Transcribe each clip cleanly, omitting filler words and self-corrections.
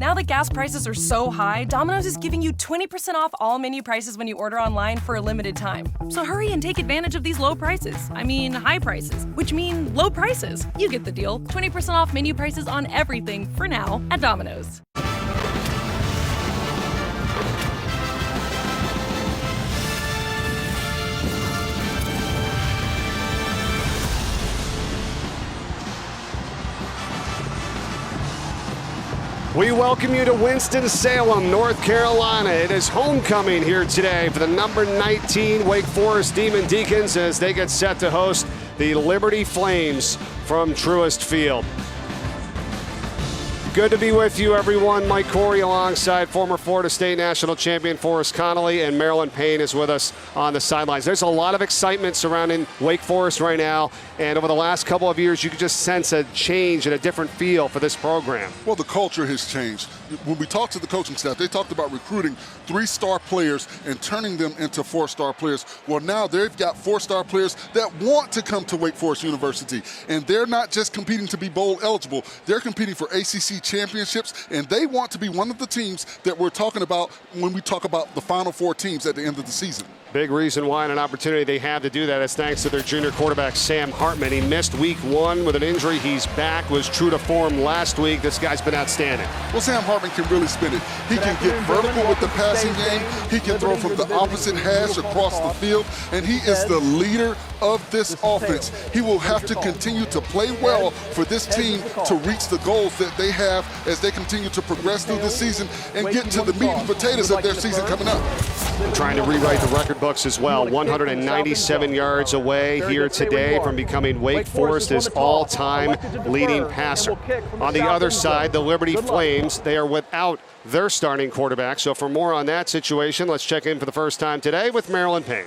Now that gas prices are so high, Domino's is giving you 20% off all menu prices when you order online for a limited time. So hurry and take advantage of these low prices. I mean, high prices, which mean low prices. You get the deal. 20% off menu prices on everything for now at Domino's. We welcome you to Winston-Salem, North Carolina. It is homecoming here today for the number 19 Wake Forest Deacons as they get set to host the Liberty Flames from Truist Field. Good to be with you, everyone. Mike Corey alongside former Florida State National Champion Forrest Connolly, and Marilyn Payne is with us on the sidelines. There's a lot of excitement surrounding Wake Forest right now, and over the last couple of years, you could just sense a change and a different feel for this program. Well, the culture has changed. When we talked to the coaching staff, they talked about recruiting 3-star players and turning them into 4-star players. Well, now they've got 4-star players that want to come to Wake Forest University, and they're not just competing to be bowl eligible. They're competing for ACC championships, and they want to be one of the teams that we're talking about when we talk about the Final Four teams at the end of the season. Big reason why and an opportunity they have to do that is thanks to their junior quarterback, Sam Hartman. He missed week 1 with an injury. He's back, was true to form last week. This guy's been outstanding. Well, Sam Hartman can really spin it. He can get vertical with the passing game. He can throw from the opposite hash across the field, and he is the leader of this offense. He will have to continue to play well for this team to reach the goals that they have as they continue to progress through the season and get to the meat and potatoes of their season coming up. Trying to rewrite the record books as well. 197 yards away here today from becoming Wake Forest's all-time leading passer. On the other side, the Liberty Flames, they are without their starting quarterback. So for more on that situation, let's check in for the first time today with Marilyn Payne.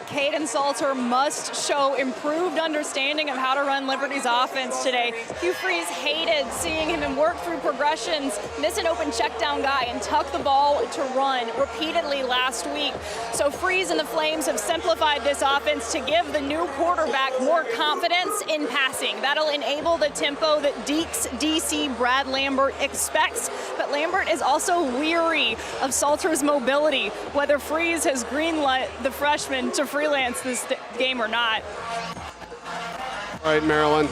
Caden Salter must show improved understanding of how to run Liberty's offense today. Hugh Freeze hated seeing him work through progressions, miss an open check down guy, and tuck the ball to run repeatedly last week. So Freeze and the Flames have simplified this offense to give the new quarterback more confidence in passing. That'll enable the tempo that Deke's DC Brad Lambert expects. But Lambert is also weary of Salter's mobility, whether Freeze has greenlit the freshman to freelance this game or not. All right, Marilyn.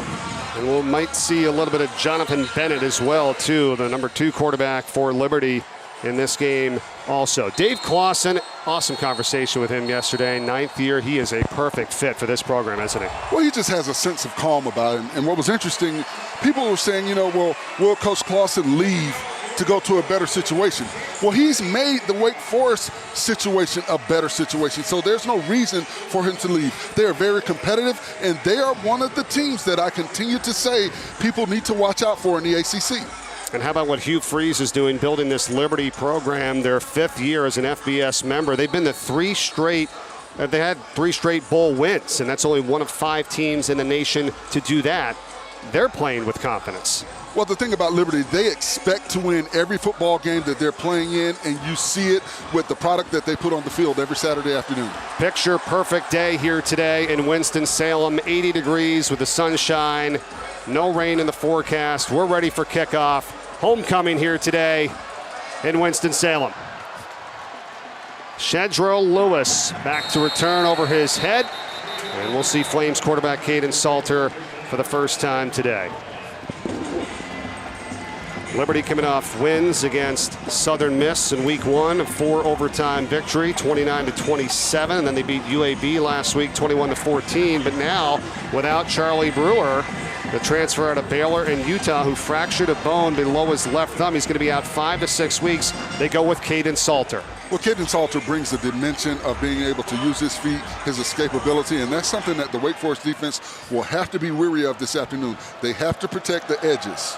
And we might see a little bit of Jonathan Bennett as well, too, the number 2 quarterback for Liberty in this game also. Dave Clawson, awesome conversation with him yesterday. 9th year, he is a perfect fit for this program, isn't he? Well, he just has a sense of calm about him. And what was interesting, people were saying, well, will Coach Clawson leave to go to a better situation? Well, he's made the Wake Forest situation a better situation, so there's no reason for him to leave. They are very competitive, and they are one of the teams that I continue to say people need to watch out for in the ACC. And how about what Hugh Freeze is doing, building this Liberty program, their 5th year as an FBS member. They've been to 3 straight They had 3 straight bowl wins, and that's only one of 5 teams in the nation to do that. They're playing with confidence. Well, the thing about Liberty, they expect to win every football game that they're playing in, and you see it with the product that they put on the field every Saturday afternoon. Picture perfect day here today in Winston-Salem, 80 degrees with the sunshine, no rain in the forecast. We're ready for kickoff. Homecoming here today in Winston-Salem. Shedro Lewis back to return over his head, and we'll see Flames quarterback Caden Salter for the first time today. Liberty coming off wins against Southern Miss in week 1, a 4 overtime victory, 29-27, and then they beat UAB last week, 21-14. But now, without Charlie Brewer, the transfer out of Baylor and Utah, who fractured a bone below his left thumb, he's going to be out 5 to 6 weeks. They go with Caden Salter. Well, Caden Salter brings the dimension of being able to use his feet, his escapability, and that's something that the Wake Forest defense will have to be weary of this afternoon. They have to protect the edges.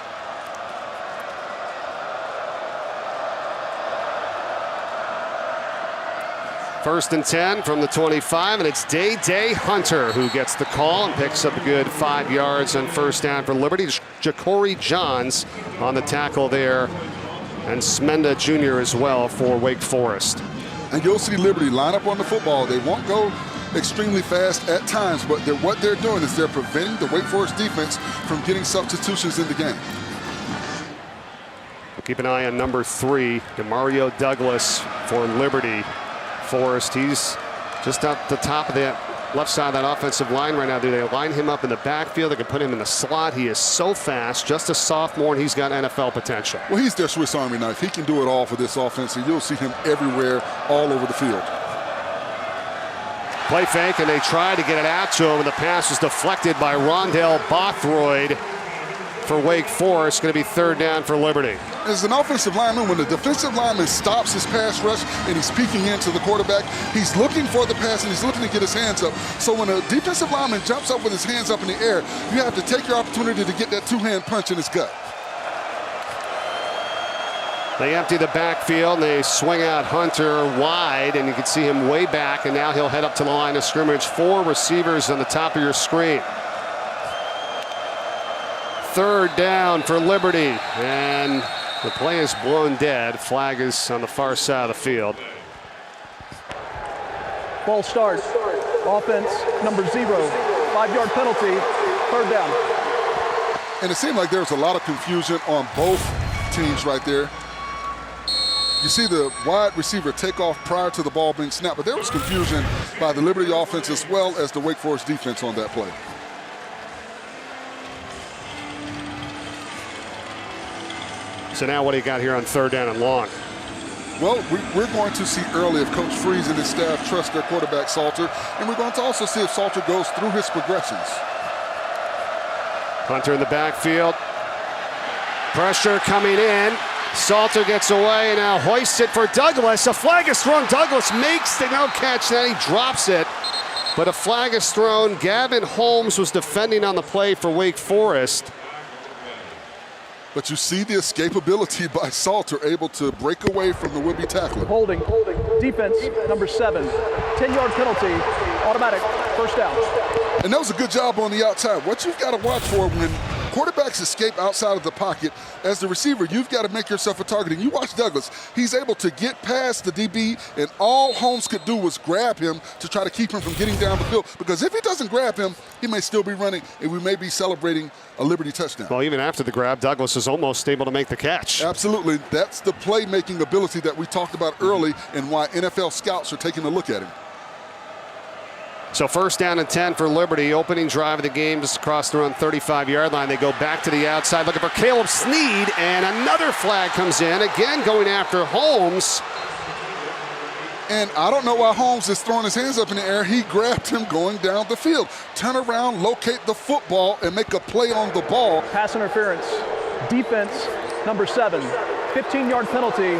First and 10 from the 25, and it's Day Hunter who gets the call and picks up a good 5 yards on first down for Liberty. Ja'Cory Johns on the tackle there, and Smenda Jr. as well for Wake Forest. And you'll see Liberty line up on the football. They won't go extremely fast at times, but what they're doing is they're preventing the Wake Forest defense from getting substitutions in the game. keep an eye on number 3, Demario Douglas for Liberty. Forrest, he's just at the top of that left side of that offensive line right now. Do they line him up in the backfield? They can put him in the slot. He is so fast, just a sophomore, and he's got NFL potential. Well, he's their Swiss Army knife. He can do it all for this offense, and you'll see him everywhere, all over the field. Play fake, and they try to get it out to him, and the pass was deflected by Rondell Bothroyd for Wake Forest. Going to be 3rd down for Liberty. As an offensive lineman, when the defensive lineman stops his pass rush and he's peeking into the quarterback, he's looking for the pass and he's looking to get his hands up. So when a defensive lineman jumps up with his hands up in the air, you have to take your opportunity to get that 2-hand punch in his gut. They empty the backfield, and they swing out Hunter wide, and you can see him way back, and now he'll head up to the line of scrimmage. 4 receivers on the top of your screen. 3rd down for Liberty, and the play is blown dead. Flag is on the far side of the field. Ball start. Offense, number 0. 5-yard penalty. 3rd down. And it seemed like there was a lot of confusion on both teams right there. You see the wide receiver take off prior to the ball being snapped, but there was confusion by the Liberty offense as well as the Wake Forest defense on that play. So now what do you got here on 3rd down and long? Well, we're going to see early if Coach Freeze and his staff trust their quarterback, Salter, and we're going to also see if Salter goes through his progressions. Hunter in the backfield. Pressure coming in. Salter gets away and now hoists it for Douglas. A flag is thrown. Douglas makes the no catch. Then he drops it. But a flag is thrown. Gavin Holmes was defending on the play for Wake Forest. But you see the escapability by Salter, able to break away from the would-be tackler. Holding. Defense, number 7. 10-yard penalty. Automatic. 1st down. And that was a good job on the outside. What you've got to watch for when quarterbacks escape outside of the pocket, as the receiver, you've got to make yourself a target. And you watch Douglas. He's able to get past the DB, and all Holmes could do was grab him to try to keep him from getting down the field. Because if he doesn't grab him, he may still be running, and we may be celebrating a Liberty touchdown. Well, even after the grab, Douglas is almost able to make the catch. Absolutely. That's the playmaking ability that we talked about early and why NFL scouts are taking a look at him. So 1st down and 10 for Liberty. Opening drive of the game just across their own 35-yard line. They go back to the outside looking for Caleb Sneed, and another flag comes in, again going after Holmes. And I don't know why Holmes is throwing his hands up in the air. He grabbed him going down the field. Turn around, locate the football, and make a play on the ball. Pass interference. Defense, number 7. 15-yard penalty.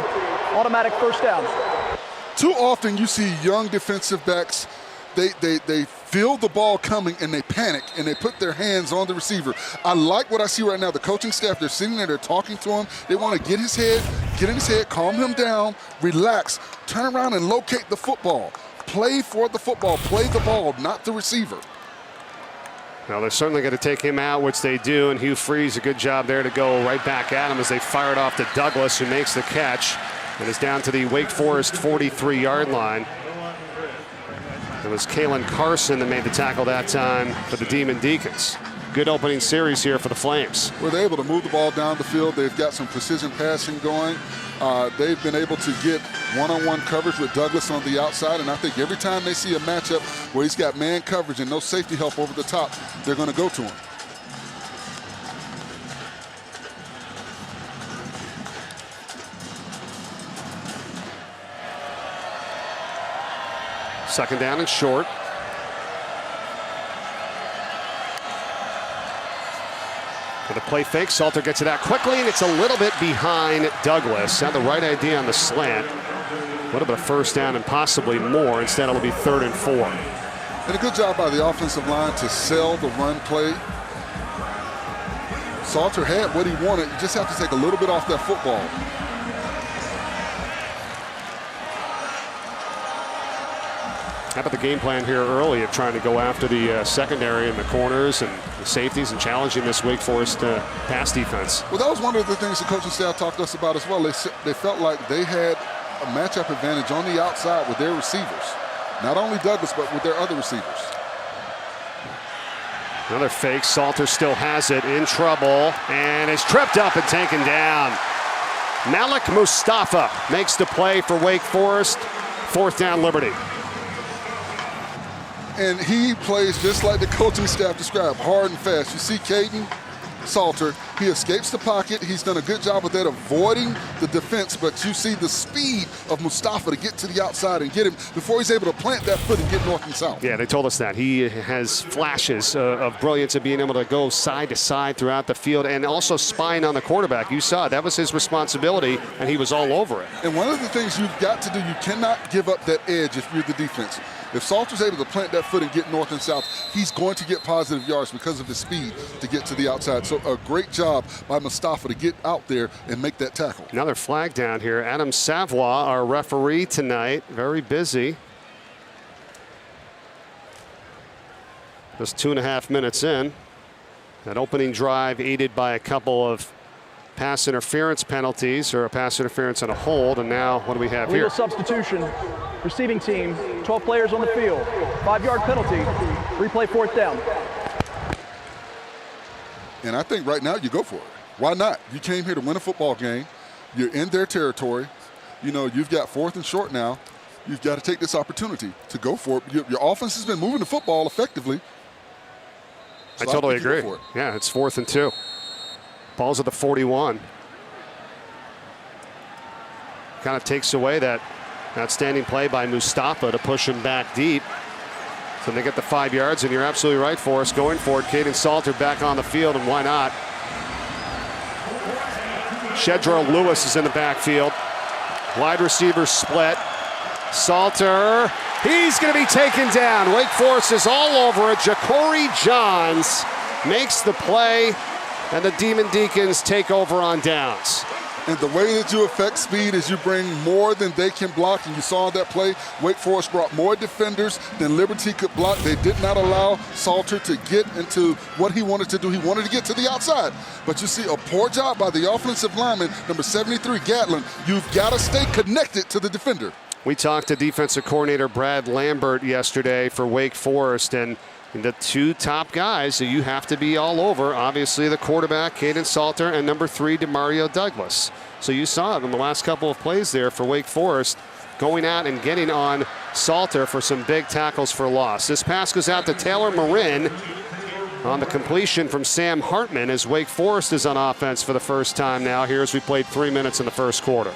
Automatic 1st down. Too often you see young defensive backs, they feel the ball coming and they panic and they put their hands on the receiver. I like what I see right now. The coaching staff, they're sitting there, they're talking to him. They want to get in his head, calm him down, relax, turn around and locate the football. Play for the football, play the ball, not the receiver. Now they're certainly going to take him out, which they do, and Hugh Freeze, a good job there to go right back at him as they fire it off to Douglas, who makes the catch and is down to the Wake Forest 43-yard line. It was Kalen Carson that made the tackle that time for the Deacons. Good opening series here for the Flames. Well, they're able to move the ball down the field. They've got some precision passing going. They've been able to get one-on-one coverage with Douglas on the outside, and I think every time they see a matchup where he's got man coverage and no safety help over the top, they're going to go to him. Second down and short. For the play fake, Salter gets it out quickly, and it's a little bit behind Douglas. Had the right idea on the slant. Would have been a 1st down and possibly more. Instead, it'll be 3rd and 4. And a good job by the offensive line to sell the run play. Salter had what he wanted. You just have to take a little bit off that football. How about the game plan here early of trying to go after the secondary and the corners and the safeties and challenging this Wake Forest pass defense? Well, that was one of the things the coaching staff talked to us about as well. They felt like they had a matchup advantage on the outside with their receivers. Not only Douglas, but with their other receivers. Another fake. Salter still has it, in trouble, and is tripped up and taken down. Malik Mustafa makes the play for Wake Forest. 4th down, Liberty. And he plays just like the coaching staff described, hard and fast. You see Caden Salter, he escapes the pocket. He's done a good job with that, avoiding the defense, but you see the speed of Mustafa to get to the outside and get him before he's able to plant that foot and get north and south. Yeah, they told us that. He has flashes of brilliance of being able to go side to side throughout the field and also spying on the quarterback. You saw it. That was his responsibility, and he was all over it. And one of the things you've got to do, you cannot give up that edge if you're the defense. If Salter's able to plant that foot and get north and south, he's going to get positive yards because of his speed to get to the outside. So a great job by Mustafa to get out there and make that tackle. Another flag down here. Adam Savoy, our referee tonight, very busy. Just 2.5 minutes in. That opening drive aided by a couple of pass interference penalties, or a pass interference on a hold. And now what do we have Legal here? substitution. Receiving team, 12 players on the field. 5-yard penalty. Replay 4th down. And I think right now you go for it. Why not? You came here to win a football game. You're in their territory. You know, you've got 4th and short now. You've got to take this opportunity to go for it. Your offense has been moving the football effectively. I totally agree. Yeah, it's 4th and 2. Ball's at the 41. Kind of takes away that outstanding play by Mustafa to push him back deep. So they get the 5 yards, and you're absolutely right, Forrest. Going for it, Caden Salter back on the field, and why not? Shedro Lewis is in the backfield. Wide receivers split. Salter, he's going to be taken down. Wake Forest is all over it. Ja'Cory Johns makes the play, and the Demon Deacons take over on downs. And the way that you affect speed is you bring more than they can block. And you saw that play, Wake Forest brought more defenders than Liberty could block. They did not allow Salter to get into what he wanted to do. He wanted to get to the outside. But you see a poor job by the offensive lineman, number 73, Gatlin. You've got to stay connected to the defender. We talked to defensive coordinator Brad Lambert yesterday for Wake Forest, and the 2 top guys that you have to be all over, obviously the quarterback, Caden Salter, and number 3, Demario Douglas. So you saw it in the last couple of plays there for Wake Forest, going out and getting on Salter for some big tackles for loss. This pass goes out to Taylor Marin on the completion from Sam Hartman, as Wake Forest is on offense for the first time now here as we played 3 minutes in the first quarter.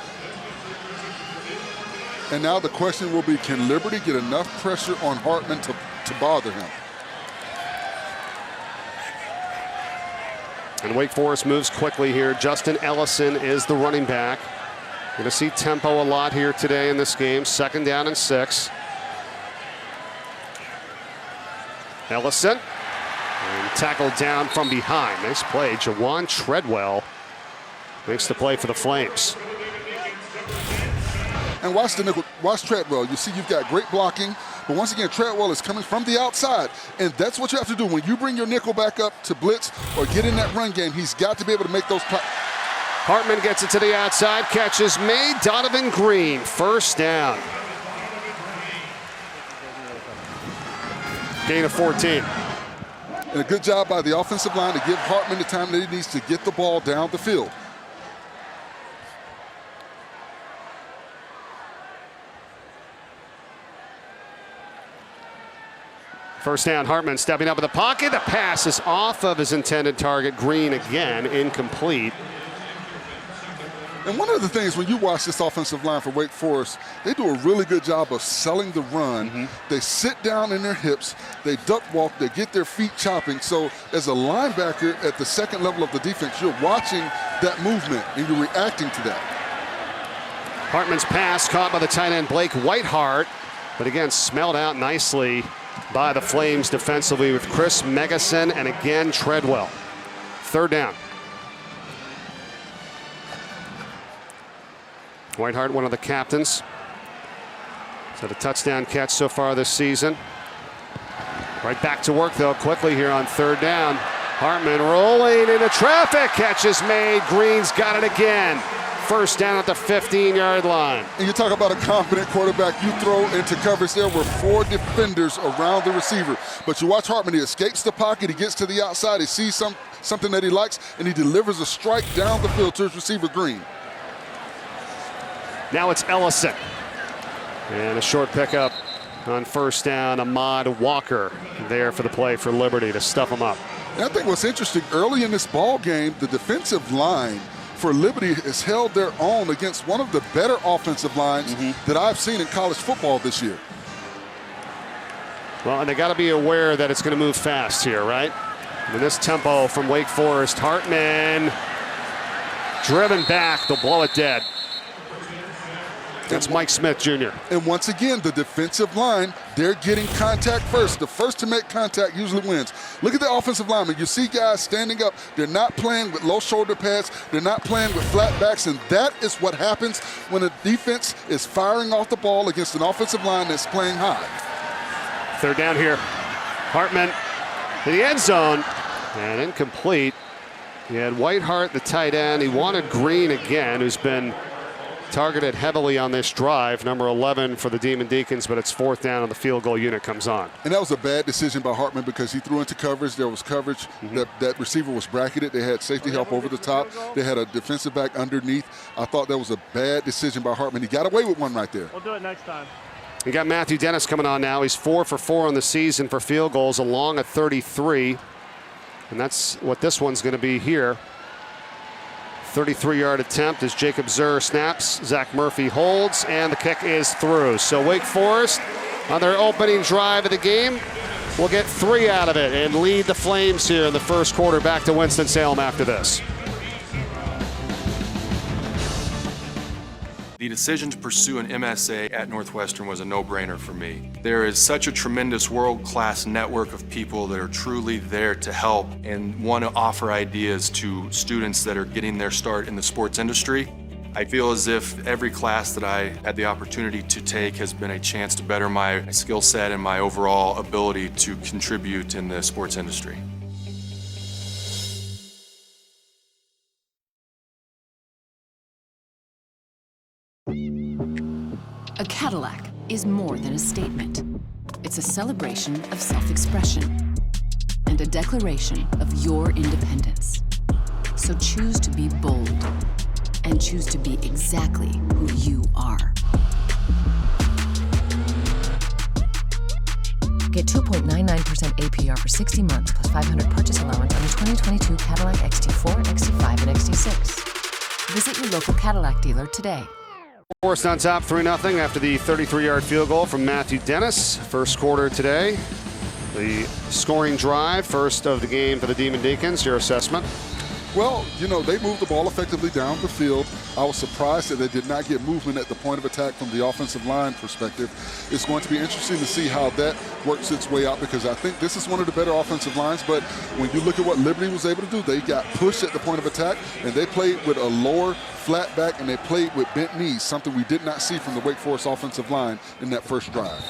And now the question will be, can Liberty get enough pressure on Hartman to bother him? And Wake Forest moves quickly here. Justin Ellison is the running back. Going to see tempo a lot here today in this game. 2nd down and 6. Ellison. And tackled down from behind. Nice play. Jawan Treadwell makes the play for the Flames. And watch Treadwell. You see you've got great blocking. But once again, Treadwell is coming from the outside, and that's what you have to do. When you bring your nickel back up to blitz or get in that run game, he's got to be able to make those Hartman gets it to the outside. Catch is made. Donovan Green, 1st down. Gain of 14. And a good job by the offensive line to give Hartman the time that he needs to get the ball down the field. First down, Hartman stepping up in the pocket. The pass is off of his intended target. Green again, incomplete. And one of the things when you watch this offensive line for Wake Forest, they do a really good job of selling the run. They sit down in their hips, they duck walk, they get their feet chopping. So as a linebacker at the 2nd level of the defense, you're watching that movement and you're reacting to that. Hartman's pass caught by the tight end Blake Whiteheart, but again smelled out nicely by the Flames defensively with Chris Megason and again Treadwell. 3rd down. Whiteheart, one of the captains. He's had a touchdown catch so far this season. Right back to work though quickly here on 3rd down. Hartman rolling into traffic. Catch is made. Green's got it again. 1st down at the 15-yard line. And you talk about a confident quarterback. You throw into coverage. There were 4 defenders around the receiver. But you watch Hartman. He escapes the pocket. He gets to the outside. He sees something that he likes, and he delivers a strike down the field to his receiver, Green. Now it's Ellison. And a short pickup on first down. Ahmad Walker there for the play for Liberty to stuff them up. And I think what's interesting, early in this ball game, the defensive line for Liberty has held their own against one of the better offensive lines that I've seen in college football this year. Well, and they got to be aware that it's going to move fast here, right? And this tempo from Wake Forest, Hartman driven back, they'll blow it dead. That's Mike Smith, Jr. And once again, the defensive line, they're getting contact first. The first to make contact usually wins. Look at the offensive linemen. You see guys standing up. They're not playing with low shoulder pads. They're not playing with flat backs. And that is what happens when a defense is firing off the ball against an offensive line that's playing high. Third down here. Hartman to the end zone. And incomplete. He had Whitehart, the tight end. He wanted Green again, who's been targeted heavily on this drive, number 11 for the Demon Deacons, but it's fourth down and the field goal unit comes on. And that was a bad decision by Hartman because he threw into coverage. There was coverage. That receiver was bracketed. They had safety help over the top. They had a defensive back underneath. I thought that was a bad decision by Hartman. He got away with one right there. We'll do it next time. We got Matthew Dennis coming on now. He's 4 for 4 on the season for field goals, along at 33. And that's what this one's going to be here. 33-yard attempt as Jacob Zur snaps. Zach Murphy holds, and the kick is through. So Wake Forest, on their opening drive of the game, will get 3 out of it and lead the Flames here in the first quarter. Back to Winston-Salem after this. The decision to pursue an MSA at Northwestern was a no-brainer for me. There is such a tremendous world-class network of people that are truly there to help and want to offer ideas to students that are getting their start in the sports industry. I feel as if every class that I had the opportunity to take has been a chance to better my skill set and my overall ability to contribute in the sports industry. A Cadillac is more than a statement. It's a celebration of self-expression and a declaration of your independence. So choose to be bold and choose to be exactly who you are. Get 2.99% APR for 60 months plus $500 purchase allowance on the 2022 Cadillac XT4, XT5, and XT6. Visit your local Cadillac dealer today. Forest on top 3-0 after the 33-yard field goal from Matthew Dennis. First quarter today. The scoring drive, first of the game for the Demon Deacons. Your assessment? Well, you know, they moved the ball effectively down the field. I was surprised that they did not get movement at the point of attack from the offensive line perspective. It's going to be interesting to see how that works its way out because I think this is one of the better offensive lines. But when you look at what Liberty was able to do, they got pushed at the point of attack, and they played with a lower flat back, and they played with bent knees, something we did not see from the Wake Forest offensive line in that first drive.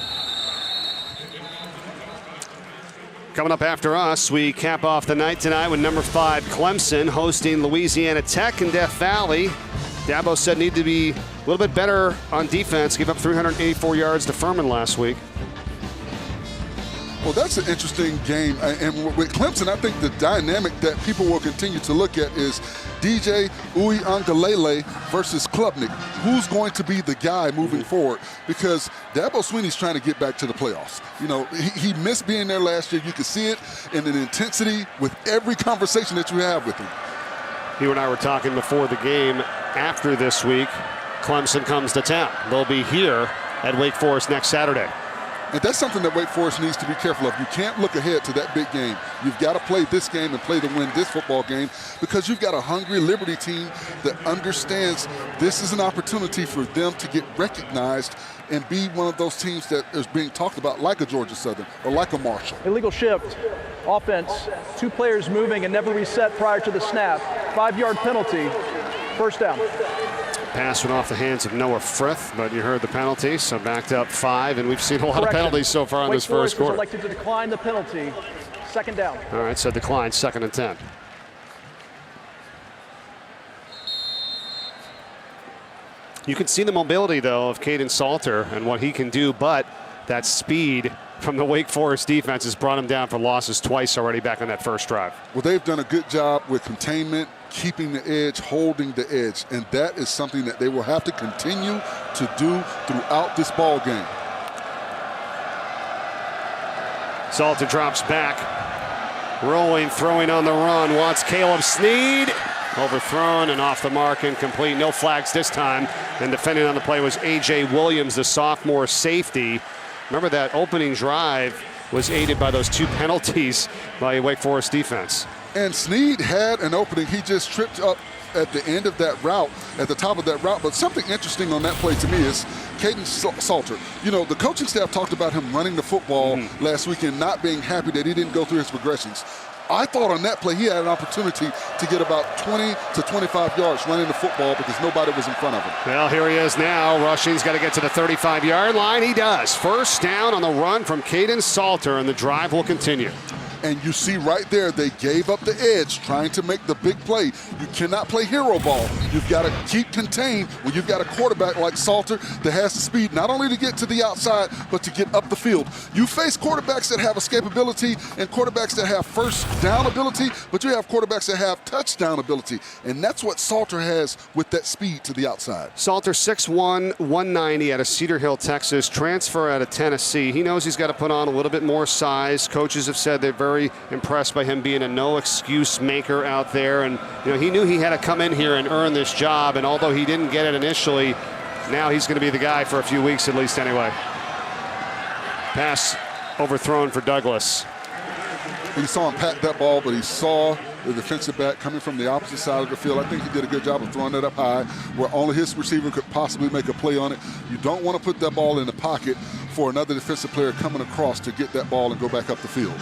Coming up after us, we cap off the night tonight with number 5 Clemson hosting Louisiana Tech in Death Valley. Dabo said need to be a little bit better on defense. Gave up 384 yards to Furman last week. Well, that's an interesting game. And with Clemson, I think the dynamic that people will continue to look at is DJ Uiagalelei versus Klubnik. Who's going to be the guy moving forward? Because Dabo Swinney's trying to get back to the playoffs. You know, he missed being there last year. You can see it in an intensity with every conversation that you have with him. You and I were talking before the game. After this week, Clemson comes to town. They'll be here at Wake Forest next Saturday. And that's something that Wake Forest needs to be careful of. You can't look ahead to that big game. You've got to play this game and play to win this football game because you've got a hungry Liberty team that understands this is an opportunity for them to get recognized and be one of those teams that is being talked about like a Georgia Southern or like a Marshall. Illegal shift, offense, 2 players moving and never reset prior to the snap. 5-yard penalty, first down. Pass went off the hands of Noah Frith, but you heard the penalty, so backed up 5, and we've seen a lot of penalties so far in this first quarter. Wake Forest elected to decline the penalty. Second down. All right, so decline, 2nd and 10. You can see the mobility, though, of Caden Salter and what he can do, but that speed from the Wake Forest defense has brought him down for losses twice already back on that first drive. Well, they've done a good job with containment, keeping the edge, holding the edge. And that is something that they will have to continue to do throughout this ball game. Salter drops back. Rolling, throwing on the run. Wants Caleb Snead. Overthrown and off the mark, incomplete. No flags this time. And defending on the play was A.J. Williams, the sophomore safety. Remember that opening drive was aided by those 2 penalties by Wake Forest defense. And Snead had an opening. He just tripped up at the end of that route, at the top of that route. But something interesting on that play to me is Caden Salter. You know, the coaching staff talked about him running the football last week and not being happy that he didn't go through his progressions. I thought on that play he had an opportunity to get about 20 to 25 yards running the football because nobody was in front of him. Well, here he is now. Rushing's got to get to the 35-yard line. He does. First down on the run from Caden Salter, and the drive will continue. And you see right there, they gave up the edge trying to make the big play. You cannot play hero ball. You've got to keep contained when you've got a quarterback like Salter that has the speed not only to get to the outside, but to get up the field. You face quarterbacks that have escapability and quarterbacks that have first down ability, but you have quarterbacks that have touchdown ability. And that's what Salter has with that speed to the outside. Salter, 6'1", 190 out of Cedar Hill, Texas, transfer out of Tennessee. He knows he's got to put on a little bit more size. Coaches have said they're very impressed by him being a no-excuse maker out there. And, you know, he knew he had to come in here and earn this job. And although he didn't get it initially, now he's going to be the guy for a few weeks at least anyway. Pass overthrown for Douglas. He saw him pat that ball, but he saw the defensive back coming from the opposite side of the field. I think he did a good job of throwing that up high where only his receiver could possibly make a play on it. You don't want to put that ball in the pocket for another defensive player coming across to get that ball and go back up the field.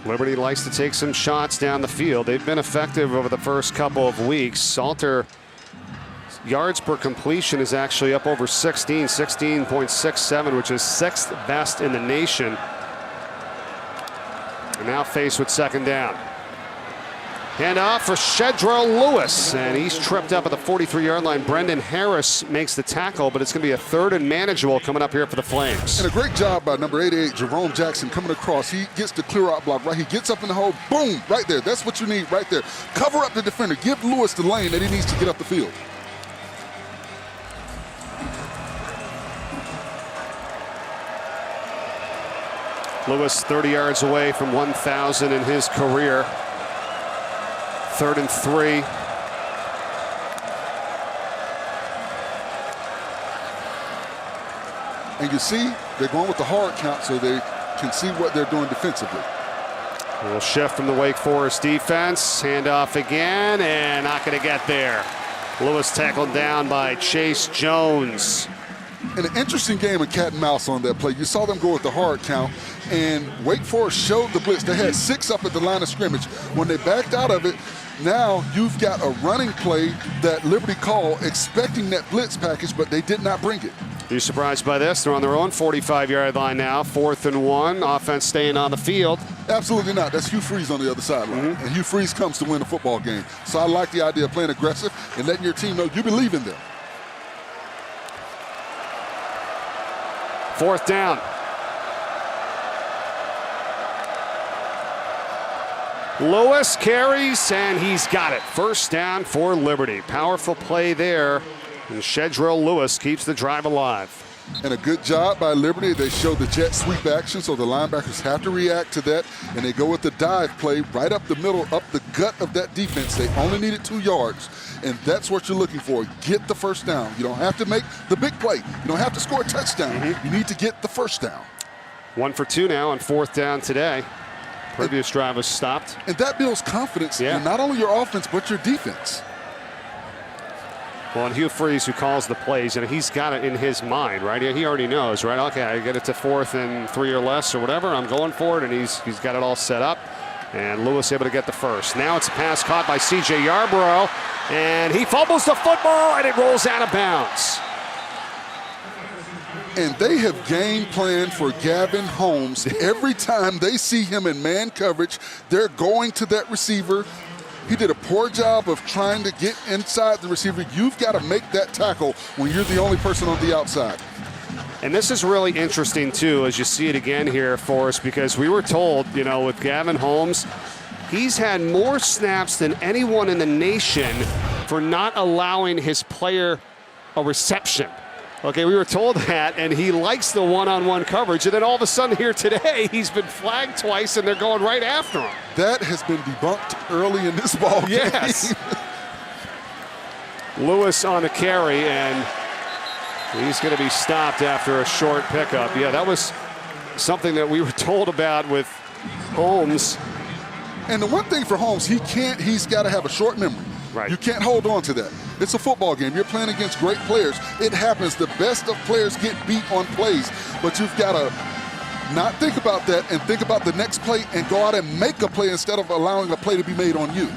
Liberty likes to take some shots down the field. They've been effective over the first couple of weeks. Salter yards per completion is actually up over 16.67, which is 6th best in the nation. And now faced with second down. Handoff for Shedrell Lewis, and he's tripped up at the 43-yard line. Brendan Harris makes the tackle, but it's going to be a 3rd and manageable coming up here for the Flames. And a great job by number 88, Jerome Jackson, coming across. He gets the clear-out block, right? He gets up in the hole, boom, right there. That's what you need right there. Cover up the defender. Give Lewis the lane that he needs to get up the field. Lewis 30 yards away from 1,000 in his career. 3rd and 3. And you see, they're going with the hard count so they can see what they're doing defensively. A little shift from the Wake Forest defense. Handoff again, and not going to get there. Lewis tackled down by Chase Jones. And an interesting game of cat and mouse on that play. You saw them go with the hard count, and Wake Forest showed the blitz. They had 6 up at the line of scrimmage. When they backed out of it, now you've got a running play that Liberty called, expecting that blitz package, but they did not bring it. Are you surprised by this? They're on their own 45-yard line now, 4th and 1. Offense staying on the field. Absolutely not. That's Hugh Freeze on the other sideline. And Hugh Freeze comes to win a football game. So I like the idea of playing aggressive and letting your team know you believe in them. 4th down. Lewis carries, and he's got it. First down for Liberty. Powerful play there. And Shedrell Lewis keeps the drive alive. And a good job by Liberty. They show the jet sweep action, so the linebackers have to react to that. And they go with the dive play right up the middle, up the gut of that defense. They only needed 2 yards. And that's what you're looking for. Get the first down. You don't have to make the big play. You don't have to score a touchdown. You need to get the first down. 1 for 2 now on 4th down today. Previous drive was stopped. And that builds confidence in not only your offense, but your defense. Well, and Hugh Freeze, who calls the plays, and he's got it in his mind, right? He already knows, right? Okay, I get it to 4th and 3 or less or whatever. I'm going for it, and he's got it all set up. And Lewis able to get the first. Now it's a pass caught by C.J. Yarborough, and he fumbles the football, and it rolls out of bounds. And they have game planned for Gavin Holmes. Every time they see him in man coverage, they're going to that receiver. He did a poor job of trying to get inside the receiver. You've got to make that tackle when you're the only person on the outside. And this is really interesting, too, as you see it again here for us, because we were told, you know, with Gavin Holmes, he's had more snaps than anyone in the nation for not allowing his player a reception. Okay, we were told that, and he likes the one-on-one coverage, and then all of a sudden here today, he's been flagged twice, and they're going right after him. That has been debunked early in this ball game. Yes. Lewis on the carry, and he's going to be stopped after a short pickup. Yeah, that was something that we were told about with Holmes. And the one thing for Holmes, he's got to have a short memory. Right. You can't hold on to that. It's a football game. You're playing against great players. It happens. The best of players get beat on plays, but you've got to not think about that and think about the next play and go out and make a play instead of allowing a play to be made on you.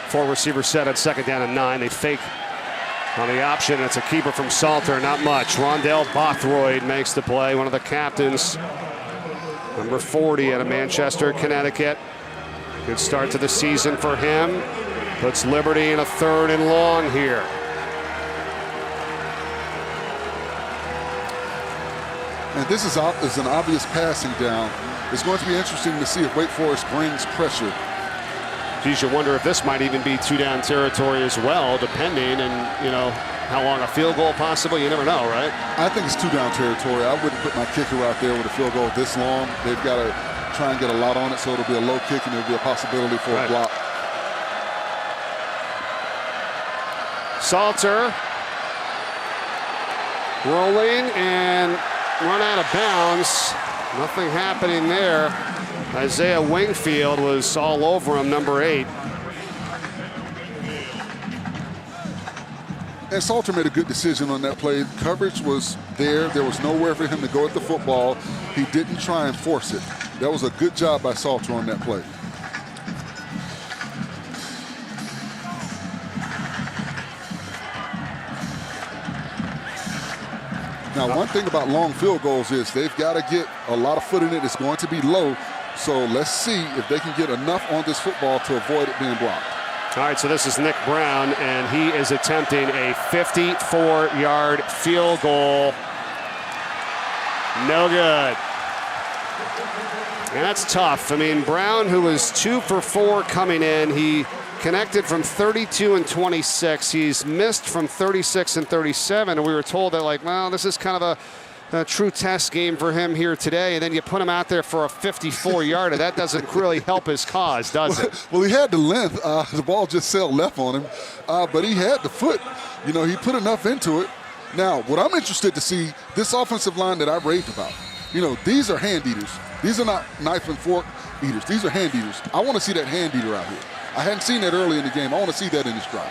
Four receivers set on 2nd down and 9. They fake on the option. It's a keeper from Salter, not much. Rondell Bothroyd makes the play, one of the captains. Number 40 out of Manchester, Connecticut. Good start to the season for him. Puts Liberty in a 3rd and long here. And this is an obvious passing down. It's going to be interesting to see if Wake Forest brings pressure. Geez, you wonder if this might even be 2-down territory as well, depending, and you know, how long a field goal possibly, you never know, right? I think it's 2-down territory. I wouldn't put my kicker out there with a field goal this long. They've got to try and get a lot on it, so it'll be a low kick and it'll be a possibility for a block. Salter rolling and run out of bounds. Nothing happening there. Isaiah Wingfield was all over him, number 8. And Salter made a good decision on that play. Coverage was there. There was nowhere for him to go at the football. He didn't try and force it. That was a good job by Salter on that play. Now, one thing about long field goals is they've got to get a lot of foot in it. It's going to be low. So let's see if they can get enough on this football to avoid it being blocked. All right, so this is Nick Brown, and he is attempting a 54-yard field goal. No good. And that's tough. I mean, Brown, who was 2 for 4 coming in, he connected from 32 and 26. He's missed from 36 and 37, and we were told that, like, well, this is kind of a true test game for him here today, and then you put him out there for a 54-yarder. That doesn't really help his cause, does it? Well, he had the length. The ball just sailed left on him, but he had the foot. You know, he put enough into it. Now, what I'm interested to see, this offensive line that I raved about, you know, these are hand eaters. These are not knife and fork eaters. These are hand eaters. I want to see that hand eater out here. I hadn't seen that early in the game. I want to see that in this drive.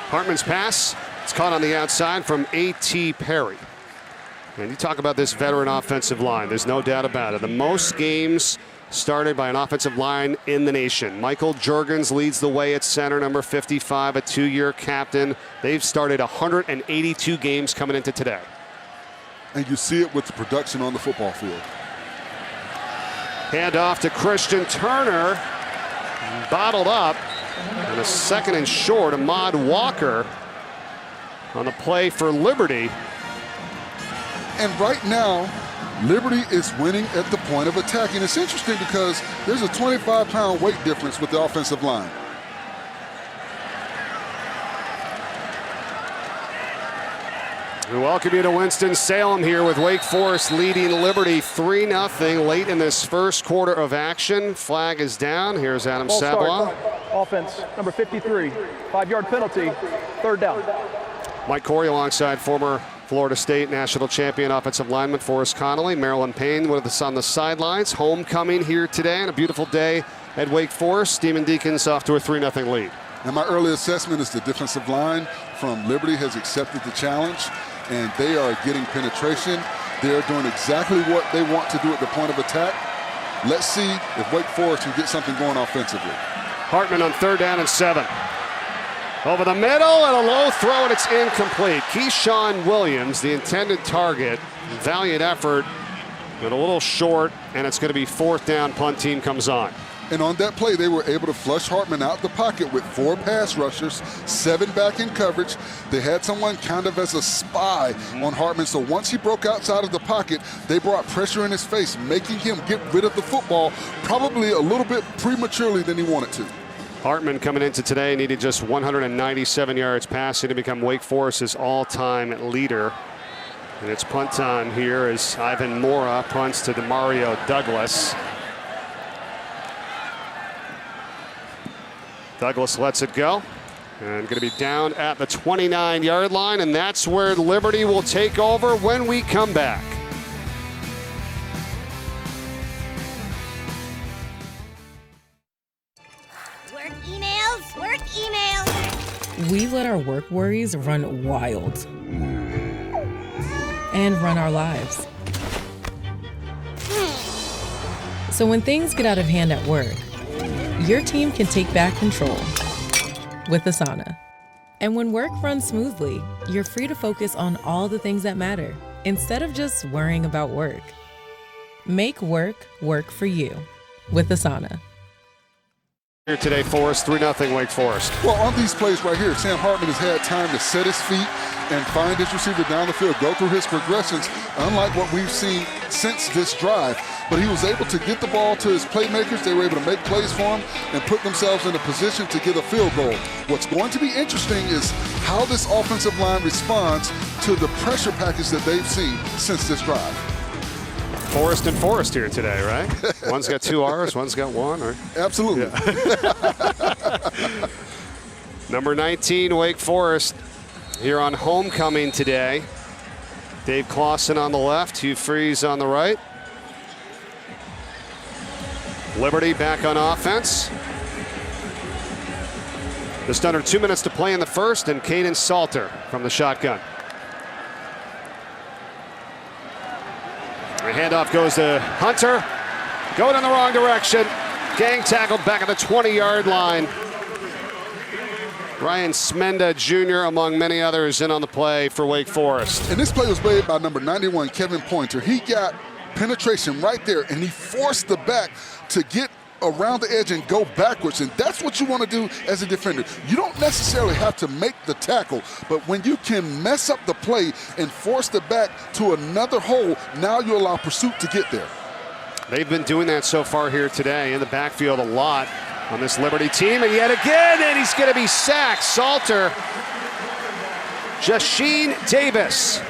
Hartman's pass. It's caught on the outside from A.T. Perry. And you talk about this veteran offensive line. There's no doubt about it. The most games started by an offensive line in the nation. Michael Juergens leads the way at center, number 55, a 2-year captain. They've started 182 games coming into today. And you see it with the production on the football field. Hand off to Christian Turner. Bottled up. And a 2nd and short, Ahmad Walker on the play for Liberty. And right now, Liberty is winning at the point of attack. And it's interesting because there's a 25-pound weight difference with the offensive line. We welcome you to Winston-Salem here with Wake Forest leading Liberty 3-0 late in this first quarter of action. Flag is down. Here's Adam Savoie. Offense, number 53, 5-yard penalty, 3rd down. Mike Corey alongside former Florida State national champion offensive lineman Forrest Connolly. Marilyn Payne with us on the sidelines. Homecoming here today and a beautiful day at Wake Forest. Demon Deacons off to a 3-0 lead. And my early assessment is the defensive line from Liberty has accepted the challenge, and they are getting penetration. They're doing exactly what they want to do at the point of attack. Let's see if Wake Forest can get something going offensively. Hartman on 3rd down and 7. Over the middle and a low throw, and it's incomplete. Keyshawn Williams, the intended target. Valiant effort, but a little short, and it's going to be 4th down. Punt team comes on. And on that play, they were able to flush Hartman out the pocket with 4 pass rushers, 7 back in coverage. They had someone kind of as a spy on Hartman. So once he broke outside of the pocket, they brought pressure in his face, making him get rid of the football probably a little bit prematurely than he wanted to. Hartman coming into today needed just 197 yards passing to become Wake Forest's all-time leader. And it's punt time here as Ivan Mora punts to Demario Douglas. Douglas lets it go. And going to be down at the 29-yard line, and that's where Liberty will take over when we come back. Work emails. We let our work worries run wild and run our lives. So when things get out of hand at work, your team can take back control with Asana. And when work runs smoothly, you're free to focus on all the things that matter instead of just worrying about work. Make work work for you with Asana. Here today, Forest, 3-0 Wake Forest. Well, on these plays right here, Sam Hartman has had time to set his feet and find his receiver down the field, go through his progressions, unlike what we've seen since this drive. But he was able to get the ball to his playmakers. They were able to make plays for him and put themselves in a position to get a field goal. What's going to be interesting is how this offensive line responds to the pressure package that they've seen since this drive. Forest and Forest here today, right? One's got 2 R's, one's got 1. Or... Absolutely. Yeah. Number 19, Wake Forest, here on homecoming today. Dave Clausen on the left, Hugh Freeze on the right. Liberty back on offense. Just under 2 minutes to play in the first, and Caden Salter from the shotgun. The handoff goes to Hunter. Going in the wrong direction. Gang tackled back at the 20-yard line. Ryan Smenda Jr. among many others in on the play for Wake Forest. And this play was made by number 91, Kevin Pointer. He got penetration right there, and he forced the back to get around the edge and go backwards, and that's what you want to do as a defender. You don't necessarily have to make the tackle, but when you can mess up the play and force the back to another hole, now you allow pursuit to get there. They've been doing that so far here today in the backfield a lot on this Liberty team, and yet again, and he's going to be sacked. Salter, Jasheen Davis.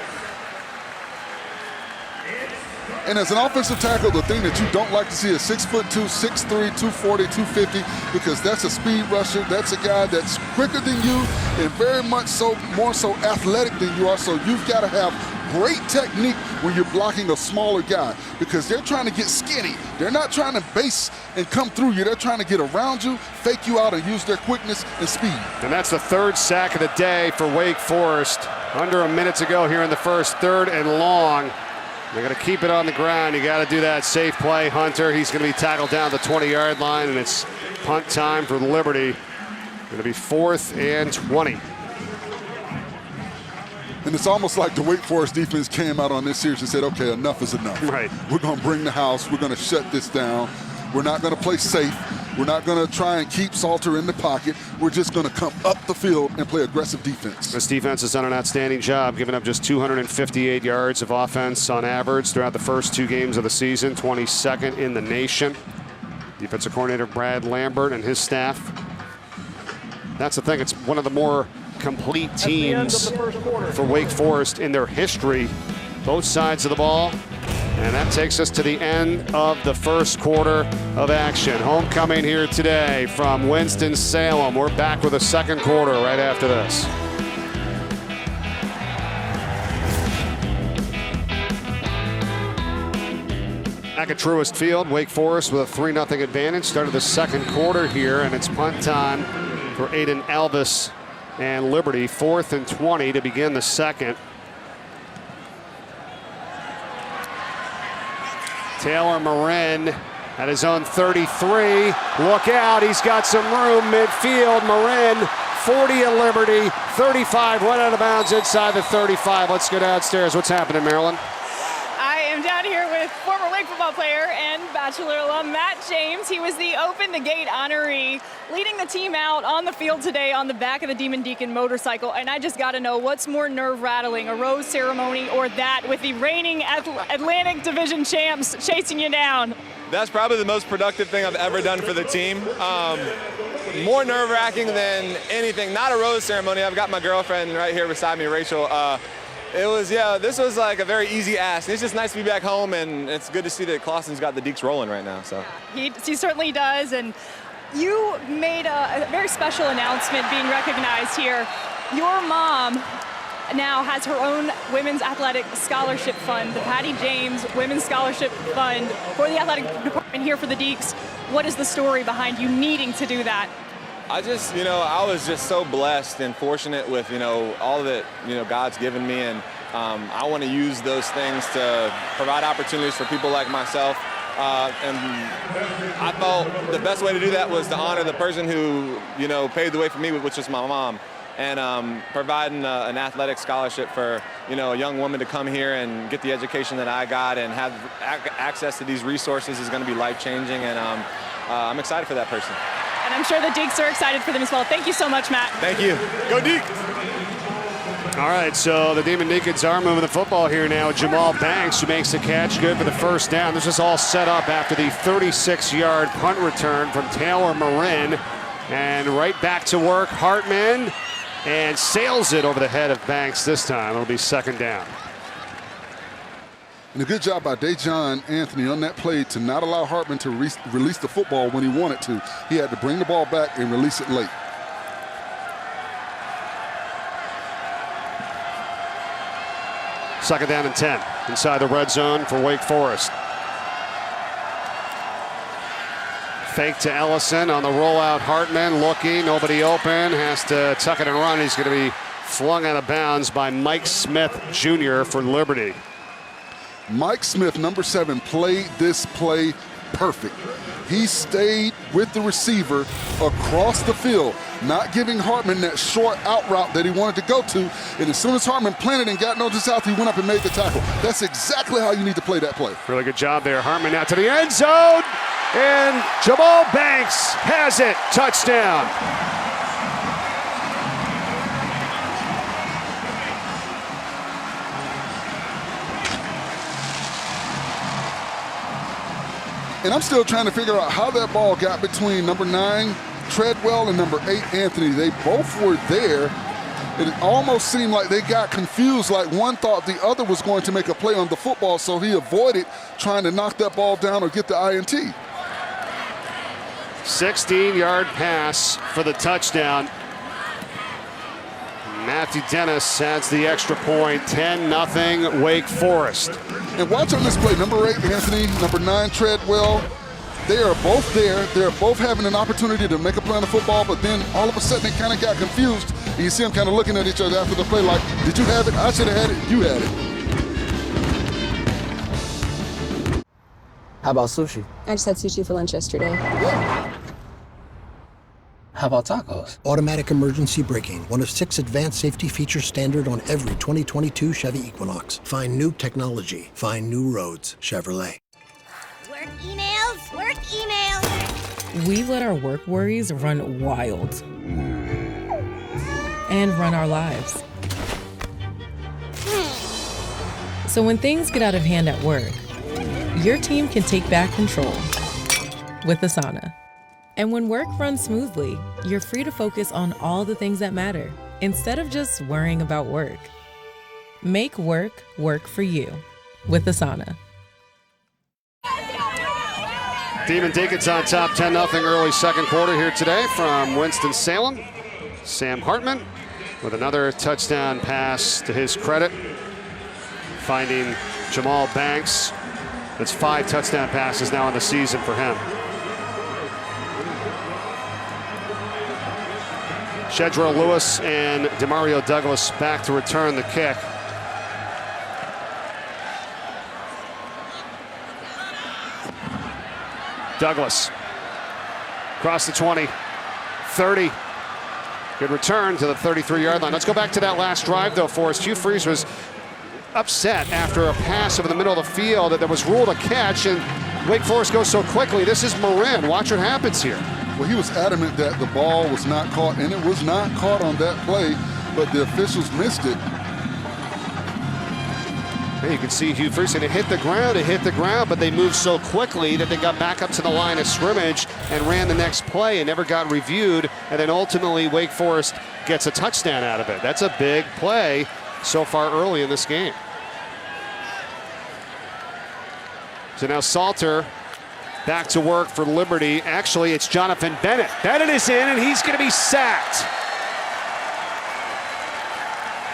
And as an offensive tackle, the thing that you don't like to see is 6'2", 6'3", 240, 250, because that's a speed rusher. That's a guy that's quicker than you and very much so, more so athletic than you are. So you've got to have great technique when you're blocking a smaller guy, because they're trying to get skinny. They're not trying to base and come through you. They're trying to get around you, fake you out, and use their quickness and speed. And that's the 3rd sack of the day for Wake Forest. Under a minute to go here in the first, 3rd and long. They're going to keep it on the ground. You got to do that safe play, Hunter. He's going to be tackled down the 20-yard line, and it's punt time for Liberty. Going to be 4th and 20. And it's almost like the Wake Forest defense came out on this series and said, okay, enough is enough. Right. We're going to bring the house. We're going to shut this down. We're not going to play safe. We're not going to try and keep Salter in the pocket. We're just going to come up the field and play aggressive defense. This defense has done an outstanding job, giving up just 258 yards of offense on average throughout the first 2 games of the season, 22nd in the nation. Defensive coordinator Brad Lambert and his staff. That's the thing. It's one of the more complete teams for Wake Forest in their history. Both sides of the ball. And that takes us to the end of the first quarter of action. Homecoming here today from Winston-Salem. We're back with a second quarter right after this. Back at Truist Field, Wake Forest with a 3-0 advantage. Started the second quarter here, and it's punt time for Aiden Alvis and Liberty. 4th and 20 to begin the second. Taylor Marin at his own 33. Look out, he's got some room midfield. Marin, 40 at Liberty, 35 right out of bounds inside the 35. Let's go downstairs. What's happening, Marilyn? I am down here with former Wake football player and Bachelor alum Matt James. He was the Open the Gate honoree, leading the team out on the field today on the back of the Demon Deacon motorcycle. And I just got to know, what's more nerve-rattling, a rose ceremony or that with the reigning Atlantic Division champs chasing you down? That's probably the most productive thing I've ever done for the team. More nerve-wracking than anything. Not a rose ceremony. I've got my girlfriend right here beside me, Rachel. This was like a very easy ask. It's just nice to be back home, and it's good to see that Clausen's got the Deeks rolling right now. So he certainly does, and you made a very special announcement being recognized here. Your mom now has her own women's athletic scholarship fund, the Patty James Women's Scholarship Fund for the athletic department here for the Deeks. What is the story behind you needing to do that? I was just so blessed and fortunate with, all that, God's given me. And I want to use those things to provide opportunities for people like myself. And I thought the best way to do that was to honor the person who, paved the way for me, which was my mom. And providing an athletic scholarship for, a young woman to come here and get the education that I got and have access to these resources is going to be life-changing. And I'm excited for that person. And I'm sure the Deeks are excited for them as well. Thank you so much, Matt. Thank you. Go Deeks! All right, so the Demon Deacons are moving the football here now. Jamal Banks, who makes the catch, good for the first down. This is all set up after the 36-yard punt return from Taylor Marin. And right back to work, Hartman, and sails it over the head of Banks this time. It'll be second down. And a good job by Dejon Anthony on that play to not allow Hartman to release the football when he wanted to. He had to bring the ball back and release it late. Second down and 10 inside the red zone for Wake Forest. Fake to Ellison on the rollout. Hartman looking, nobody open, has to tuck it and run. He's going to be flung out of bounds by Mike Smith Jr. for Liberty. Mike Smith, number 7, played this play perfect. He stayed with the receiver across the field, not giving Hartman that short out route that he wanted to go to. And as soon as Hartman planted and got noticed out, he went up and made the tackle. That's exactly how you need to play that play. Really good job there. Hartman out to the end zone. And Jamal Banks has it. Touchdown. And I'm still trying to figure out how that ball got between number 9, Treadwell, and number 8, Anthony. They both were there. It almost seemed like they got confused, like one thought the other was going to make a play on the football, so he avoided trying to knock that ball down or get the INT. 16-yard pass for the touchdown. Matthew Dennis adds the extra point, 10-0 Wake Forest. And watch on this play, number 8, Anthony, number 9, Treadwell. They are both there. They're both having an opportunity to make a play on the football, but then all of a sudden they kind of got confused. And you see them kind of looking at each other after the play like, did you have it? I should have had it. You had it. How about sushi? I just had sushi for lunch yesterday. How about tacos? Automatic emergency braking, one of 6 advanced safety features standard on every 2022 Chevy Equinox. Find new technology. Find new roads. Chevrolet. Work emails, work emails. We let our work worries run wild and run our lives. So when things get out of hand at work, your team can take back control with Asana. And when work runs smoothly, you're free to focus on all the things that matter instead of just worrying about work. Make work work for you with Asana. Demon Deacons on top, 10-0 early second quarter here today from Winston-Salem. Sam Hartman with another touchdown pass to his credit, finding Jamal Banks. That's 5 touchdown passes now in the season for him. Shedrill Lewis and Demario Douglas back to return the kick. Douglas across the 20, 30. Good return to the 33-yard line. Let's go back to that last drive, though, Forrest. Hugh Freeze was upset after a pass over the middle of the field that was ruled a catch, and Wake Forest goes so quickly. This is Marin. Watch what happens here. Well, he was adamant that the ball was not caught, and it was not caught on that play, but the officials missed it. And you can see Hugh Freeze, and it hit the ground, but they moved so quickly that they got back up to the line of scrimmage and ran the next play and never got reviewed, and then ultimately Wake Forest gets a touchdown out of it. That's a big play so far early in this game. So now Salter back to work for Liberty. Actually, it's Jonathan Bennett. Bennett is in, and he's going to be sacked.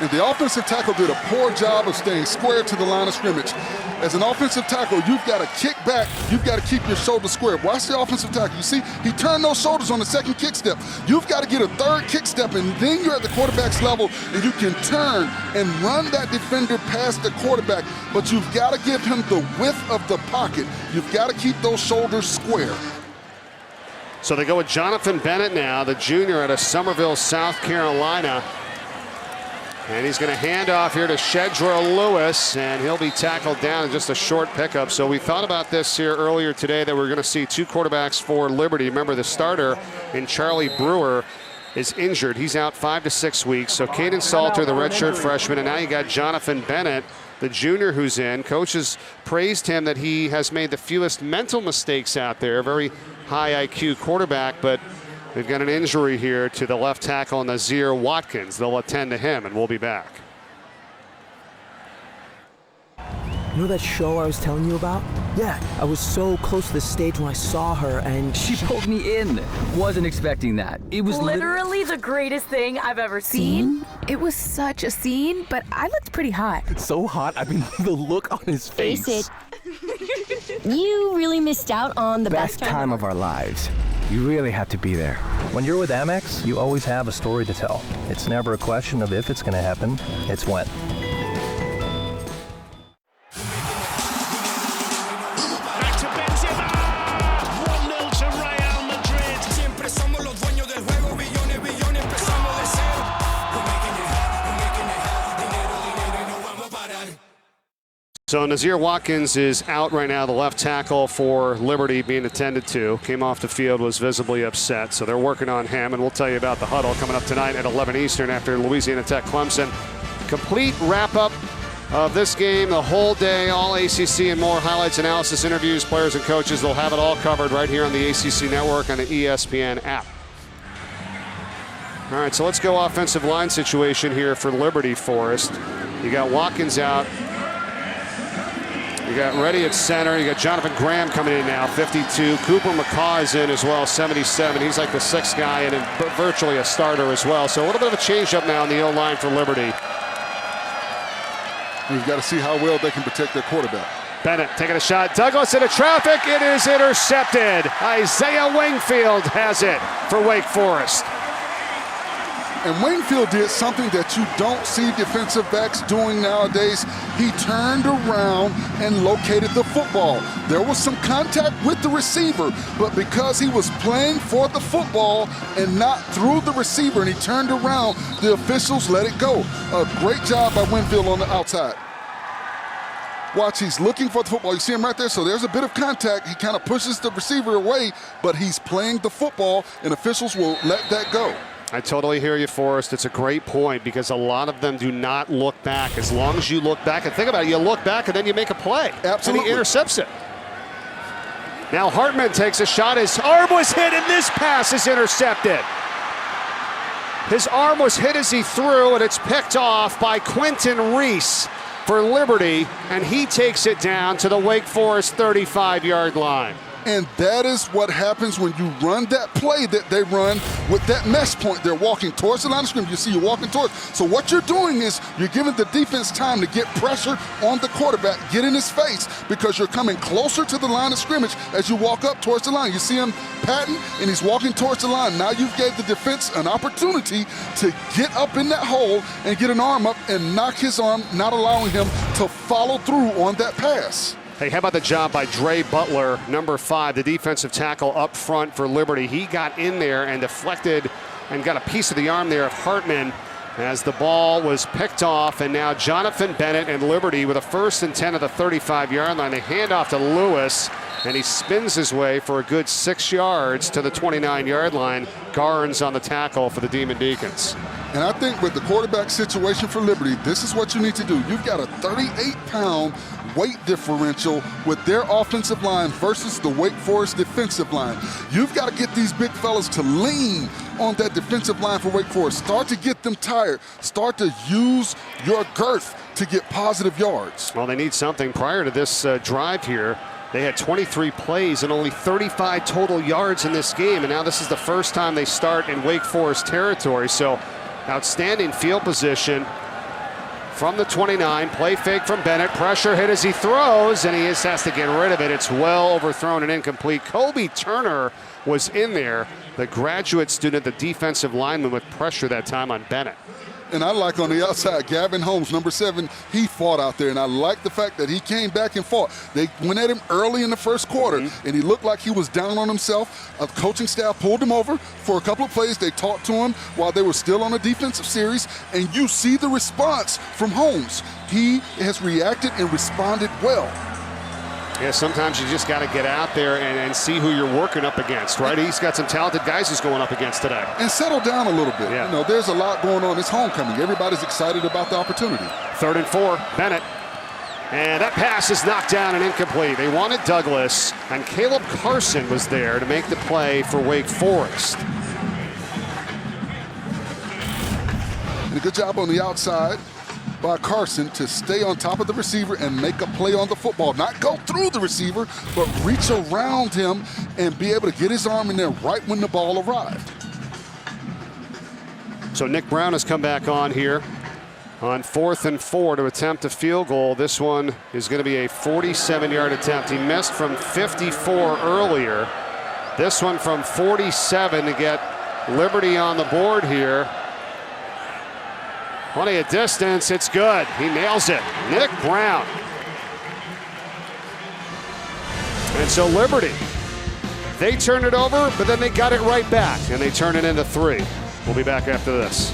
And the offensive tackle did a poor job of staying square to the line of scrimmage. As an offensive tackle, you've got to kick back. You've got to keep your shoulders square. Watch the offensive tackle. You see, he turned those shoulders on the second kick step. You've got to get a third kick step, and then you're at the quarterback's level, and you can turn and run that defender past the quarterback. But you've got to give him the width of the pocket. You've got to keep those shoulders square. So they go with Jonathan Bennett now, the junior out of Summerville, South Carolina. And he's going to hand off here to Shedra Lewis, and he'll be tackled down in just a short pickup. So we thought about this here earlier today, that we're going to see two quarterbacks for Liberty. Remember, the starter in Charlie Brewer is injured. He's out 5 to 6 weeks. So Caden Salter, the redshirt freshman, and now you got Jonathan Bennett, the junior, who's in. Coaches praised him that he has made the fewest mental mistakes out there. A very high IQ quarterback, but we've got an injury here to the left tackle, Nazir Watkins. They'll attend to him, and we'll be back. You know that show I was telling you about? Yeah, I was so close to the stage when I saw her, and she pulled me in. Wasn't expecting that. It was literally the greatest thing I've ever seen. It was such a scene, but I looked pretty hot. So hot, I mean, the look on his face. Face it. You really missed out on the best time of our lives. You really have to be there. When you're with Amex, you always have a story to tell. It's never a question of if it's going to happen, it's when. Back to Benzema! 1-0 to Real Madrid. Siempre somos los dueños del juego. Billones, billones, empezamos de cero. We're making it, dinero, dinero, y no vamos a parar. So Nazir Watkins is out right now, the left tackle for Liberty, being attended to. Came off the field, was visibly upset, so they're working on him, and we'll tell you about the huddle coming up tonight at 11 Eastern after Louisiana Tech Clemson. Complete wrap-up of this game, the whole day, all ACC and more, highlights, analysis, interviews, players and coaches. They'll have it all covered right here on the ACC Network and the ESPN app. All right, so let's go offensive line situation here for Liberty Forest. You got Watkins out. You got Reddy at center. You got Jonathan Graham coming in now, 52. Cooper McCaw is in as well, 77. He's like the sixth guy and virtually a starter as well. So a little bit of a change-up now in the O-line for Liberty. We've got to see how well they can protect their quarterback. Bennett taking a shot. Douglas into traffic. It is intercepted. Isaiah Wingfield has it for Wake Forest. And Wingfield did something that you don't see defensive backs doing nowadays. He turned around and located the football. There was some contact with the receiver, but because he was playing for the football and not through the receiver, and he turned around, the officials let it go. A great job by Wingfield on the outside. Watch, he's looking for the football. You see him right there? So there's a bit of contact. He kind of pushes the receiver away, but he's playing the football, and officials will let that go. I totally hear you, Forrest. It's a great point because a lot of them do not look back. As long as you look back and think about it, you look back and then you make a play. Absolutely. And he intercepts it. Now Hartman takes a shot. His arm was hit and this pass is intercepted. His arm was hit as he threw, and it's picked off by Quentin Reese for Liberty, and he takes it down to the Wake Forest 35-yard line. And that is what happens when you run that play that they run with that mesh point. They're walking towards the line of scrimmage. You see you're walking towards. So what you're doing is you're giving the defense time to get pressure on the quarterback, get in his face, because you're coming closer to the line of scrimmage as you walk up towards the line. You see him patting, and he's walking towards the line. Now you've gave the defense an opportunity to get up in that hole and get an arm up and knock his arm, not allowing him to follow through on that pass. Hey, how about the job by Dre Butler, number 5, the defensive tackle up front for Liberty. He got in there and deflected and got a piece of the arm there of Hartman as the ball was picked off, and now Jonathan Bennett and Liberty with a 1st and 10 at the 35-yard line. They hand off to Lewis, and he spins his way for a good 6 yards to the 29-yard line. Garnes on the tackle for the Demon Deacons. And I think with the quarterback situation for Liberty, this is what you need to do. You've got a 38-pound weight differential with their offensive line versus the Wake Forest defensive line. You've got to get these big fellas to lean on that defensive line for Wake Forest. Start to get them tired. Start to use your girth to get positive yards. Well, they need something. Prior to this drive here, they had 23 plays and only 35 total yards in this game, and now this is the first time they start in Wake Forest territory. So outstanding field position from the 29. Play fake from Bennett. Pressure hit as he throws, and he just has to get rid of it. It's well overthrown and incomplete. Kobe Turner was in there, the graduate student, the defensive lineman, with pressure that time on Bennett. And I like on the outside, Gavin Holmes, number 7, he fought out there. And I like the fact that he came back and fought. They went at him early in the first quarter, and he looked like he was down on himself. A coaching staff pulled him over for a couple of plays. They talked to him while they were still on a defensive series. And you see the response from Holmes. He has reacted and responded well. Yeah, sometimes you just got to get out there and see who you're working up against, right? He's got some talented guys he's going up against today. And settle down a little bit. Yeah. You know, there's a lot going on. It's homecoming. Everybody's excited about the opportunity. 3rd and 4, Bennett. And that pass is knocked down and incomplete. They wanted Douglas, and Caleb Carson was there to make the play for Wake Forest. And a good job on the outside by Carson to stay on top of the receiver and make a play on the football. Not go through the receiver, but reach around him and be able to get his arm in there right when the ball arrived. So Nick Brown has come back on here on 4th and 4 to attempt a field goal. This one is going to be a 47-yard attempt. He missed from 54 earlier. This one from 47 to get Liberty on the board here. Plenty of distance, it's good. He nails it. Nick Brown. And so Liberty, they turned it over, but then they got it right back, and they turn it into 3. We'll be back after this.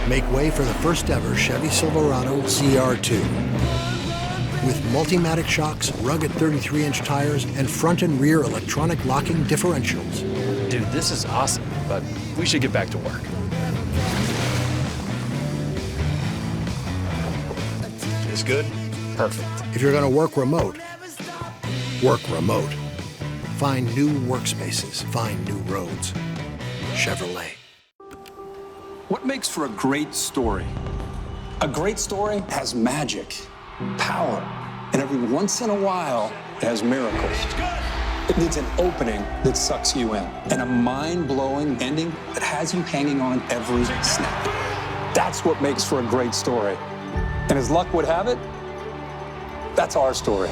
Make way for the first ever Chevy Silverado CR2. With Multimatic shocks, rugged 33-inch tires, and front and rear electronic locking differentials. Dude, this is awesome, but we should get back to work. This good? Perfect. If you're going to work remote, work remote. Find new workspaces. Find new roads. Chevrolet. What makes for a great story? A great story has magic, power, and every once in a while, it has miracles. It needs an opening that sucks you in, and a mind-blowing ending that has you hanging on every snap. That's what makes for a great story. And as luck would have it, that's our story.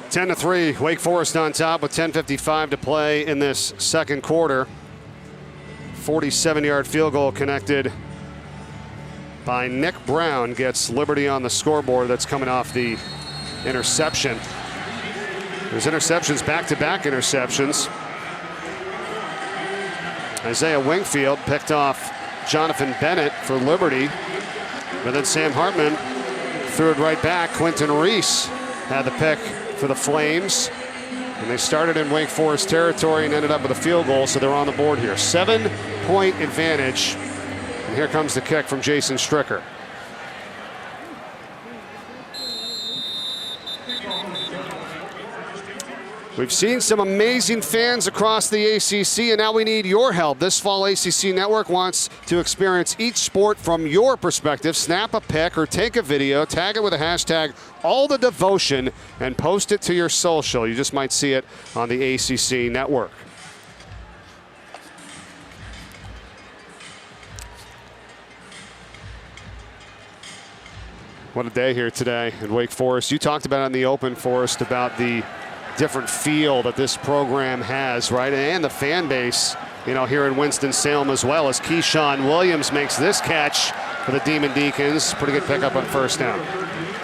Ten to 3, Wake Forest on top with 10:55 to play in this second quarter. 47-yard field goal connected by Nick Brown gets Liberty on the scoreboard. That's coming off the interception. There's interceptions, back-to-back interceptions. Isaiah Wingfield picked off Jonathan Bennett for Liberty, but then Sam Hartman threw it right back. Quentin Reese had the pick for the Flames, and they started in Wake Forest territory and ended up with a field goal, so they're on the board here. 7-point advantage. And here comes the kick from Jason Stricker. We've seen some amazing fans across the ACC, and now we need your help. This fall, ACC Network wants to experience each sport from your perspective. Snap a pic or take a video, tag it with a hashtag #AllTheDevotion, and post it to your social. You just might see it on the ACC Network. What a day here today in Wake Forest. You talked about it in the open, Forrest, about the different feel that this program has, right? And the fan base, you know, here in Winston-Salem as well, as Keyshawn Williams makes this catch for the Demon Deacons. Pretty good pickup on first down.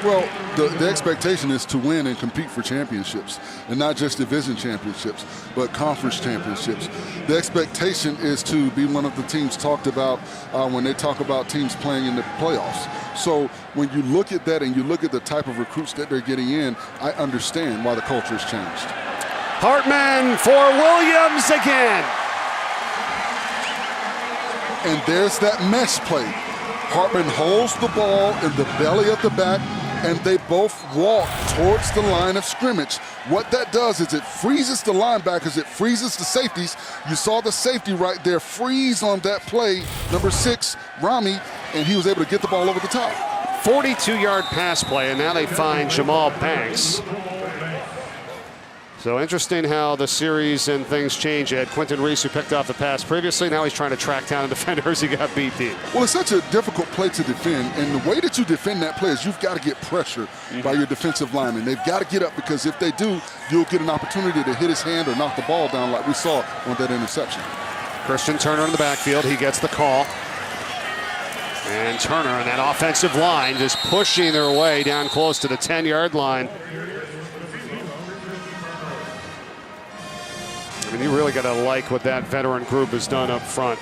Well, the expectation is to win and compete for championships, and not just division championships, but conference championships. The expectation is to be one of the teams talked about when they talk about teams playing in the playoffs. So when you look at that and you look at the type of recruits that they're getting in, I understand why the culture has changed. Hartman for Williams again. And there's that mesh play. Hartman holds the ball in the belly of the back, and they both walk towards the line of scrimmage. What that does is it freezes the linebackers, it freezes the safeties. You saw the safety right there freeze on that play, number 6, Rami, and he was able to get the ball over the top. 42-yard pass play, and now they find Jamal Banks. So interesting how the series and things change. You had Quentin Reese, who picked off the pass previously. Now he's trying to track down a defender as he got beat deep. Well, it's such a difficult play to defend, and the way that you defend that play is you've got to get pressure by your defensive linemen. They've got to get up, because if they do, you'll get an opportunity to hit his hand or knock the ball down like we saw on that interception. Christian Turner in the backfield. He gets the call. And Turner and that offensive line just pushing their way down close to the 10-yard line. I mean, you really got to like what that veteran group has done up front.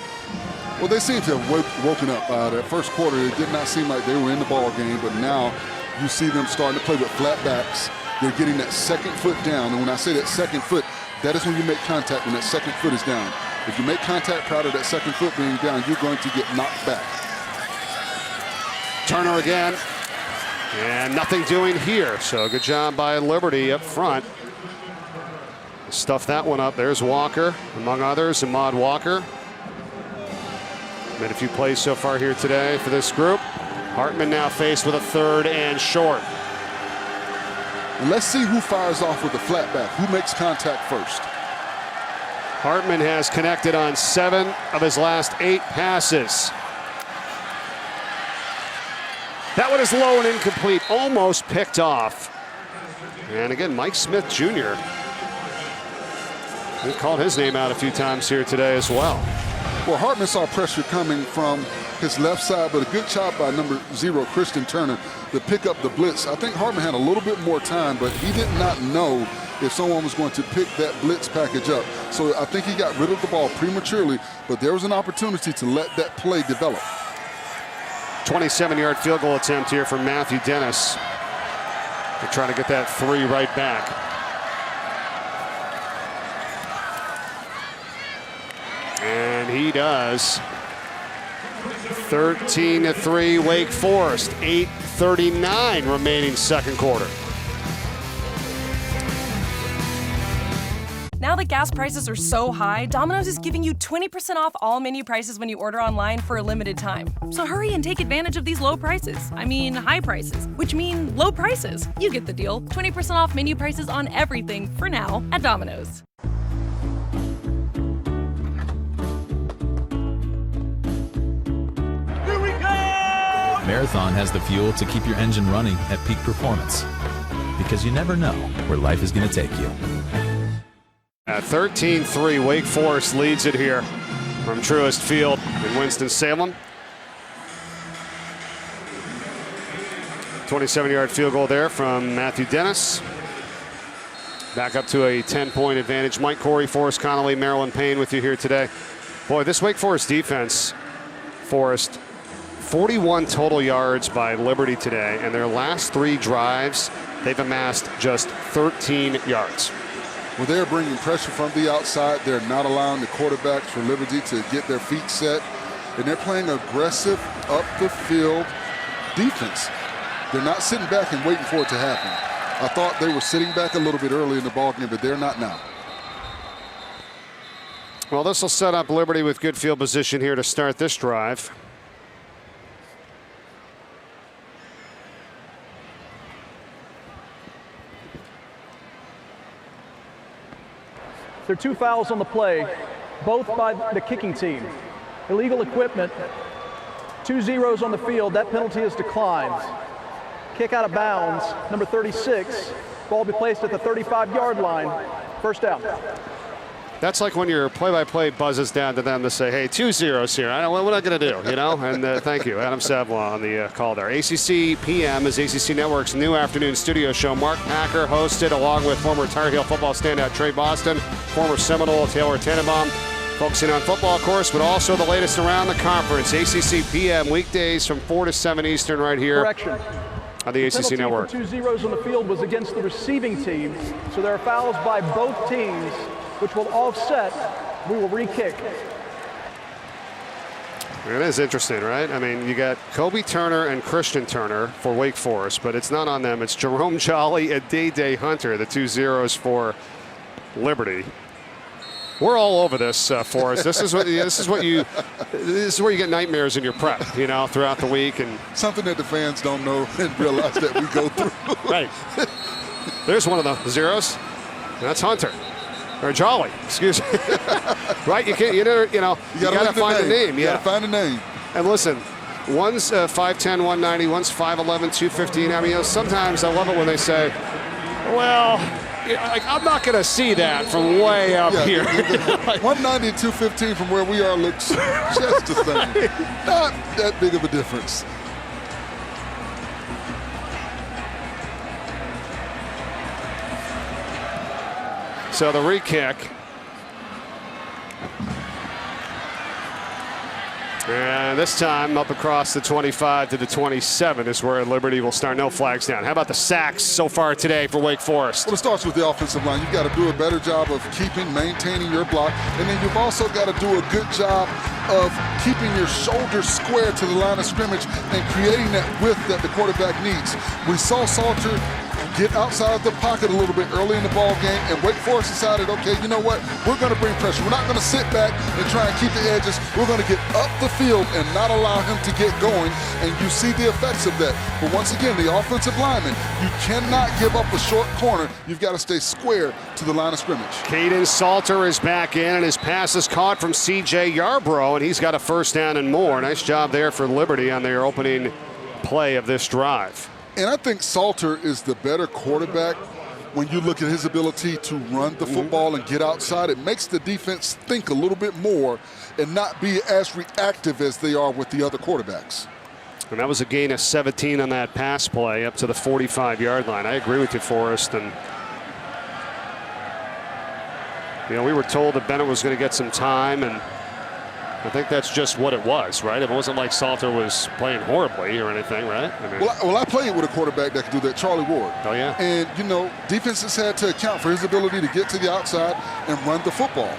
Well, they seem to have woken up. That first quarter, it did not seem like they were in the ball game, but now you see them starting to play with flat backs. They're getting that second foot down, and when I say that second foot, that is when you make contact, when that second foot is down. If you make contact prior to that second foot being down, you're going to get knocked back. Turner again, and nothing doing here. So good job by Liberty up front. Stuff that one up. There's Walker, among others, Ahmad Walker. Made a few plays so far here today for this group. Hartman now faced with a 3rd and short. And let's see who fires off with the flat back. Who makes contact first? Hartman has connected on 7 of his last 8 passes. That one is low and incomplete, almost picked off. And again, Mike Smith Jr. We've called his name out a few times here today as well. Well, Hartman saw pressure coming from his left side, but a good job by number 0, Christian Turner, to pick up the blitz. I think Hartman had a little bit more time, but he did not know if someone was going to pick that blitz package up. So I think he got rid of the ball prematurely, but there was an opportunity to let that play develop. 27-yard field goal attempt here from Matthew Dennis. They're trying to get that 3 right back. And he does. 13-3 Wake Forest. 8:39 remaining second quarter. Now that gas prices are so high, Domino's is giving you 20% off all menu prices when you order online for a limited time. So hurry and take advantage of these low prices. I mean, high prices, which mean low prices. You get the deal. 20% off menu prices on everything for now at Domino's. Marathon has the fuel to keep your engine running at peak performance, because you never know where life is going to take you. At 13-3, Wake Forest leads it here from Truist Field in Winston-Salem. 27-yard field goal there from Matthew Dennis. Back up to a 10-point advantage. Mike Corey, Forrest Connolly, Marilyn Payne with you here today. Boy, this Wake Forest defense, Forrest, 41 total yards by Liberty today, and their last 3 drives, they've amassed just 13 yards. Well, they're bringing pressure from the outside. They're not allowing the quarterbacks for Liberty to get their feet set, and they're playing aggressive up the field defense. They're not sitting back and waiting for it to happen. I thought they were sitting back a little bit early in the ballgame, but they're not now. Well, this will set up Liberty with good field position here to start this drive. There are 2 fouls on the play, both by the kicking team. Illegal equipment, 2 zeros on the field. That penalty is declined. Kick out of bounds, number 36. Ball will be placed at the 35-yard line. First down. That's like when your play-by-play buzzes down to them to say, hey, 2-0 here. I don't know what I'm going to do, you know? And thank you, Adam Savlon on the call there. ACC PM is ACC Network's new afternoon studio show. Mark Packer hosted along with former Tar Heel football standout Trey Boston, former Seminole Taylor Tannenbaum, focusing on football, of course, but also the latest around the conference. ACC PM weekdays from 4 to 7 Eastern right here. Correction. On the ACC Network. For 2 zeros on the field was against the receiving team, so there are fouls by both teams, which will offset. We will re-kick. It is interesting, right? I mean, you got Kobe Turner and Christian Turner for Wake Forest, but it's not on them. It's Jerome Jolly and Day Hunter, the 2 zeros for Liberty. We're all over this, Forrest. This is where you get nightmares in your prep, you know, throughout the week, and something that the fans don't know and realize that we go through. Right. There's one of the zeros. That's Hunter. Or Jolly, excuse me. Right? You can't. You gotta find a name. You gotta find a name. And listen, one's 5'10", 190. One's 5'11", 215. I mean, sometimes I love it when they say, "Well, I'm not going to see that from way up here." 190 and 215 from where we are looks just the same. Not that big of a difference. So the re-kick. And this time up across the 25 to the 27 is where Liberty will start. No flags down. How about the sacks so far today for Wake Forest? Well, it starts with the offensive line. You've got to do a better job of maintaining your block. And then you've also got to do a good job of keeping your shoulders square to the line of scrimmage and creating that width that the quarterback needs. We saw Salter get outside of the pocket a little bit early in the ball game, and Wake Forest decided, okay, you know what? We're going to bring pressure. We're not going to sit back and try and keep the edges. We're going to get up the field and not allow him to get going, and you see the effects of that. But once again, the offensive lineman, you cannot give up a short corner. You've got to stay square to the line of scrimmage. Caden Salter is back in, and his pass is caught from C.J. Yarbrough, and he's got a first down and more. Nice job there for Liberty on their opening play of this drive. And I think Salter is the better quarterback when you look at his ability to run the football and get outside. It makes the defense think a little bit more and not be as reactive as they are with the other quarterbacks. And that was a gain of 17 on that pass play up to the 45-yard line. I agree with you, Forrest. And we were told that Bennett was going to get some time, and I think that's just what it was, right? It wasn't like Salter was playing horribly or anything, right? I mean, well, I played with a quarterback that could do that, Charlie Ward. Oh, yeah? And, defenses had to account for his ability to get to the outside and run the football.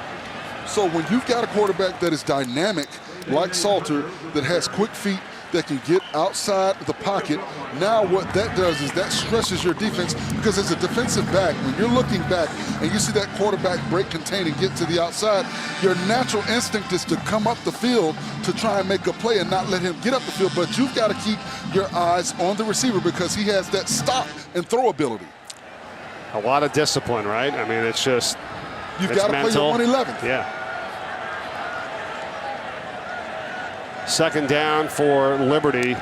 So when you've got a quarterback that is dynamic like Salter, that has quick feet, that can get outside the pocket, now what that does is that stresses your defense, because as a defensive back, when you're looking back and you see that quarterback break contain and get to the outside, your natural instinct is to come up the field to try and make a play and not let him get up the field. But you've got to keep your eyes on the receiver because he has that stop and throw ability. A lot of discipline, right? I mean, it's just you've got to play your 111. Yeah. Second down for Liberty.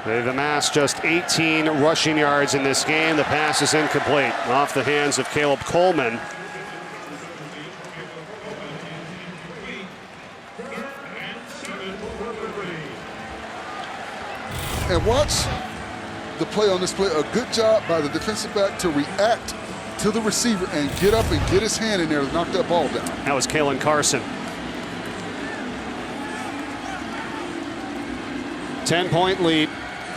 They've amassed just 18 rushing yards in this game. The pass is incomplete off the hands of Caleb Coleman. And watch the play on this play. A good job by the defensive back to react to the receiver and get up and get his hand in there to knock that ball down. That was Kalen Carson. 10-point lead,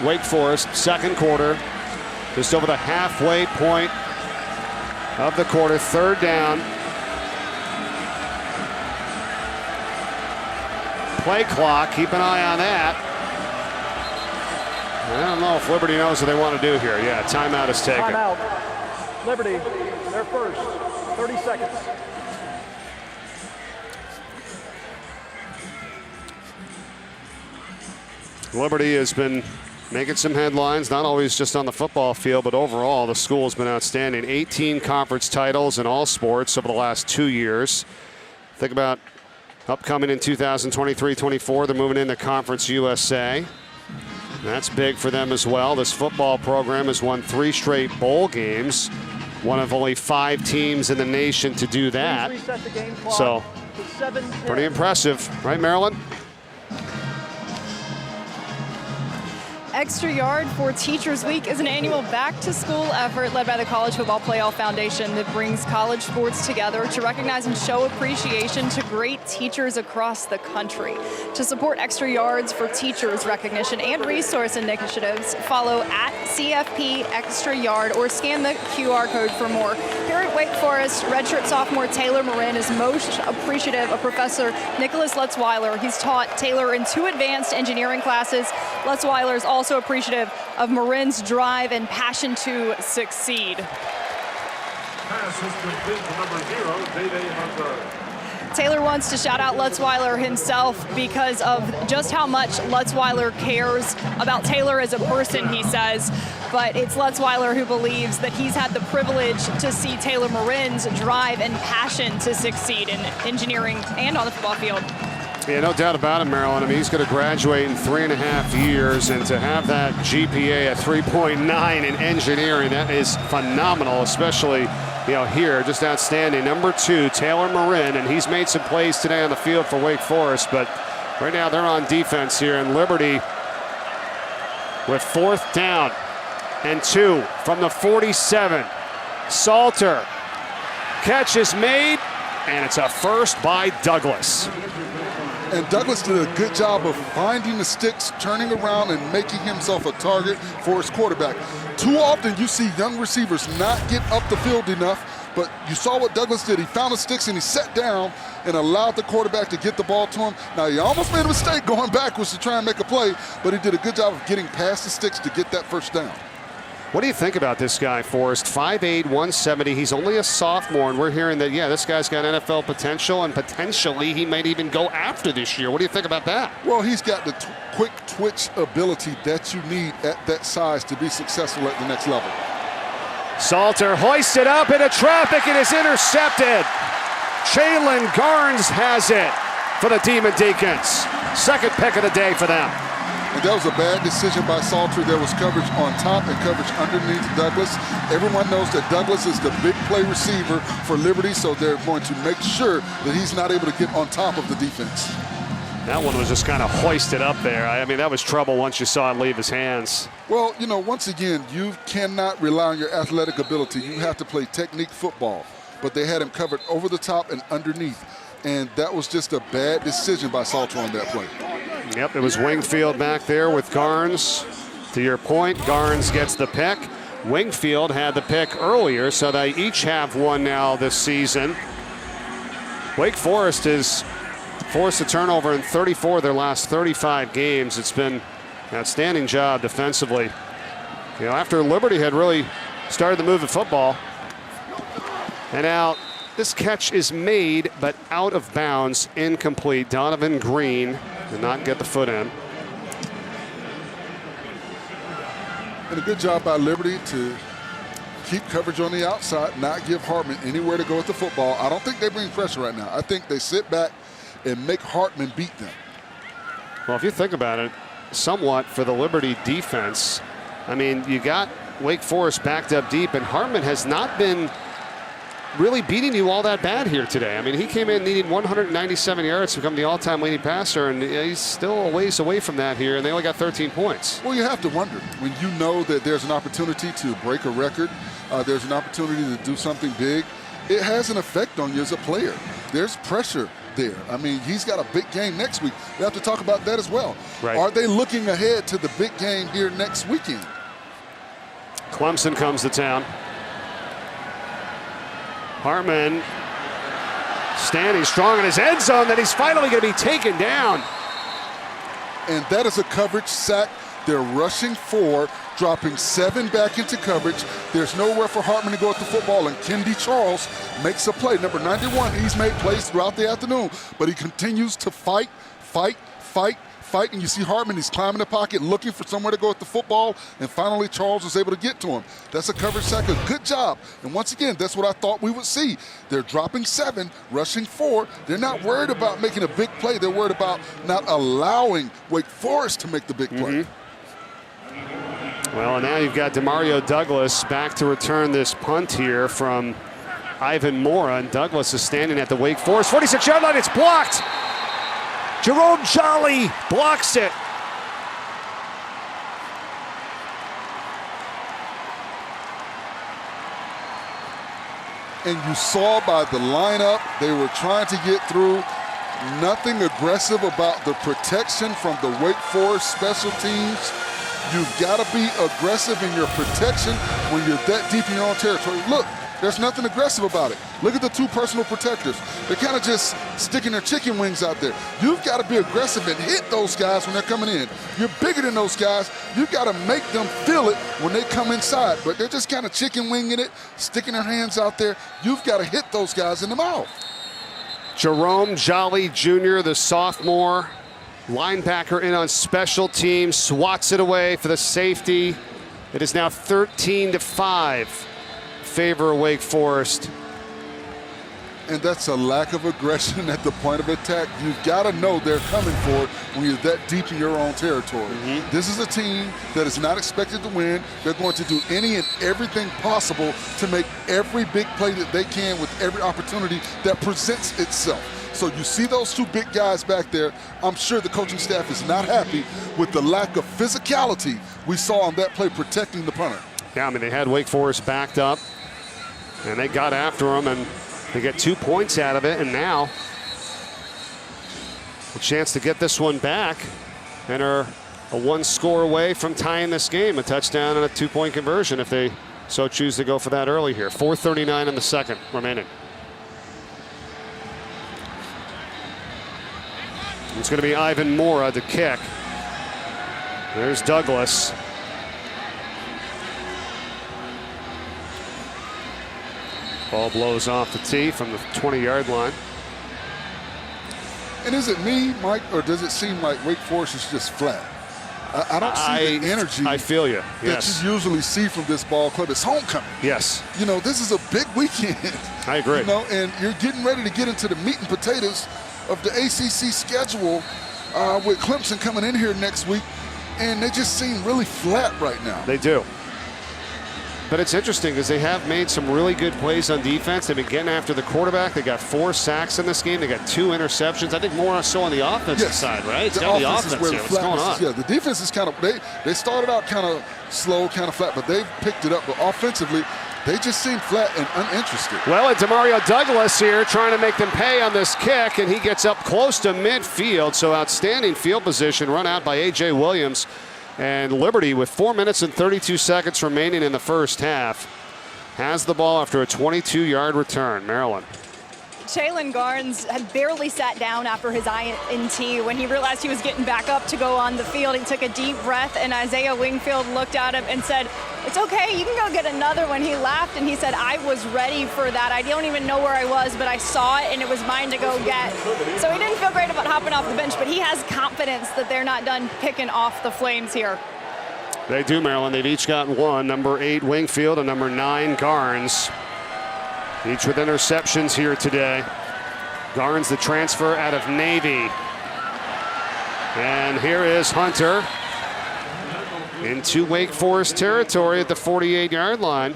Wake Forest, second quarter. Just over the halfway point of the quarter, third down. Play clock, keep an eye on that. I don't know if Liberty knows what they want to do here. Yeah, timeout is taken. Timeout. Liberty, they're first, 30 seconds. Liberty has been making some headlines, not always just on the football field, but overall the school has been outstanding. 18 conference titles in all sports over the last 2 years. Think about upcoming in 2023-24, they're moving into Conference USA. That's big for them as well. This football program has won 3 straight bowl games. One of only 5 teams in the nation to do that. So, pretty impressive, right, Marilyn? Extra Yard for Teachers Week is an annual back-to-school effort led by the College Football Playoff Foundation that brings college sports together to recognize and show appreciation to great teachers across the country. To support Extra Yards for Teachers recognition and resource initiatives, follow at CFP Extra Yard or scan the QR code for more. Here at Wake Forest, redshirt sophomore Taylor Marin is most appreciative of Professor Nicholas Lutzweiler. He's taught Taylor in 2 advanced engineering classes. Lutzweiler is also appreciative of Marin's drive and passion to succeed. Taylor wants to shout out Lutzweiler himself because of just how much Lutzweiler cares about Taylor as a person, he says. But it's Lutzweiler who believes that he's had the privilege to see Taylor Marin's drive and passion to succeed in engineering and on the football field. Yeah, no doubt about it, Marilyn. I mean, he's going to graduate in 3.5 years, and to have that GPA at 3.9 in engineering, that is phenomenal, especially, here, just outstanding. Number 2, Taylor Marin, and he's made some plays today on the field for Wake Forest, but right now they're on defense here, and Liberty with 4th down and 2 from the 47. Salter, catch is made, and it's a first by Douglas. And Douglas did a good job of finding the sticks, turning around, and making himself a target for his quarterback. Too often you see young receivers not get up the field enough, but you saw what Douglas did. He found the sticks and he sat down and allowed the quarterback to get the ball to him. Now, he almost made a mistake going backwards to try and make a play, but he did a good job of getting past the sticks to get that first down. What do you think about this guy, Forrest? 5'8", 170. He's only a sophomore, and we're hearing that, yeah, this guy's got NFL potential, and potentially he might even go after this year. What do you think about that? Well, he's got the quick twitch ability that you need at that size to be successful at the next level. Salter hoisted up into traffic and is intercepted. Jalen Garnes has it for the Demon Deacons. Second pick of the day for them. And that was a bad decision by Salter. There was coverage on top and coverage underneath Douglas. Everyone knows that Douglas is the big play receiver for Liberty, so they're going to make sure that he's not able to get on top of the defense. That one was just kind of hoisted up there. I mean, that was trouble once you saw it leave his hands. Well, once again, you cannot rely on your athletic ability. You have to play technique football. But they had him covered over the top and underneath. And that was just a bad decision by Salter on that play. Yep, it was Wingfield back there with Garnes. To your point, Garnes gets the pick. Wingfield had the pick earlier, so they each have one now this season. Wake Forest has forced a turnover in 34 of their last 35 games. It's been an outstanding job defensively. After Liberty had really started to move the football. And now this catch is made, but out of bounds, incomplete. Donovan Green did not get the foot in. And a good job by Liberty to keep coverage on the outside, not give Hartman anywhere to go with the football. I don't think they bring pressure right now. I think they sit back and make Hartman beat them. Well, if you think about it, somewhat for the Liberty defense, I mean, you got Wake Forest backed up deep, and Hartman has not been really beating you all that bad here today. I mean, he came in needing 197 yards to become the all-time leading passer, and he's still a ways away from that here, and they only got 13 points. Well, you have to wonder, when you know that there's an opportunity to break a record, there's an opportunity to do something big, it has an effect on you as a player. There's pressure there. I mean, he's got a big game next week. We have to talk about that as well. Right. Are they looking ahead to the big game here next weekend? Clemson comes to town. Hartman standing strong in his end zone, that he's finally going to be taken down. And that is a coverage sack. They're rushing 4, dropping 7 back into coverage. There's nowhere for Hartman to go with the football, and Kendi Charles makes a play. Number 91, he's made plays throughout the afternoon, but he continues to fight, and you see Hartman, he's climbing the pocket, looking for somewhere to go with the football, and finally Charles was able to get to him. That's a coverage sack, a good job. And once again, that's what I thought we would see. They're dropping 7, rushing 4. They're not worried about making a big play. They're worried about not allowing Wake Forest to make the big play. Well, and now you've got Demario Douglas back to return this punt here from Ivan Mora, and Douglas is standing at the Wake Forest 46-yard line. It's blocked. Jerome Jolly blocks it. And you saw by the lineup, they were trying to get through. Nothing aggressive about the protection from the Wake Forest special teams. You've got to be aggressive in your protection when you're that deep in your own territory. Look, there's nothing aggressive about it. Look at the two personal protectors. They're kind of just sticking their chicken wings out there. You've got to be aggressive and hit those guys when they're coming in. You're bigger than those guys. You've got to make them feel it when they come inside. But they're just kind of chicken winging it, sticking their hands out there. You've got to hit those guys in the mouth. Jerome Jolly Jr., the sophomore linebacker in on special teams, swats it away for the safety. It is now 13-5, favor Wake Forest. And that's a lack of aggression at the point of attack. You've got to know they're coming for it when you're that deep in your own territory. This is a team that is not expected to win. They're going to do any and everything possible to make every big play that they can with every opportunity that presents itself. So you see those two big guys back there. I'm sure the coaching staff is not happy with the lack of physicality we saw on that play protecting the punter. Yeah, I mean, they had Wake Forest backed up, and they got after them, and they get 2 points out of it, and now a chance to get this one back and are a one score away from tying this game, a touchdown and a 2-point conversion if they so choose to go for that early here. 4:39 in the second remaining. It's going to be Ivan Mora to kick. There's Douglas. Ball blows off the tee from the 20-yard line. And is it me, Mike, or does it seem like Wake Forest is just flat? I don't see the energy. I feel you. Yes. That you usually see from this ball club. It's homecoming. Yes. You know, this is a big weekend. I agree. You know, and you're getting ready to get into the meat and potatoes of the ACC schedule with Clemson coming in here next week, and they just seem really flat right now. They do. But it's interesting because they have made some really good plays on defense. They've been getting after the quarterback. They got 4 sacks in this game. They got 2 interceptions. I think more so on the offensive side, right? It's down the offense here. What's going on? Yeah, the defense is kind of, they started out kind of slow, kind of flat, but they've picked it up. But offensively, they just seem flat and uninterested. Well, it's Demario Douglas here trying to make them pay on this kick, and he gets up close to midfield. So outstanding field position run out by A.J. Williams. And Liberty, with 4 minutes and 32 seconds remaining in the first half, has the ball after a 22-yard return. Maryland. Jalen Garnes had barely sat down after his INT. When he realized he was getting back up to go on the field, he took a deep breath, and Isaiah Wingfield looked at him and said, "It's okay, you can go get another one." He laughed and he said, "I was ready for that. I don't even know where I was, but I saw it and it was mine to go get." So he didn't feel great about hopping off the bench, but he has confidence that they're not done picking off the Flames here. They do, Maryland. They've each got one. Number 8, Wingfield, and number 9, Garnes. Each with interceptions here today. Garnes, the transfer out of Navy. And here is Hunter into Wake Forest territory at the 48-yard line.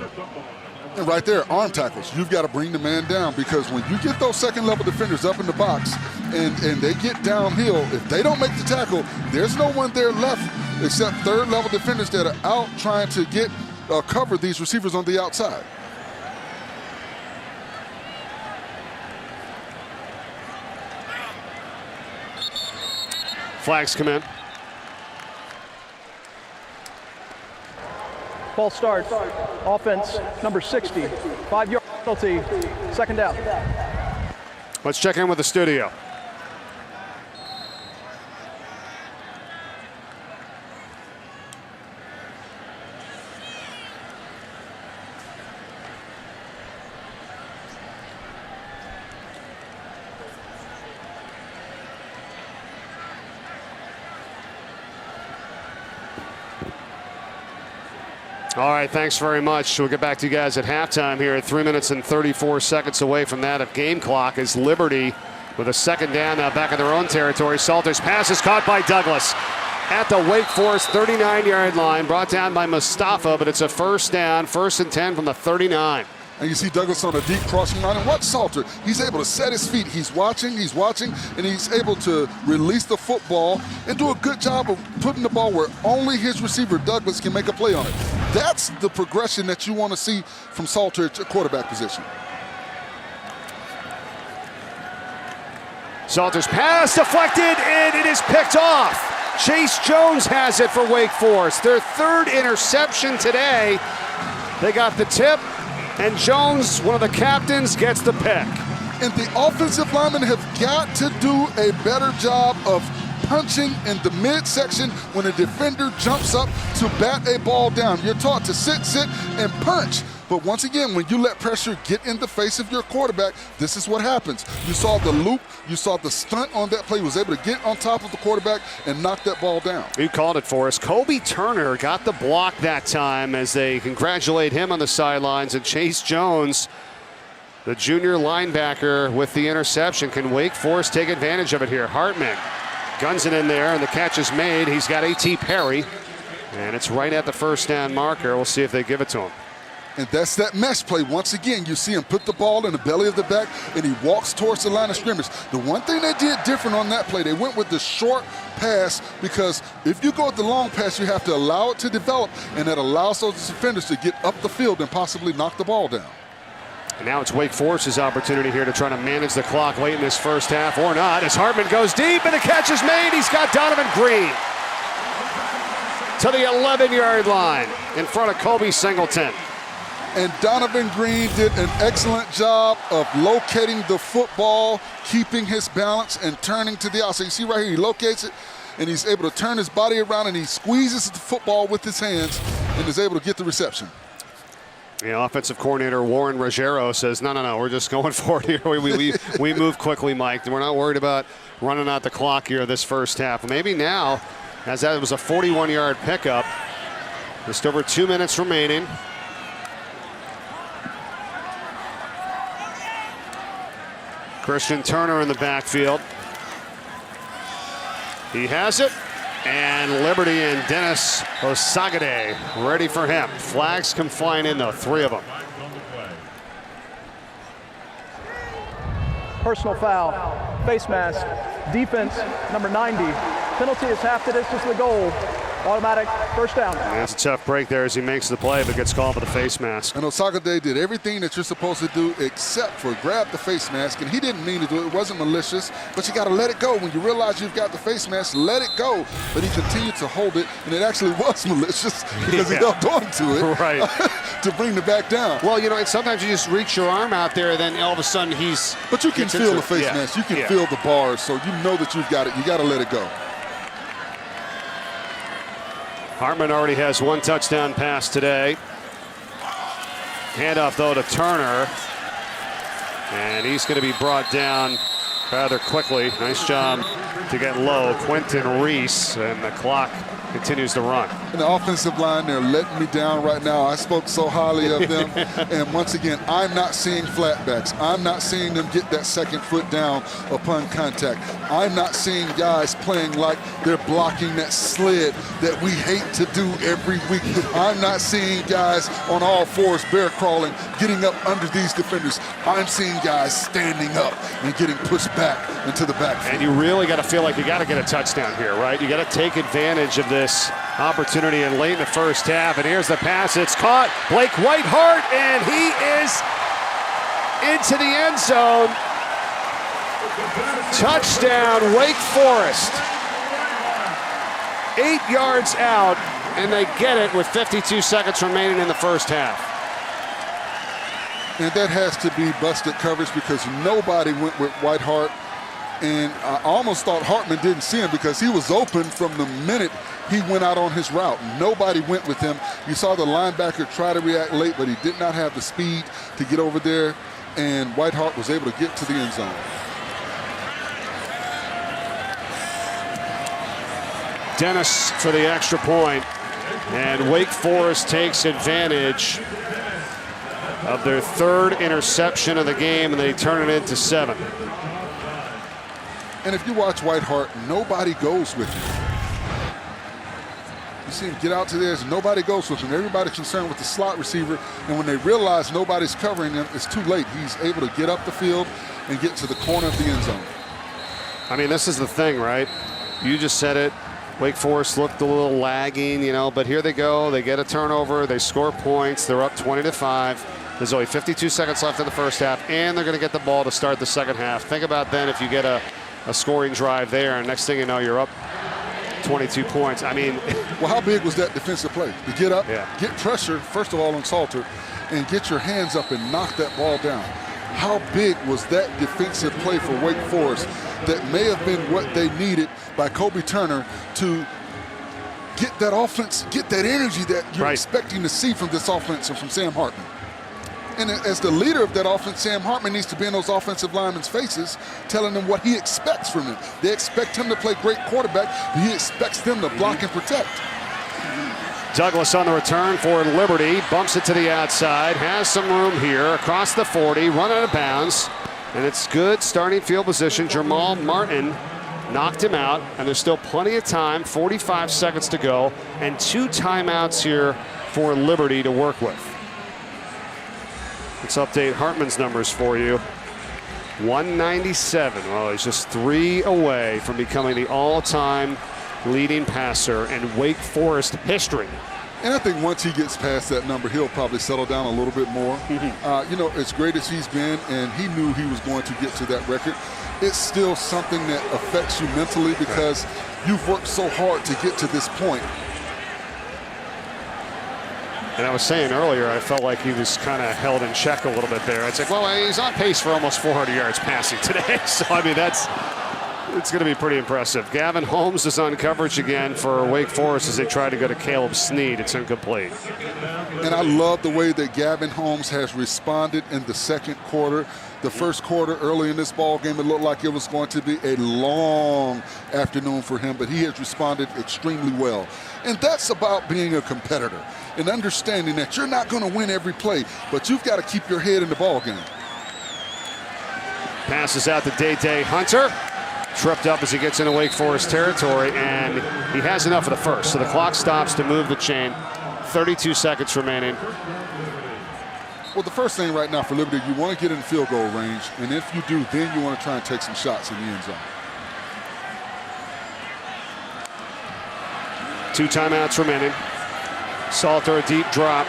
And right there, arm tackles. You've got to bring the man down, because when you get those second-level defenders up in the box and they get downhill, if they don't make the tackle, there's no one there left except third-level defenders that are out trying to get cover these receivers on the outside. Flags come in. Ball starts. Offense, number 60. 5-yard penalty. Second down. Let's check in with the studio. All right, thanks very much. We'll get back to you guys at halftime here at 3 minutes and 34 seconds away from that of game clock, as Liberty with a second down now back in their own territory. Salters pass is caught by Douglas. at the Wake Forest 39-yard line, brought down by Mustafa, but it's a first down, 1st and 10 from the 39. And you see Douglas on a deep crossing line. And watch Salter. He's able to set his feet. He's watching, and he's able to release the football and do a good job of putting the ball where only his receiver, Douglas, can make a play on it. That's the progression that you want to see from Salter at quarterback position. Salter's pass deflected, and it is picked off. Chase Jones has it for Wake Forest. Their 3rd interception today. They got the tip. And Jones, one of the captains, gets the pick. And the offensive linemen have got to do a better job of punching in the midsection when a defender jumps up to bat a ball down. You're taught to sit, and punch. But once again, when you let pressure get in the face of your quarterback, this is what happens. You saw the loop, you saw the stunt on that play. He was able to get on top of the quarterback and knock that ball down. You called it for us. Kobe Turner got the block that time as they congratulate him on the sidelines. And Chase Jones, the junior linebacker, with the interception. Can Wake Forest take advantage of it here? Hartman guns it in there, and the catch is made. He's got A.T. Perry, and it's right at the first down marker. We'll see if they give it to him. And that's that mesh play. Once again, you see him put the ball in the belly of the back, and he walks towards the line of scrimmage. The one thing they did different on that play, they went with the short pass, because if you go with the long pass, you have to allow it to develop, and that allows those defenders to get up the field and possibly knock the ball down. And now it's Wake Forest's opportunity here to try to manage the clock late in this first half, or not, as Hartman goes deep, and the catch is made. He's got Donovan Green to the 11-yard line in front of Kobe Singleton. And Donovan Green did an excellent job of locating the football, keeping his balance, and turning to the outside. You see right here, he locates it, and he's able to turn his body around, and he squeezes the football with his hands and is able to get the reception. The offensive coordinator, Warren Ruggiero, says, no, we're just going for it here. We move quickly, Mike. We're not worried about running out the clock here this first half. Maybe now, as that was a 41-yard pickup, just over 2 minutes remaining. Christian Turner in the backfield. He has it, and Liberty and Dennis Osagade ready for him. Flags come flying in, though, 3 of them. Personal foul, face mask, defense, number 90. Penalty is half the distance to the goal. Automatic first down. That's a tough break there as he makes the play, but gets called for the face mask. And Osagade did everything that you're supposed to do except for grab the face mask, and he didn't mean to do it. It wasn't malicious, but you got to let it go. When you realize you've got the face mask, let it go. But he continued to hold it, and it actually was malicious because he held on to it to bring the back down. Well, you know, sometimes you just reach your arm out there, and then all of a sudden he's... But you can feel the face mask. You can feel the bars, so you know that you've got it. You got to let it go. Hartman already has 1 touchdown pass today. Handoff, though, to Turner. And he's going to be brought down rather quickly. Nice job to get low. Quentin Reese, and the clock continues to run. And the offensive line, they're letting me down right now. I spoke so highly of them. And once again, I'm not seeing flatbacks. I'm not seeing them get that second foot down upon contact. I'm not seeing guys playing like they're blocking that sled that we hate to do every week. I'm not seeing guys on all fours, bear crawling, getting up under these defenders. I'm seeing guys standing up and getting pushed back into the backfield. And you really got to feel like you got to get a touchdown here, right? You got to take advantage of this opportunity in late in the first half. And here's the pass. It's caught. Blake Whitehart, and he is into the end zone. Touchdown, Wake Forest. 8 yards out, and they get it with 52 seconds remaining in the first half. And that has to be busted coverage because nobody went with Whitehart. And I almost thought Hartman didn't see him because he was open from the minute he went out on his route. Nobody went with him. You saw the linebacker try to react late, but he did not have the speed to get over there. And Whitehart was able to get to the end zone. Dennis for the extra point. And Wake Forest takes advantage of their 3rd interception of the game, and they turn it into 7. And if you watch Whitehart, nobody goes with him. You see him get out to the edge, and nobody goes with him. Everybody's concerned with the slot receiver, and when they realize nobody's covering him, it's too late. He's able to get up the field and get to the corner of the end zone. I mean, this is the thing, right? You just said it. Wake Forest looked a little lagging, you know, but here they go. They get a turnover. They score points. They're up 20-5. There's only 52 seconds left in the first half, and they're going to get the ball to start the second half. Think about then if you get a scoring drive there, and next thing you know, you're up 22 points. I mean, well, how big was that defensive play? To get up, get pressure, first of all, on Salter, and get your hands up and knock that ball down. How big was that defensive play for Wake Forest that may have been what they needed by Kobe Turner to get that offense, get that energy that you're expecting to see from this offense and from Sam Hartman. And as the leader of that offense, Sam Hartman needs to be in those offensive linemen's faces, telling them what he expects from them. They expect him to play great quarterback, but he expects them to block and protect. Douglas on the return for Liberty, bumps it to the outside, has some room here, across the 40, run out of bounds, and it's good starting field position. Jamal Martin knocked him out, and there's still plenty of time, 45 seconds to go, and 2 timeouts here for Liberty to work with. Let's update Hartman's numbers for you. 197. Well, he's just 3 away from becoming the all-time leading passer in Wake Forest history. And I think once he gets past that number, he'll probably settle down a little bit more. You know, as great as he's been, and he knew he was going to get to that record, it's still something that affects you mentally because you've worked so hard to get to this point. And I was saying earlier, I felt like he was kind of held in check a little bit there. I'd say, well, he's on pace for almost 400 yards passing today. So, I mean, it's going to be pretty impressive. Gavin Holmes is on coverage again for Wake Forest as they try to go to Caleb Snead. It's incomplete. And I love the way that Gavin Holmes has responded in the second quarter. The first quarter early in this ball game, it looked like it was going to be a long afternoon for him, but he has responded extremely well. And that's about being a competitor and understanding that you're not going to win every play, but you've got to keep your head in the ball game. Passes out to Day Hunter. Tripped up as he gets into Wake Forest territory, and he has enough of the first. So the clock stops to move the chain. 32 seconds remaining. Well, the first thing right now for Liberty, you want to get in field goal range, and if you do, then you want to try and take some shots in the end zone. 2 timeouts remaining. Salter, a deep drop.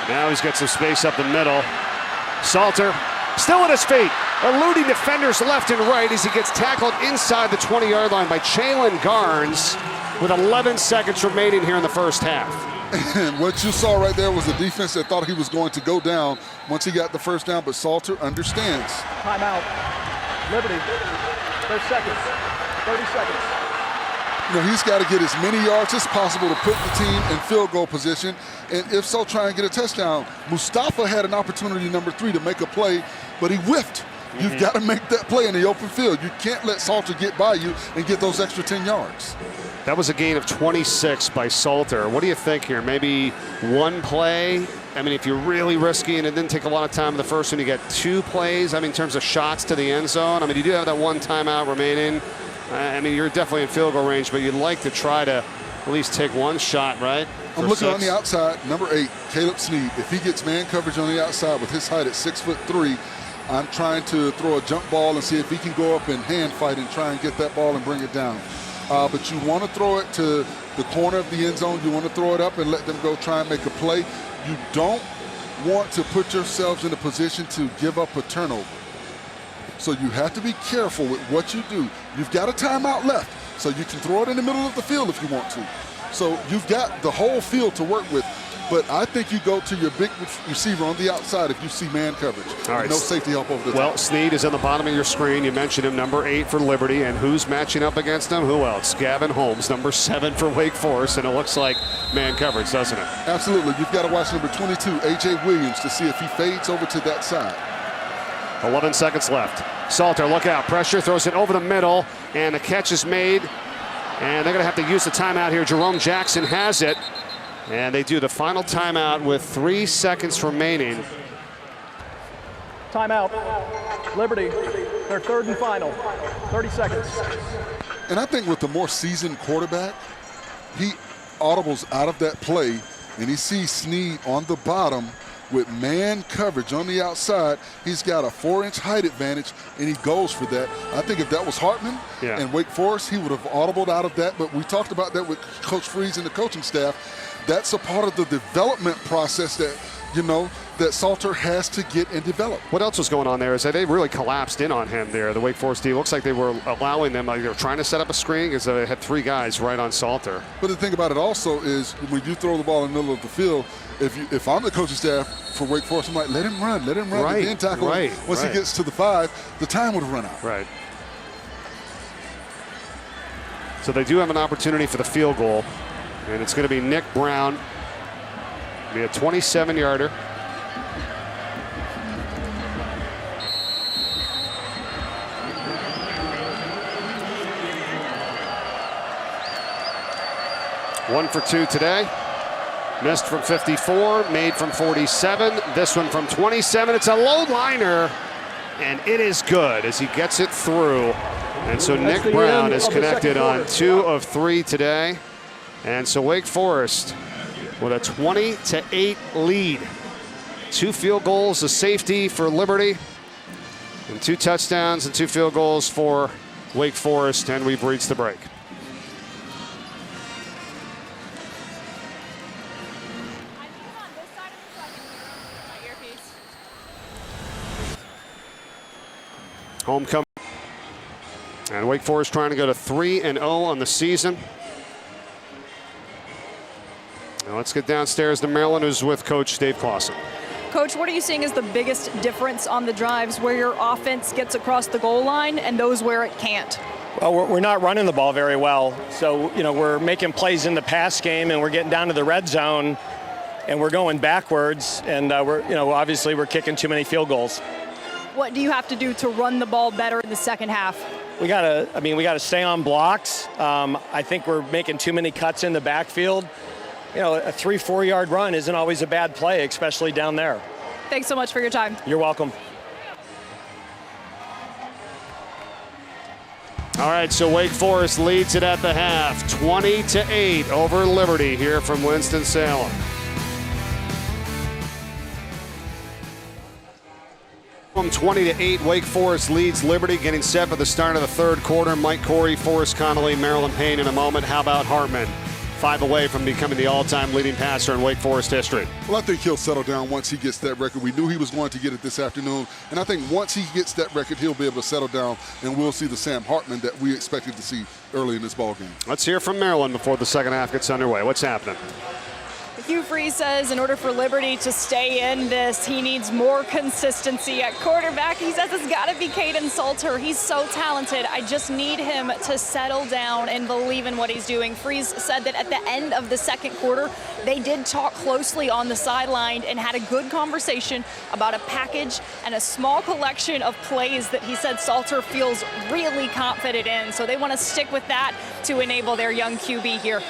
Now he's got some space up the middle. Salter still at his feet, eluding defenders left and right as he gets tackled inside the 20-yard line by Chalon Garnes with 11 seconds remaining here in the first half. And what you saw right there was a defense that thought he was going to go down once he got the first down, but Salter understands. Timeout. Liberty. 30 seconds. 30 seconds. You know, he's got to get as many yards as possible to put the team in field goal position, and if so, try and get a touchdown. Mustafa had an opportunity, number 3, to make a play, but he whiffed. You've got to make that play in the open field. You can't let Salter get by you and get those extra 10 yards. That was a gain of 26 by Salter. What do you think here? Maybe one play? I mean, if you're really risky and it didn't take a lot of time in the first one, you get 2 plays. I mean, in terms of shots to the end zone. I mean, you do have that 1 timeout remaining. I mean, you're definitely in field goal range, but you'd like to try to at least take 1 shot, right? I'm looking on the outside, number 8, Caleb Snead. If he gets man coverage on the outside with his height at 6'3", I'm trying to throw a jump ball and see if he can go up and hand fight and try and get that ball and bring it down. But you want to throw it to the corner of the end zone. You want to throw it up and let them go try and make a play. You don't want to put yourselves in a position to give up a turnover. So you have to be careful with what you do. You've got a timeout left, so you can throw it in the middle of the field if you want to. So you've got the whole field to work with. But I think you go to your big receiver on the outside if you see man coverage. All right. No safety help over the top. Well, Snead is on the bottom of your screen. You mentioned him, number 8 for Liberty. And who's matching up against him? Who else? Gavin Holmes, number 7 for Wake Forest. And it looks like man coverage, doesn't it? Absolutely. You've got to watch number 22, A.J. Williams, to see if he fades over to that side. 11 seconds left. Salter, look out. Pressure, throws it over the middle. And the catch is made. And they're going to have to use the timeout here. Jerome Jackson has it. And they do the final timeout with 3 seconds remaining. Timeout. Liberty, their 3rd and final. 30 seconds. And I think with the more seasoned quarterback, he audibles out of that play, and he sees Snead on the bottom with man coverage on the outside. He's got a 4-inch height advantage, and he goes for that. I think if that was Hartman and Wake Forest, he would have audibled out of that. But we talked about that with Coach Freeze and the coaching staff. That's a part of the development process that, you know, that Salter has to get and develop. What else was going on there is that they really collapsed in on him there. The Wake Forest team looks like they were allowing them, like they were trying to set up a screen because they had 3 guys right on Salter. But the thing about it also is when you throw the ball in the middle of the field, if I'm the coaching staff for Wake Forest, I'm like, let him run. Right, and then tackle him. Once he gets to the 5, the time would have run out. Right. So they do have an opportunity for the field goal, and it's going to be Nick Brown. Be a 27-yarder. One for 2 today. Missed from 54, made from 47. This one from 27. It's a low liner, and it is good as he gets it through. And so Nick Brown is connected on 2 of 3 today. And so Wake Forest with a 20-8 lead. 2 field goals, a safety for Liberty, and 2 touchdowns and 2 field goals for Wake Forest, and we've reached the break. Homecoming. And Wake Forest trying to go to 3-0 on the season. Now let's get downstairs to Maryland, who's with Coach Dave Clawson. Coach, what are you seeing as the biggest difference on the drives where your offense gets across the goal line and those where it can't? Well, we're not running the ball very well. So, you know, we're making plays in the pass game and we're getting down to the red zone and we're going backwards. And obviously we're kicking too many field goals. What do you have to do to run the ball better in the second half? We gotta stay on blocks. I think we're making too many cuts in the backfield. You know, a 3-4 yard run isn't always a bad play, especially down there. Thanks so much for your time. You're welcome. All right, so Wake Forest leads it at the half, 20-8 over Liberty here from Winston-Salem. From 20-8, Wake Forest leads Liberty, getting set for the start of the third quarter. Mike Corey, Forrest Connolly, Maryland Payne in a moment. How about Hartman? 5 away from becoming the all-time leading passer in Wake Forest history. Well, I think he'll settle down once he gets that record. We knew he was going to get it this afternoon, and I think once he gets that record, he'll be able to settle down, and we'll see the Sam Hartman that we expected to see early in this ballgame. Let's hear from Maryland before the second half gets underway. What's happening? Hugh Freeze says in order for Liberty to stay in this, he needs more consistency at quarterback. He says it's got to be Caden Salter. He's so talented. I just need him to settle down and believe in what he's doing. Freeze said that at the end of the second quarter, they did talk closely on the sideline and had a good conversation about a package and a small collection of plays that he said Salter feels really confident in. So they want to stick with that to enable their young QB here.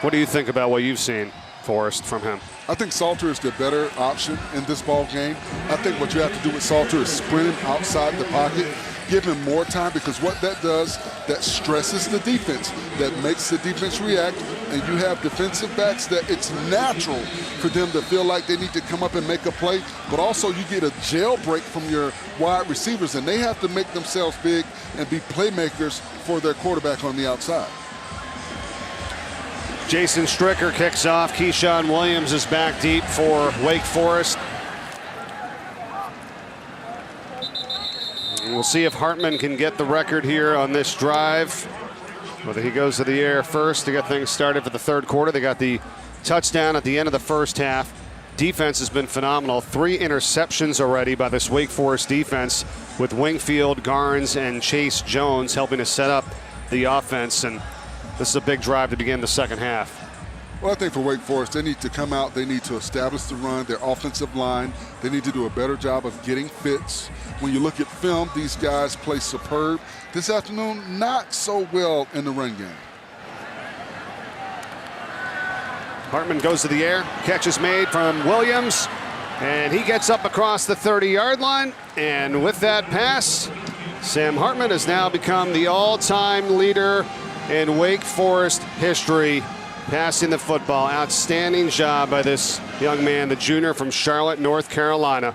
What do you think about what you've seen, Forrest, from him? I think Salter is the better option in this ball game. I think what you have to do with Salter is sprint him outside the pocket, give him more time, because what that does, that stresses the defense, that makes the defense react, and you have defensive backs that it's natural for them to feel like they need to come up and make a play, but also you get a jailbreak from your wide receivers, and they have to make themselves big and be playmakers for their quarterback on the outside. Jason Stricker kicks off. Keyshawn Williams is back deep for Wake Forest. And we'll see if Hartman can get the record here on this drive. Whether he goes to the air first to get things started for the third quarter. They got the touchdown at the end of the first half. Defense has been phenomenal. 3 interceptions already by this Wake Forest defense, with Wingfield, Garnes, and Chase Jones helping to set up the offense. And this is a big drive to begin the second half. Well, I think for Wake Forest, they need to come out. They need to establish the run, their offensive line. They need to do a better job of getting fits. When you look at film, these guys play superb. This afternoon, not so well in the run game. Hartman goes to the air. Catch is made from Williams, and he gets up across the 30-yard line. And with that pass, Sam Hartman has now become the all-time leader in Wake Forest history passing the football. Outstanding job by this young man, the junior from Charlotte, North Carolina.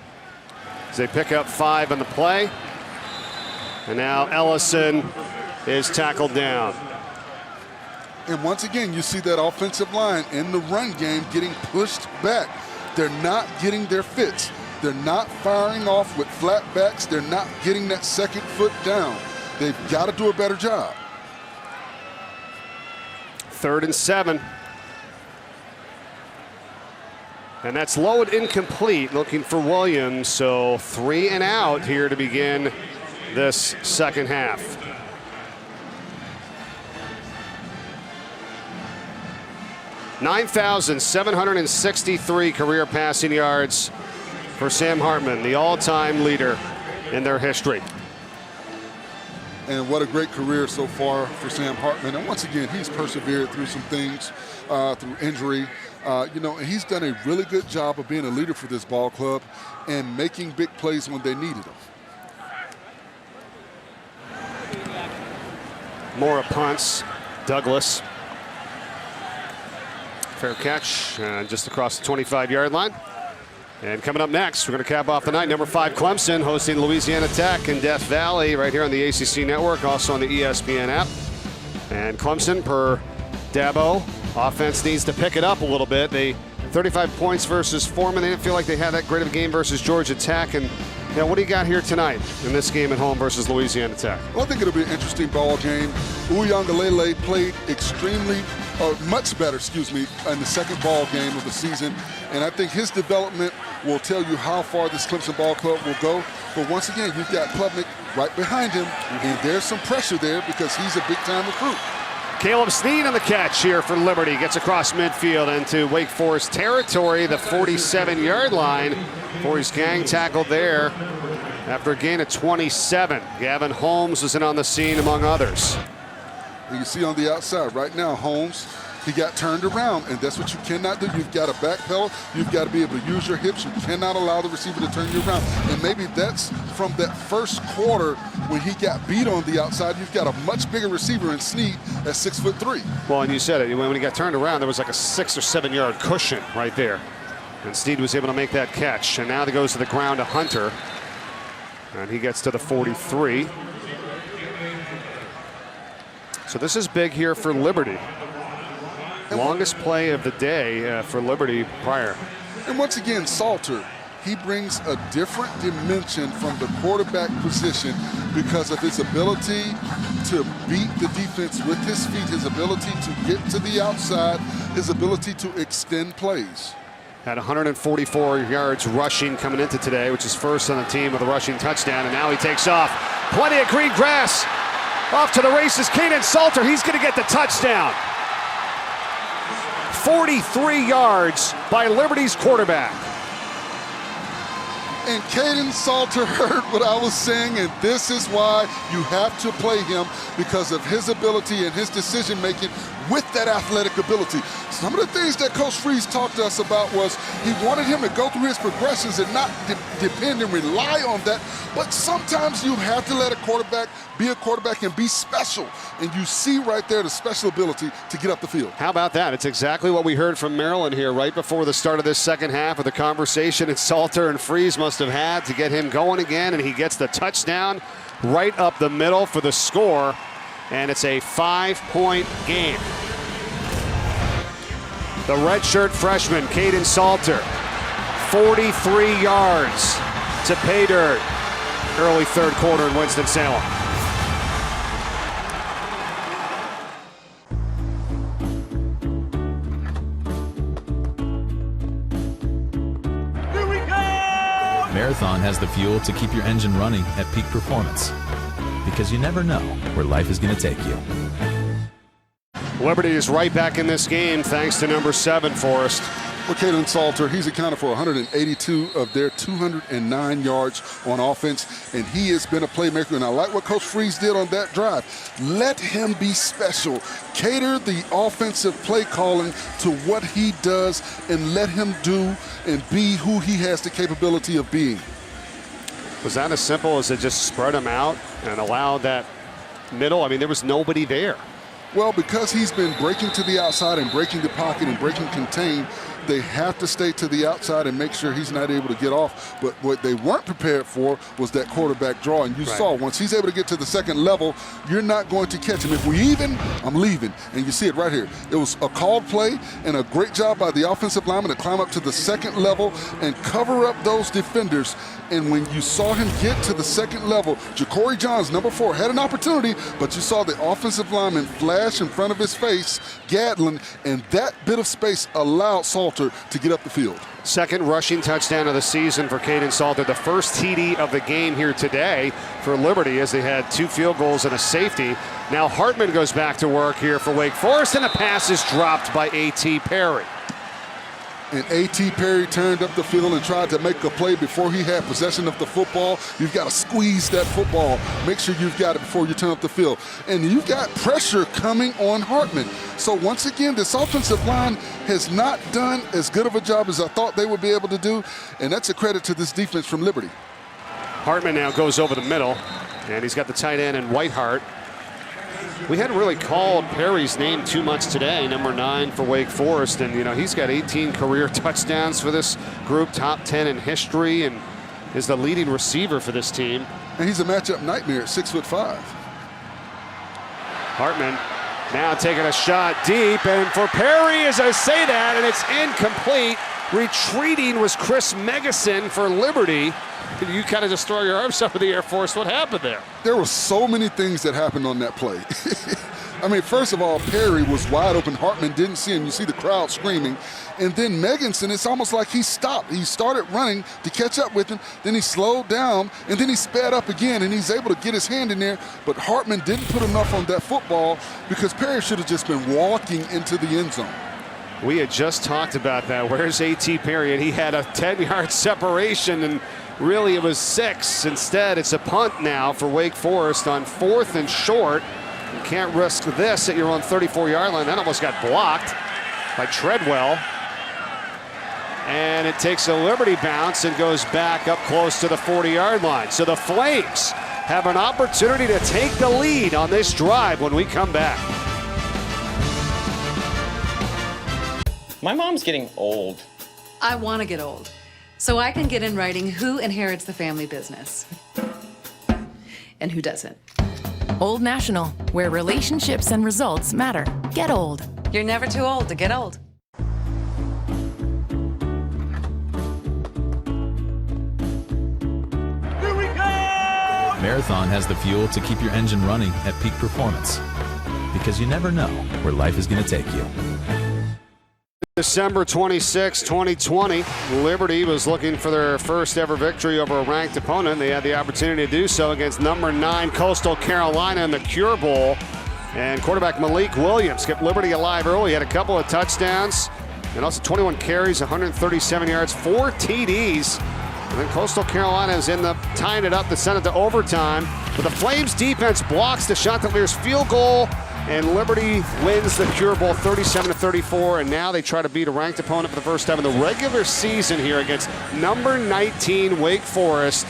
As they pick up 5 on the play. And now Ellison is tackled down. And once again, you see that offensive line in the run game getting pushed back. They're not getting their fits. They're not firing off with flat backs. They're not getting that second foot down. They've got to do a better job. 3rd and 7. And that's low and incomplete, looking for Williams. So 3 and out here to begin this second half. (9,763) career passing yards for Sam Hartman, the all-time leader in their history. And what a great career so far for Sam Hartman. And once again, he's persevered through some things, through injury. And he's done a really good job of being a leader for this ball club and making big plays when they needed them. Mora punts. Douglas. Fair catch just across the 25-yard line. And coming up next, we're going to cap off the night. Number 5, Clemson, hosting Louisiana Tech in Death Valley right here on the ACC Network, also on the ESPN app. And Clemson, per Dabo, offense needs to pick it up a little bit. They 35 points versus Foreman. They didn't feel like they had that great of a game versus Georgia Tech. And what do you got here tonight in this game at home versus Louisiana Tech? Well, I think it'll be an interesting ball game. Uiagalelei played much better, in the second ball game of the season. And I think his development will tell you how far this Clemson ball club will go. But once again, you've got Klubnik right behind him, and there's some pressure there because he's a big-time recruit. Caleb Snead on the catch here for Liberty. Gets across midfield into Wake Forest territory, the 47-yard line. Before he's gang tackled there after a gain of 27. Gavin Holmes was in on the scene, among others. You can see on the outside right now, Holmes, he got turned around, and that's what you cannot do. You've got to backpedal. You've got to be able to use your hips. You cannot allow the receiver to turn you around. And maybe that's from that first quarter when he got beat on the outside. You've got a much bigger receiver in Snead at 6'3". Well, and you said it. When he got turned around, there was like a 6 or 7 yard cushion right there. And Snead was able to make that catch. And now he goes to the ground to Hunter. And he gets to the 43. So this is big here for Liberty. Longest play of the day for Liberty prior. And once again, Salter, he brings a different dimension from the quarterback position because of his ability to beat the defense with his feet, his ability to get to the outside, his ability to extend plays. Had 144 yards rushing coming into today, which is first on the team with a rushing touchdown, and now he takes off. Plenty of green grass. Off to the races, Kaden Salter. He's going to get the touchdown. 43 yards by Liberty's quarterback. And Kaden Salter heard what I was saying, and this is why you have to play him, because of his ability and his decision-making with that athletic ability. Some of the things that Coach Freeze talked to us about was he wanted him to go through his progressions and not depend and rely on that. But sometimes you have to let a quarterback be a quarterback and be special. And you see right there the special ability to get up the field. How about that? It's exactly what we heard from Maryland here right before the start of this second half of the conversation that Salter and Freeze must have had to get him going again. And he gets the touchdown right up the middle for the score. And it's a 5-point game. The redshirt freshman, Kaden Salter, 43 yards to pay dirt. Early third quarter in Winston-Salem. Marathon has the fuel to keep your engine running at peak performance. Because you never know where life is going to take you. Liberty is right back in this game thanks to number 7, Forrest. Well, Kaden Salter, he's accounted for 182 of their 209 yards on offense, and he has been a playmaker. And I like what Coach Freeze did on that drive. Let him be special. Cater the offensive play calling to what he does and let him do and be who he has the capability of being. Was that as simple as to just spread them out and allow that middle? I mean, there was nobody there. Well, because he's been breaking to the outside and breaking the pocket and breaking contain, they have to stay to the outside and make sure he's not able to get off. But what they weren't prepared for was that quarterback draw. And you saw once he's able to get to the second level, you're not going to catch him. If we even, I'm leaving. And you see it right here. It was a called play and a great job by the offensive lineman to climb up to the second level and cover up those defenders. And when you saw him get to the second level, Ja'Cory Johns, number 4, had an opportunity, but you saw the offensive lineman flash in front of his face, Gadlin, and that bit of space allowed Salter to get up the field. Second rushing touchdown of the season for Caden Salter. The first TD of the game here today for Liberty as they had 2 field goals and a safety. Now Hartman goes back to work here for Wake Forest, and the pass is dropped by A.T. Perry. And A.T. Perry turned up the field and tried to make a play before he had possession of the football. You've got to squeeze that football. Make sure you've got it before you turn up the field. And you've got pressure coming on Hartman. So once again, this offensive line has not done as good of a job as I thought they would be able to do. And that's a credit to this defense from Liberty. Hartman now goes over the middle, and he's got the tight end in Whiteheart. We hadn't really called Perry's name too much today, number 9 for Wake Forest. And, you know, he's got 18 career touchdowns for this group, top 10 in history, and is the leading receiver for this team. And he's a matchup nightmare at 6'5". Hartman now taking a shot deep, and for Perry, as I say that, and it's incomplete. Retreating was Chris Megason for Liberty. You kind of just throw your arms up in the Air Force. What happened there? There were so many things that happened on that play. I mean, first of all, Perry was wide open. Hartman didn't see him. You see the crowd screaming. And then Meganson, it's almost like he stopped. He started running to catch up with him. Then he slowed down, and then he sped up again, and he's able to get his hand in there. But Hartman didn't put enough on that football because Perry should have just been walking into the end zone. We had just talked about that. Where's A.T. Perry? And he had a 10-yard separation, and really it was 6. Instead, it's a punt now for Wake Forest on 4th and short. You can't risk this at your own 34-yard line. That almost got blocked by Treadwell. And it takes a Liberty bounce and goes back up close to the 40-yard line. So the Flames have an opportunity to take the lead on this drive when we come back. My mom's getting old. I want to get old, so I can get in writing who inherits the family business and who doesn't. Old National, where relationships and results matter. Get old. You're never too old to get old. Marathon has the fuel to keep your engine running at peak performance. Because you never know where life is going to take you. December 26, 2020, Liberty was looking for their first ever victory over a ranked opponent. They had the opportunity to do so against number 9 Coastal Carolina in the Cure Bowl. And quarterback Malik Williams kept Liberty alive early. He had a couple of touchdowns and also 21 carries, 137 yards, 4 TDs. And then Coastal Carolina is tying it up to send it to overtime. But the Flames defense blocks the Chanticleer's field goal, and Liberty wins the Cure Bowl 37-34. And now they try to beat a ranked opponent for the first time in the regular season here against number 19 Wake Forest,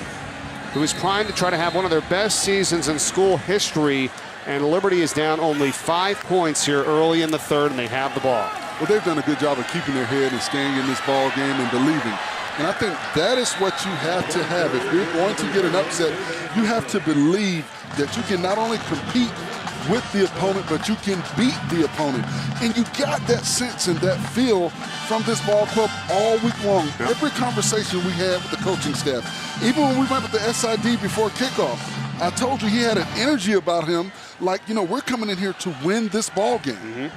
who is primed to try to have one of their best seasons in school history. And Liberty is down only 5 points here early in the third, and they have the ball. Well, they've done a good job of keeping their head and staying in this ball game and believing. And I think that is what you have to have. If you're going to get an upset, you have to believe that you can not only compete with the opponent, but you can beat the opponent. And you got that sense and that feel from this ball club all week long. Yep. Every conversation we had with the coaching staff, even when we went with the SID before kickoff, I told you he had an energy about him like, you know, we're coming in here to win this ball game. Mm-hmm.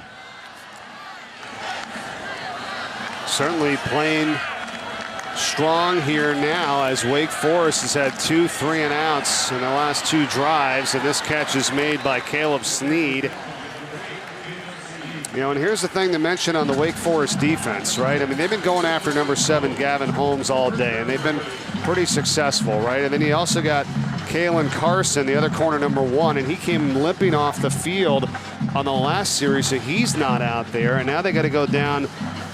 Certainly playing strong here now as Wake Forest has had 2 3-and-outs in the last 2 drives, and this catch is made by Caleb Snead. You know, and here's the thing to mention on the Wake Forest defense, right? I mean, they've been going after number 7 Gavin Holmes all day, and they've been pretty successful, right? And then you also got Kalen Carson, the other corner, number 1, and he came limping off the field on the last series, so he's not out there. And now they got to go down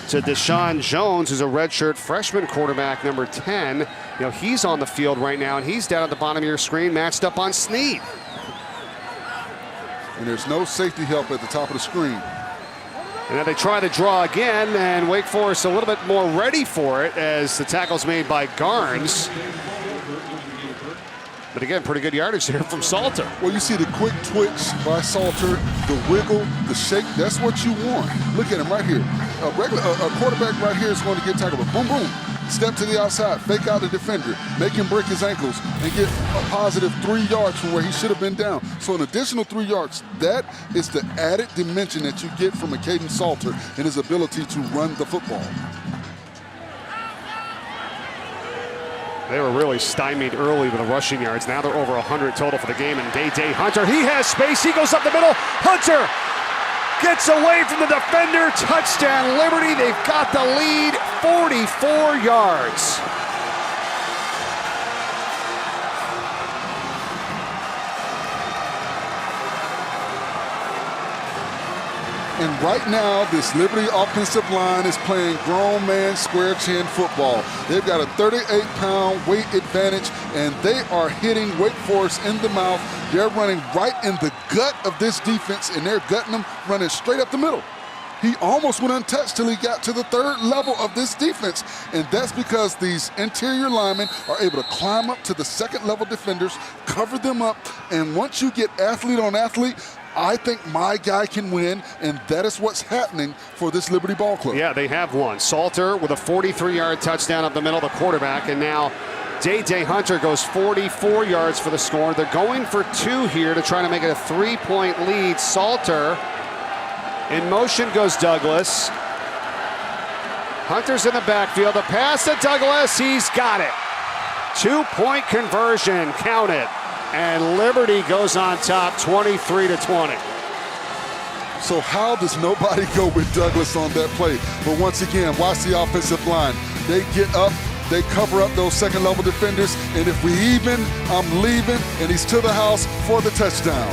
to Deshaun Jones, who's a redshirt freshman quarterback, number 10. You know, he's on the field right now, and he's down at the bottom of your screen, matched up on Snead. And there's no safety help at the top of the screen. And now they try to draw again, and Wake Forest a little bit more ready for it as the tackle's made by Garnes. But again, pretty good yardage there from Salter. Well, you see the quick twitch by Salter, the wiggle, the shake. That's what you want. Look at him right here. A quarterback right here is going to get tackled. But boom, boom. Step to the outside, fake out the defender, make him break his ankles, and get a positive 3 yards from where he should have been down. So an additional 3 yards, that is the added dimension that you get from a Caden Salter and his ability to run the football. They were really stymied early with the rushing yards. Now they're over 100 total for the game. And Day Hunter, he has space. He goes up the middle. Hunter gets away from the defender. Touchdown, Liberty. They've got the lead, 44 yards. And right now, this Liberty offensive line is playing grown man square chin football. They've got a 38-pound weight advantage, and they are hitting Wake Forest in the mouth. They're running right in the gut of this defense, and they're gutting them, running straight up the middle. He almost went untouched till he got to the third level of this defense, and that's because these interior linemen are able to climb up to the second level defenders, cover them up, and once you get athlete on athlete, I think my guy can win, and that is what's happening for this Liberty Ball Club. Yeah, they have won. Salter with a 43-yard touchdown up the middle, the quarterback, and now Day Hunter goes 44 yards for the score. They're going for 2 here to try to make it a 3-point lead. Salter in motion goes Douglas. Hunter's in the backfield. The pass to Douglas. He's got it. 2-point conversion. Count it. And Liberty goes on top 23-20. So how does nobody go with Douglas on that play? But once again, watch the offensive line. They get up, they cover up those second level defenders, and if we even, I'm leaving, and he's to the house for the touchdown.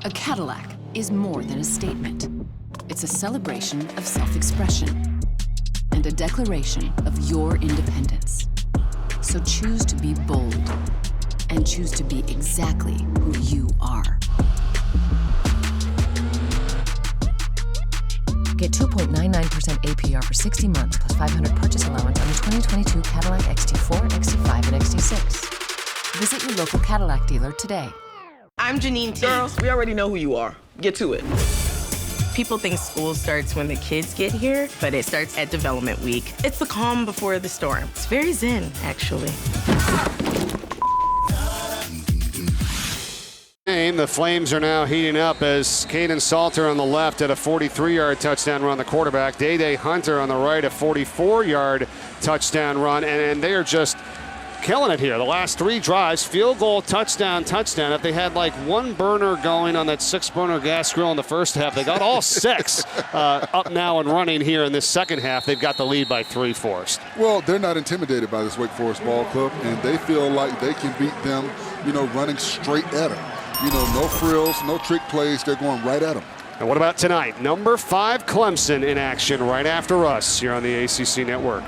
A Cadillac is more than a statement. It's a celebration of self-expression and a declaration of your independence. So choose to be bold and choose to be exactly who you are. Get 2.99% APR for 60 months plus $500 purchase allowance on the 2022 Cadillac XT4, XT5, and XT6. Visit your local Cadillac dealer today. I'm Janine T. Girls, we already know who you are. Get to it. People think school starts when the kids get here, but it starts at development week. It's the calm before the storm. It's very zen, actually. The Flames are now heating up as Caden Salter on the left at a 43-yard touchdown run, the quarterback. Day Hunter on the right, a 44-yard touchdown run, and they are just killing it here. The last 3 drives, field goal, touchdown, touchdown. If they had like one burner going on that 6-burner gas grill in the first half, they got all 6 up now and running here in this second half. They've got the lead by 3, Forrest. Well, they're not intimidated by this Wake Forest Ball Club, and they feel like they can beat them, running straight at them. No frills, no trick plays. They're going right at them. And what about tonight? Number 5 Clemson in action right after us here on the ACC Network.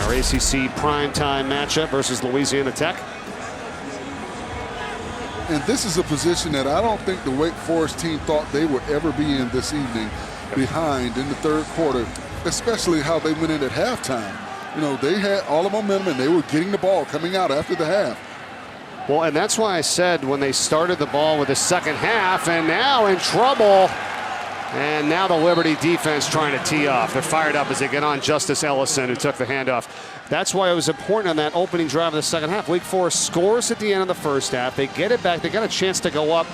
Our ACC primetime matchup versus Louisiana Tech. And this is a position that I don't think the Wake Forest team thought they would ever be in this evening, behind in the third quarter, especially how they went in at halftime. They had all the momentum and they were getting the ball coming out after the half. Well, and that's why I said when they started the ball with the second half, and now in trouble. And now the Liberty defense trying to tee off. They're fired up as they get on Justice Ellison, who took the handoff. That's why it was important on that opening drive of the second half. Wake Forest scores at the end of the first half. They get it back. They got a chance to go up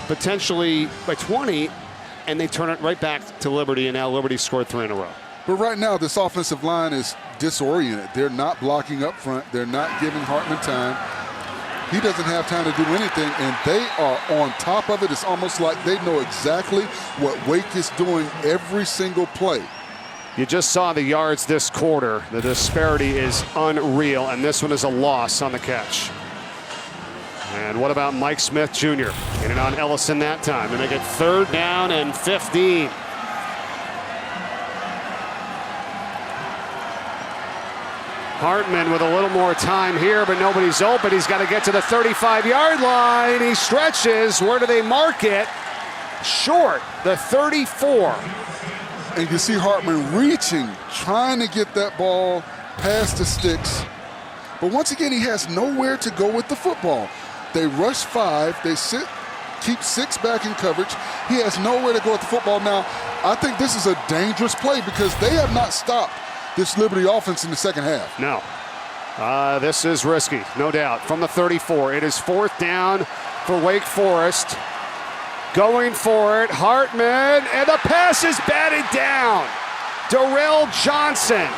potentially by 20, and they turn it right back to Liberty, and now Liberty scored 3 in a row. But right now, this offensive line is disoriented. They're not blocking up front. They're not giving Hartman time. He doesn't have time to do anything, and they are on top of it. It's almost like they know exactly what Wake is doing every single play. You just saw the yards this quarter. The disparity is unreal, and this one is a loss on the catch. And what about Mike Smith Jr.? In and on Ellison that time, and they get 3rd down and 15. Hartman with a little more time here, but nobody's open. He's got to get to the 35-yard line. He stretches. Where do they mark it? Short, the 34. And you see Hartman reaching, trying to get that ball past the sticks. But once again, he has nowhere to go with the football. They rush 5. They keep 6 back in coverage. He has nowhere to go with the football. Now, I think this is a dangerous play because they have not stopped this Liberty offense in the second half. No. This is risky, no doubt. From the 34, it is 4th down for Wake Forest. Going for it, Hartman, and the pass is batted down. Darrell Johnson.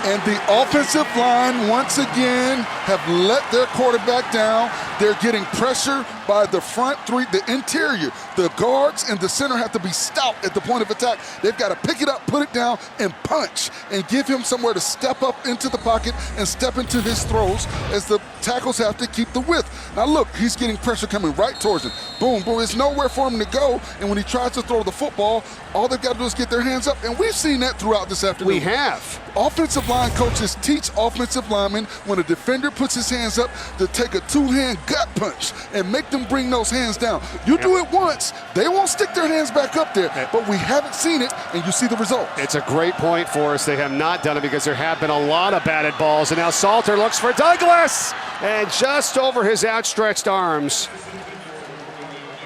And the offensive line, once again, have let their quarterback down. They're getting pressure by the front 3, the interior. The guards and the center have to be stout at the point of attack. They've got to pick it up, put it down, and punch, and give him somewhere to step up into the pocket and step into his throws as the tackles have to keep the width. Now look, he's getting pressure coming right towards him. Boom, boom, there's nowhere for him to go, and when he tries to throw the football, all they've got to do is get their hands up, and we've seen that throughout this afternoon. We have. Offensive line coaches teach offensive linemen when a defender puts his hands up to take a 2-hand gut punch and make them bring those hands down. You do it once, they won't stick their hands back up there, but we haven't seen it, and you see the result. It's a great point for us. They have not done it because there have been a lot of batted balls, and now Salter looks for Douglas, and just over his outstretched arms,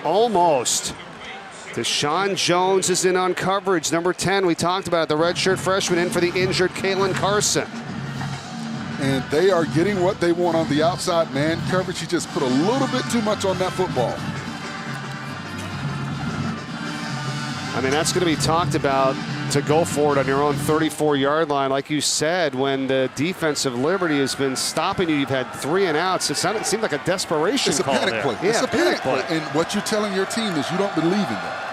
almost. Deshaun Jones is in on coverage. Number 10, we talked about it, the redshirt freshman in for the injured Kalen Carson. And they are getting what they want on the outside man coverage. He just put a little bit too much on that football. I mean, that's going to be talked about to go for it on your own 34-yard line. Like you said, when the defense of Liberty has been stopping you, you've had 3 and outs. It seemed like a desperation call. It's a panic play. Yeah, it's a panic play. And what you're telling your team is you don't believe in that.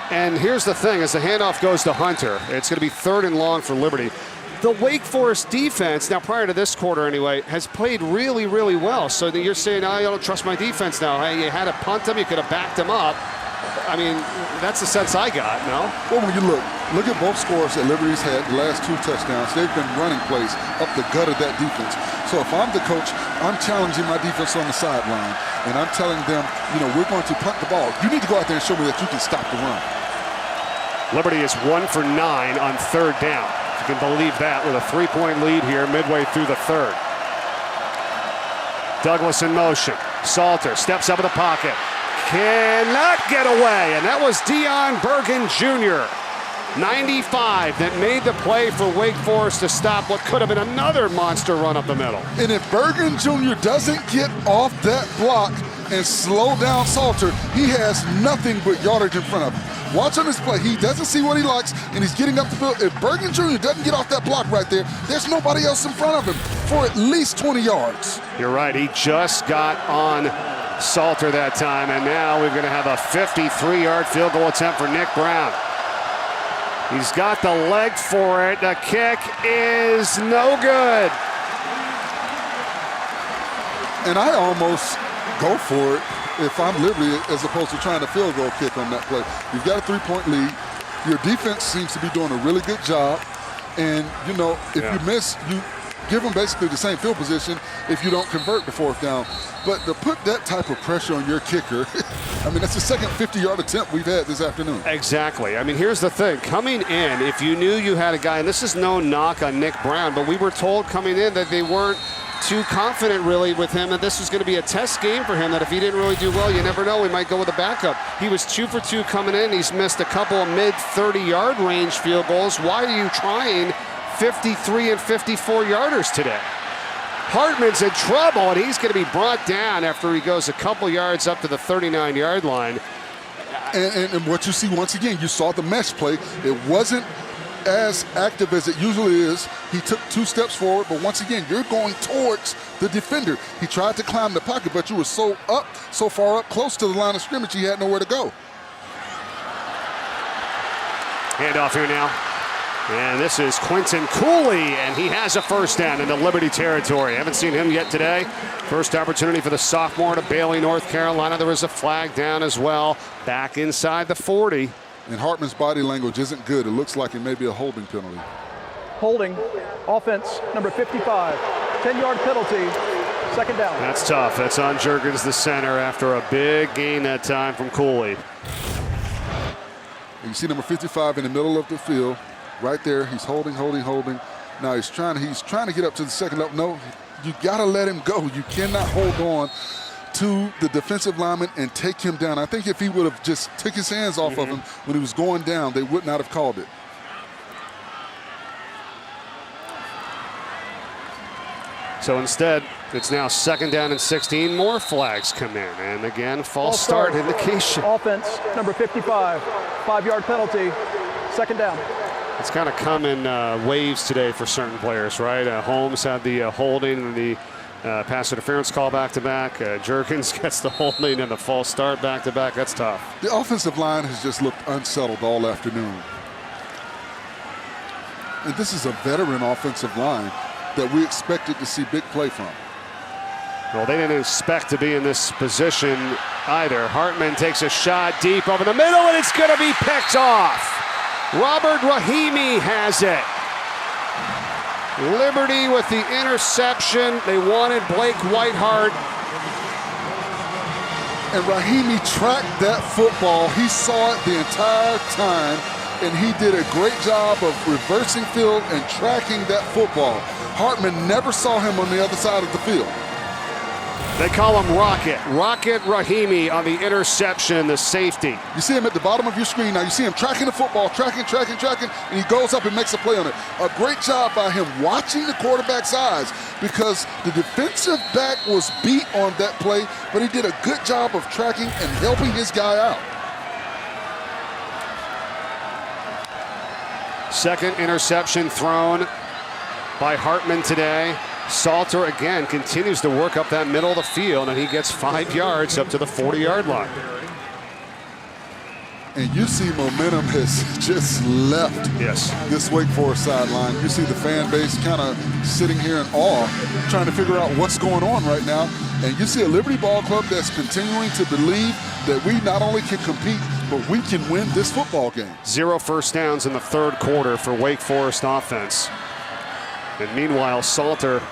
And here's the thing, as the handoff goes to Hunter, it's going to be 3rd and long for Liberty. The Wake Forest defense, now prior to this quarter anyway, has played really, really well. So you're saying, I don't trust my defense now. Hey, you had to punt them, you could have backed them up. I mean, that's the sense I got, no? Well, when you look at both scores that Liberty's had the last 2 touchdowns. They've been running plays up the gut of that defense. So if I'm the coach, I'm challenging my defense on the sideline, and I'm telling them, we're going to punt the ball. You need to go out there and show me that you can stop the run. Liberty is 1 for 9 on 3rd down. If you can believe that, with a 3-point lead here midway through the 3rd. Douglas in motion. Salter steps up in the pocket. Cannot get away, and that was Deion Bergen Jr. 95 that made the play for Wake Forest to stop what could have been another monster run up the middle. And if Bergen Jr. doesn't get off that block and slow down Salter, he has nothing but yardage in front of him. Watch on this play. He doesn't see what he likes, and he's getting up the field. If Bergen Jr. doesn't get off that block right there, there's nobody else in front of him for at least 20 yards. You're right. He just got on Salter that time, and now we're going to have a 53-yard field goal attempt for Nick Brown. He's got the leg for it. The kick is no good. And I almost go for it if I'm Liberty as opposed to trying to field goal kick on that play. You've got a 3-point lead. Your defense seems to be doing a really good job. And, if you miss, you give them basically the same field position if you don't convert the 4th down. But to put that type of pressure on your kicker, I mean, that's the second 50-yard attempt we've had this afternoon. Exactly. I mean, here's the thing. Coming in, if you knew you had a guy, and this is no knock on Nick Brown, but we were told coming in that they weren't too confident really with him, that this was going to be a test game for him, that if he didn't really do well, you never know, he might go with a backup. He was 2 for 2 coming in. He's missed a couple of mid-30-yard range field goals. Why are you trying 53 and 54-yarders today? Hartman's in trouble, and he's going to be brought down after he goes a couple yards up to the 39-yard line. And what you see, once again, you saw the mesh play. It wasn't as active as it usually is. He took 2 steps forward, but once again, you're going towards the defender. He tried to climb the pocket, but you were so far up, close to the line of scrimmage, he had nowhere to go. Handoff here now. And this is Quentin Cooley, and he has a 1st down into Liberty territory. Haven't seen him yet today. First opportunity for the sophomore to Bailey, North Carolina. There was a flag down as well. Back inside the 40. And Hartman's body language isn't good. It looks like it may be a holding penalty. Holding, offense, number 55. 10-yard penalty, second down. That's tough. That's on Juergens, the center, after a big gain that time from Cooley. And you see number 55 in the middle of the field, right there. He's holding. Now he's trying to get up to the second level. No, you got to let him go. You cannot hold on to the defensive lineman and take him down. I think if he would have just took his hands off of him when he was going down, they would not have called it. So instead, it's now second down and 16. More flags come in. And again, false start indication. Offense, number 55. 5-yard penalty, second down. It's kind of come in waves today for certain players, right? Holmes had the holding and the pass interference call back-to-back. Juergens gets the holding and the false start back-to-back. That's tough. The offensive line has just looked unsettled all afternoon. And this is a veteran offensive line that we expected to see big play from. Well, they didn't expect to be in this position either. Hartman takes a shot deep over the middle, and it's going to be picked off. Robert Rahimi has it. Liberty with the interception. They wanted Blake Whiteheart. And Rahimi tracked that football. He saw it the entire time, and he did a great job of reversing field and tracking that football. Hartman never saw him on the other side of the field. They call him Rocket. Rocket Rahimi on the interception, the safety. You see him at the bottom of your screen now. You see him tracking the football, tracking, and he goes up and makes a play on it. A great job by him watching the quarterback's eyes, because the defensive back was beat on that play, but he did a good job of tracking and helping his guy out. Second interception thrown by Hartman today. Salter again continues to work up that middle of the field, and he gets 5 yards up to the 40-yard line. And you see momentum has just left this Wake Forest sideline. You see the fan base kind of sitting here in awe, trying to figure out what's going on right now. And you see a Liberty Ball Club that's continuing to believe that we not only can compete, but we can win this football game. 0 first downs in the third quarter for Wake Forest offense. And meanwhile, Salter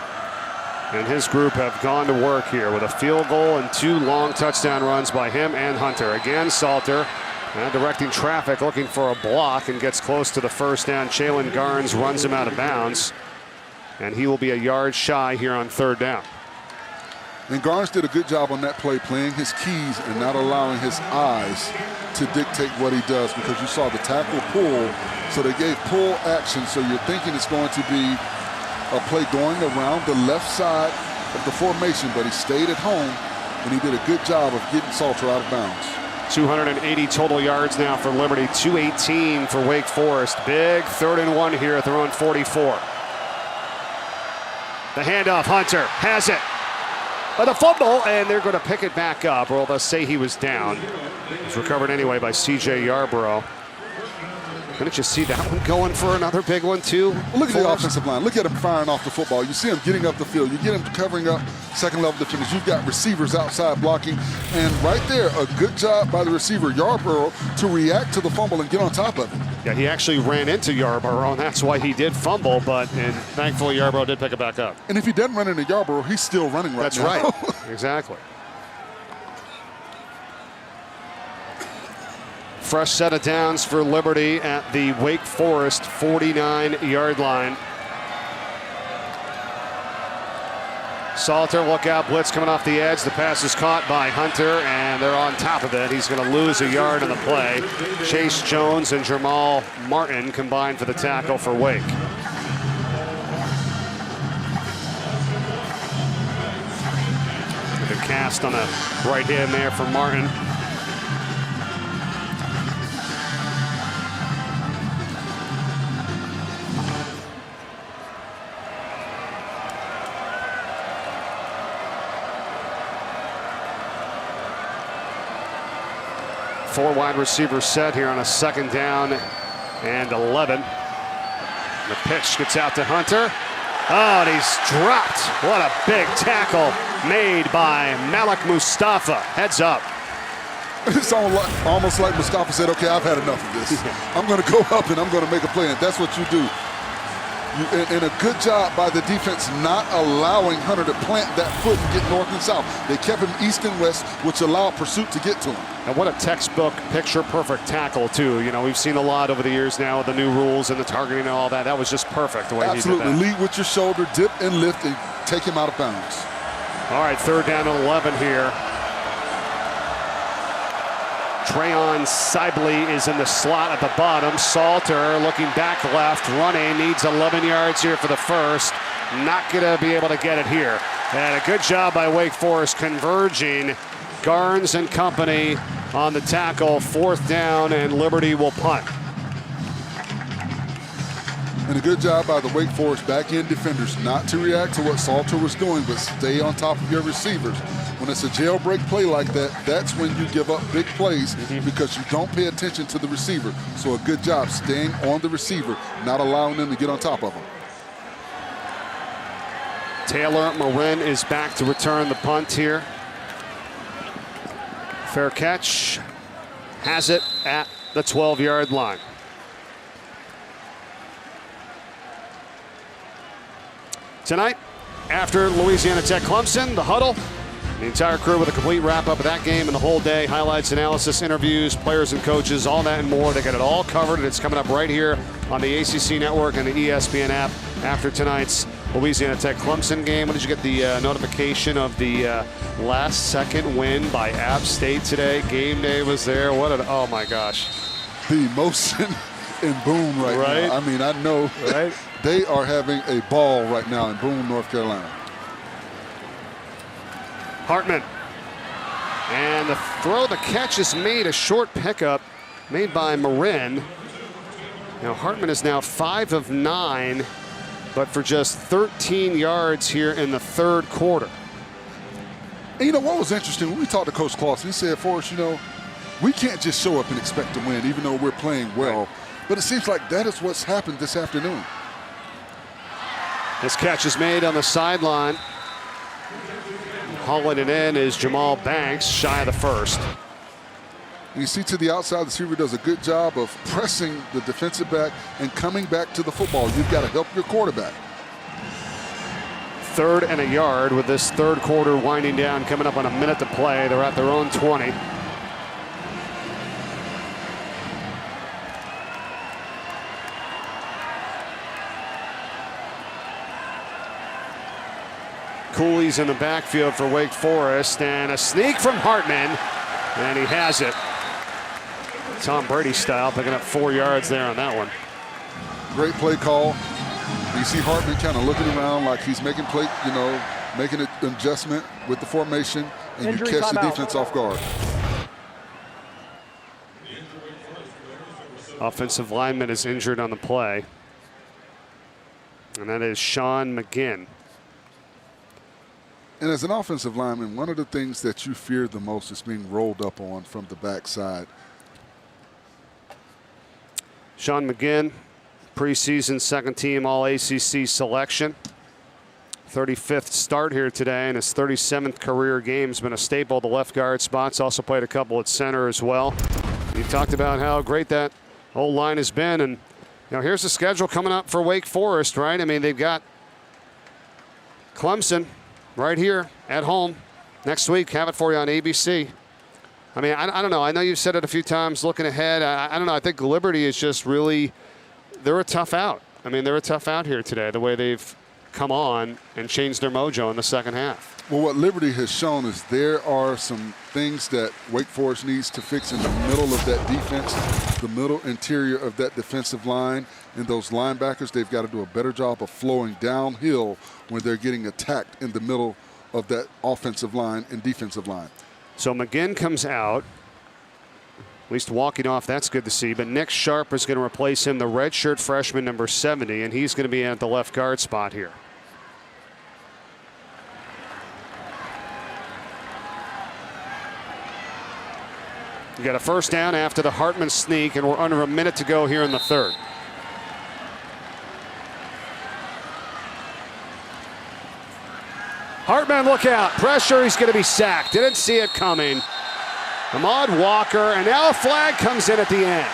and his group have gone to work here with a field goal and 2 long touchdown runs by him and Hunter. Again, Salter directing traffic, looking for a block, and gets close to the first down. Jalen Garnes runs him out of bounds, and he will be a yard shy here on third down. And Garnes did a good job on that play, playing his keys and not allowing his eyes to dictate what he does, because you saw the tackle pull, so they gave pull action, so you're thinking it's going to be a play going around the left side of the formation, but he stayed at home, and he did a good job of getting Salter out of bounds. 280 total yards now for Liberty, 218 for Wake Forest. Big 3rd and 1 here at their own 44. The handoff, Hunter has it. But the fumble, and they're going to pick it back up, or they'll say he was down. It was recovered anyway by C.J. Yarborough. Didn't you see that one going for another big one, too? Well, look at the offensive line. Look at him firing off the football. You see him getting up the field. You get him covering up second-level defenders. You've got receivers outside blocking. And right there, a good job by the receiver, Yarborough, to react to the fumble and get on top of it. Yeah, he actually ran into Yarborough, and that's why he did fumble, and thankfully Yarborough did pick it back up. And if he doesn't run into Yarborough, he's still running right now. That's right. Exactly. Fresh set of downs for Liberty at the Wake Forest 49-yard line. Salter, look out, blitz coming off the edge. The pass is caught by Hunter, and they're on top of it. He's going to lose a yard on the play. Chase Jones and Jamal Martin combined for the tackle for Wake. The cast on the right hand there for Martin. Four wide receiver set here on a second down and 11. The pitch gets out to Hunter. Oh, and he's dropped. What a big tackle made by Malik Mustafa. Heads up. It's almost like Mustafa said, okay, I've had enough of this. I'm going to go up and I'm going to make a play, and that's what you do. And a good job by the defense not allowing Hunter to plant that foot and get north and south. They kept him east and west, which allowed pursuit to get to him. And what a textbook picture-perfect tackle, too. You know, we've seen a lot over the years now with the new rules and the targeting and all that. That was just perfect the way he did that. Absolutely. Lead with your shoulder, dip and lift, and take him out of bounds. All right, 3rd down and 11 here. Trayon Sibley is in the slot at the bottom. Salter looking back left, running, needs 11 yards here for the first. Not going to be able to get it here. And a good job by Wake Forest converging. Garnes and company on the tackle. 4th down, and Liberty will punt. And a good job by the Wake Forest back-end defenders not to react to what Salter was doing, but stay on top of your receivers. When it's a jailbreak play like that, that's when you give up big plays because you don't pay attention to the receiver. So a good job staying on the receiver, not allowing them to get on top of him. Taylor Marin is back to return the punt here. Fair catch. Has it at the 12-yard line. Tonight, after Louisiana Tech Clemson, the huddle. The entire crew with a complete wrap-up of that game and the whole day. Highlights, analysis, interviews, players and coaches, all that and more. They got it all covered, and it's coming up right here on the ACC Network and the ESPN app after tonight's Louisiana Tech Clemson game. When did you get the notification of the last-second win by App State today? Game day was there. Oh, my gosh. The emotion in Boone right now. I mean, I know they are having a ball right now in Boone, North Carolina. Hartman. And the throw, the catch is made, a short pickup made by Marin. Now Hartman is now 5 of 9, but for just 13 yards here in the 3rd quarter. And you know what was interesting? When we talked to Coach Clausen, he said, for us, you know, we can't just show up and expect to win, even though we're playing well. But it seems like that is what's happened this afternoon. This catch is made on the sideline. Hauling it in is Jamal Banks, shy of the first. You see to the outside, the receiver does a good job of pressing the defensive back and coming back to the football. You've got to help your quarterback. 3rd and a yard with this 3rd quarter winding down, coming up on a minute to play. They're at their own 20. Cooley's in the backfield for Wake Forest, and a sneak from Hartman, and he has it. Tom Brady style, picking up 4 yards there on that one. Great play call. You see Hartman kind of looking around like he's making play, you know, making an adjustment with the formation, and you catch the defense off guard. Offensive lineman is injured on the play, and that is Sean McGinn. And as an offensive lineman, one of the things that you fear the most is being rolled up on from the backside. Sean McGinn, preseason 2nd team All-ACC selection. 35th start here today, and his 37th career game. Has been a staple of the left guard spots. Also played a couple at center as well. You talked about how great that whole line has been, and you know, here's the schedule coming up for Wake Forest, right? I mean, they've got Clemson right here at home next week. Have it for you on ABC. I mean, I don't know. I know you've said it a few times looking ahead. I don't know. I think Liberty is just really, they're a tough out. I mean, they're a tough out here today, the way they've come on and changed their mojo in the second half. Well, what Liberty has shown is there are some things that Wake Forest needs to fix in the middle of that defense, the middle interior of that defensive line, and those linebackers, they've got to do a better job of flowing downhill when they're getting attacked in the middle of that offensive line and defensive line. So McGinn comes out, at least walking off. That's good to see. But Nick Sharp is going to replace him, the redshirt freshman, number 70, and he's going to be at the left guard spot here. You got a first down after the Hartman sneak, and we're under a minute to go here in the 3rd. Hartman, look out. Pressure, he's going to be sacked. Didn't see it coming. Ahmad Walker, and now a flag comes in at the end.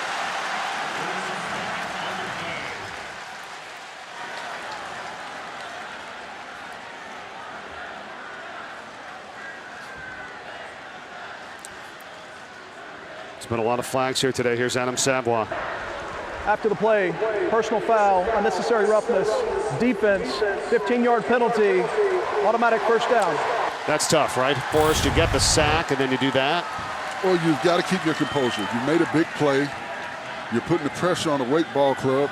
There's been a lot of flags here today. Here's Adam Savoie. After the play, personal foul, unnecessary roughness, defense, 15-yard penalty, automatic first down. That's tough, right? Forrest, you get the sack, and then you do that? Well, you've got to keep your composure. You made a big play. You're putting the pressure on the Wake Ball Club.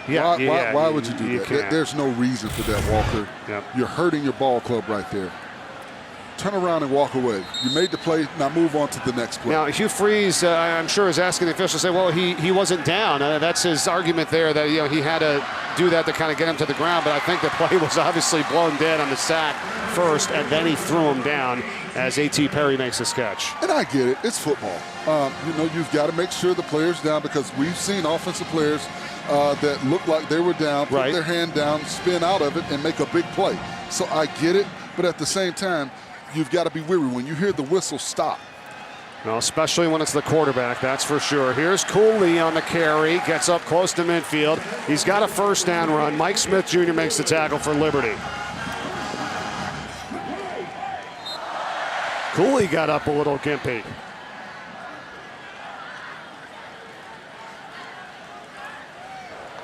Why would you do that? There's no reason for that, Walker. Yep. You're hurting your ball club right there. Turn around and walk away. You made the play, now move on to the next play. Now, Hugh Freeze, I'm sure, is asking the officials, say, well, he wasn't down. That's his argument there, that he had to do that to kind of get him to the ground, but I think the play was obviously blown dead on the sack first, and then he threw him down as A.T. Perry makes his catch. And I get it. It's football. You've got to make sure the player's down, because we've seen offensive players that look like they were down, put their hand down, spin out of it, and make a big play. So I get it, but at the same time, you've got to be weary when you hear the whistle stop. Well, especially when it's the quarterback, that's for sure. Here's Cooley on the carry, gets up close to midfield. He's got a first down run. Mike Smith Jr. makes the tackle for Liberty. Cooley got up a little gimpy.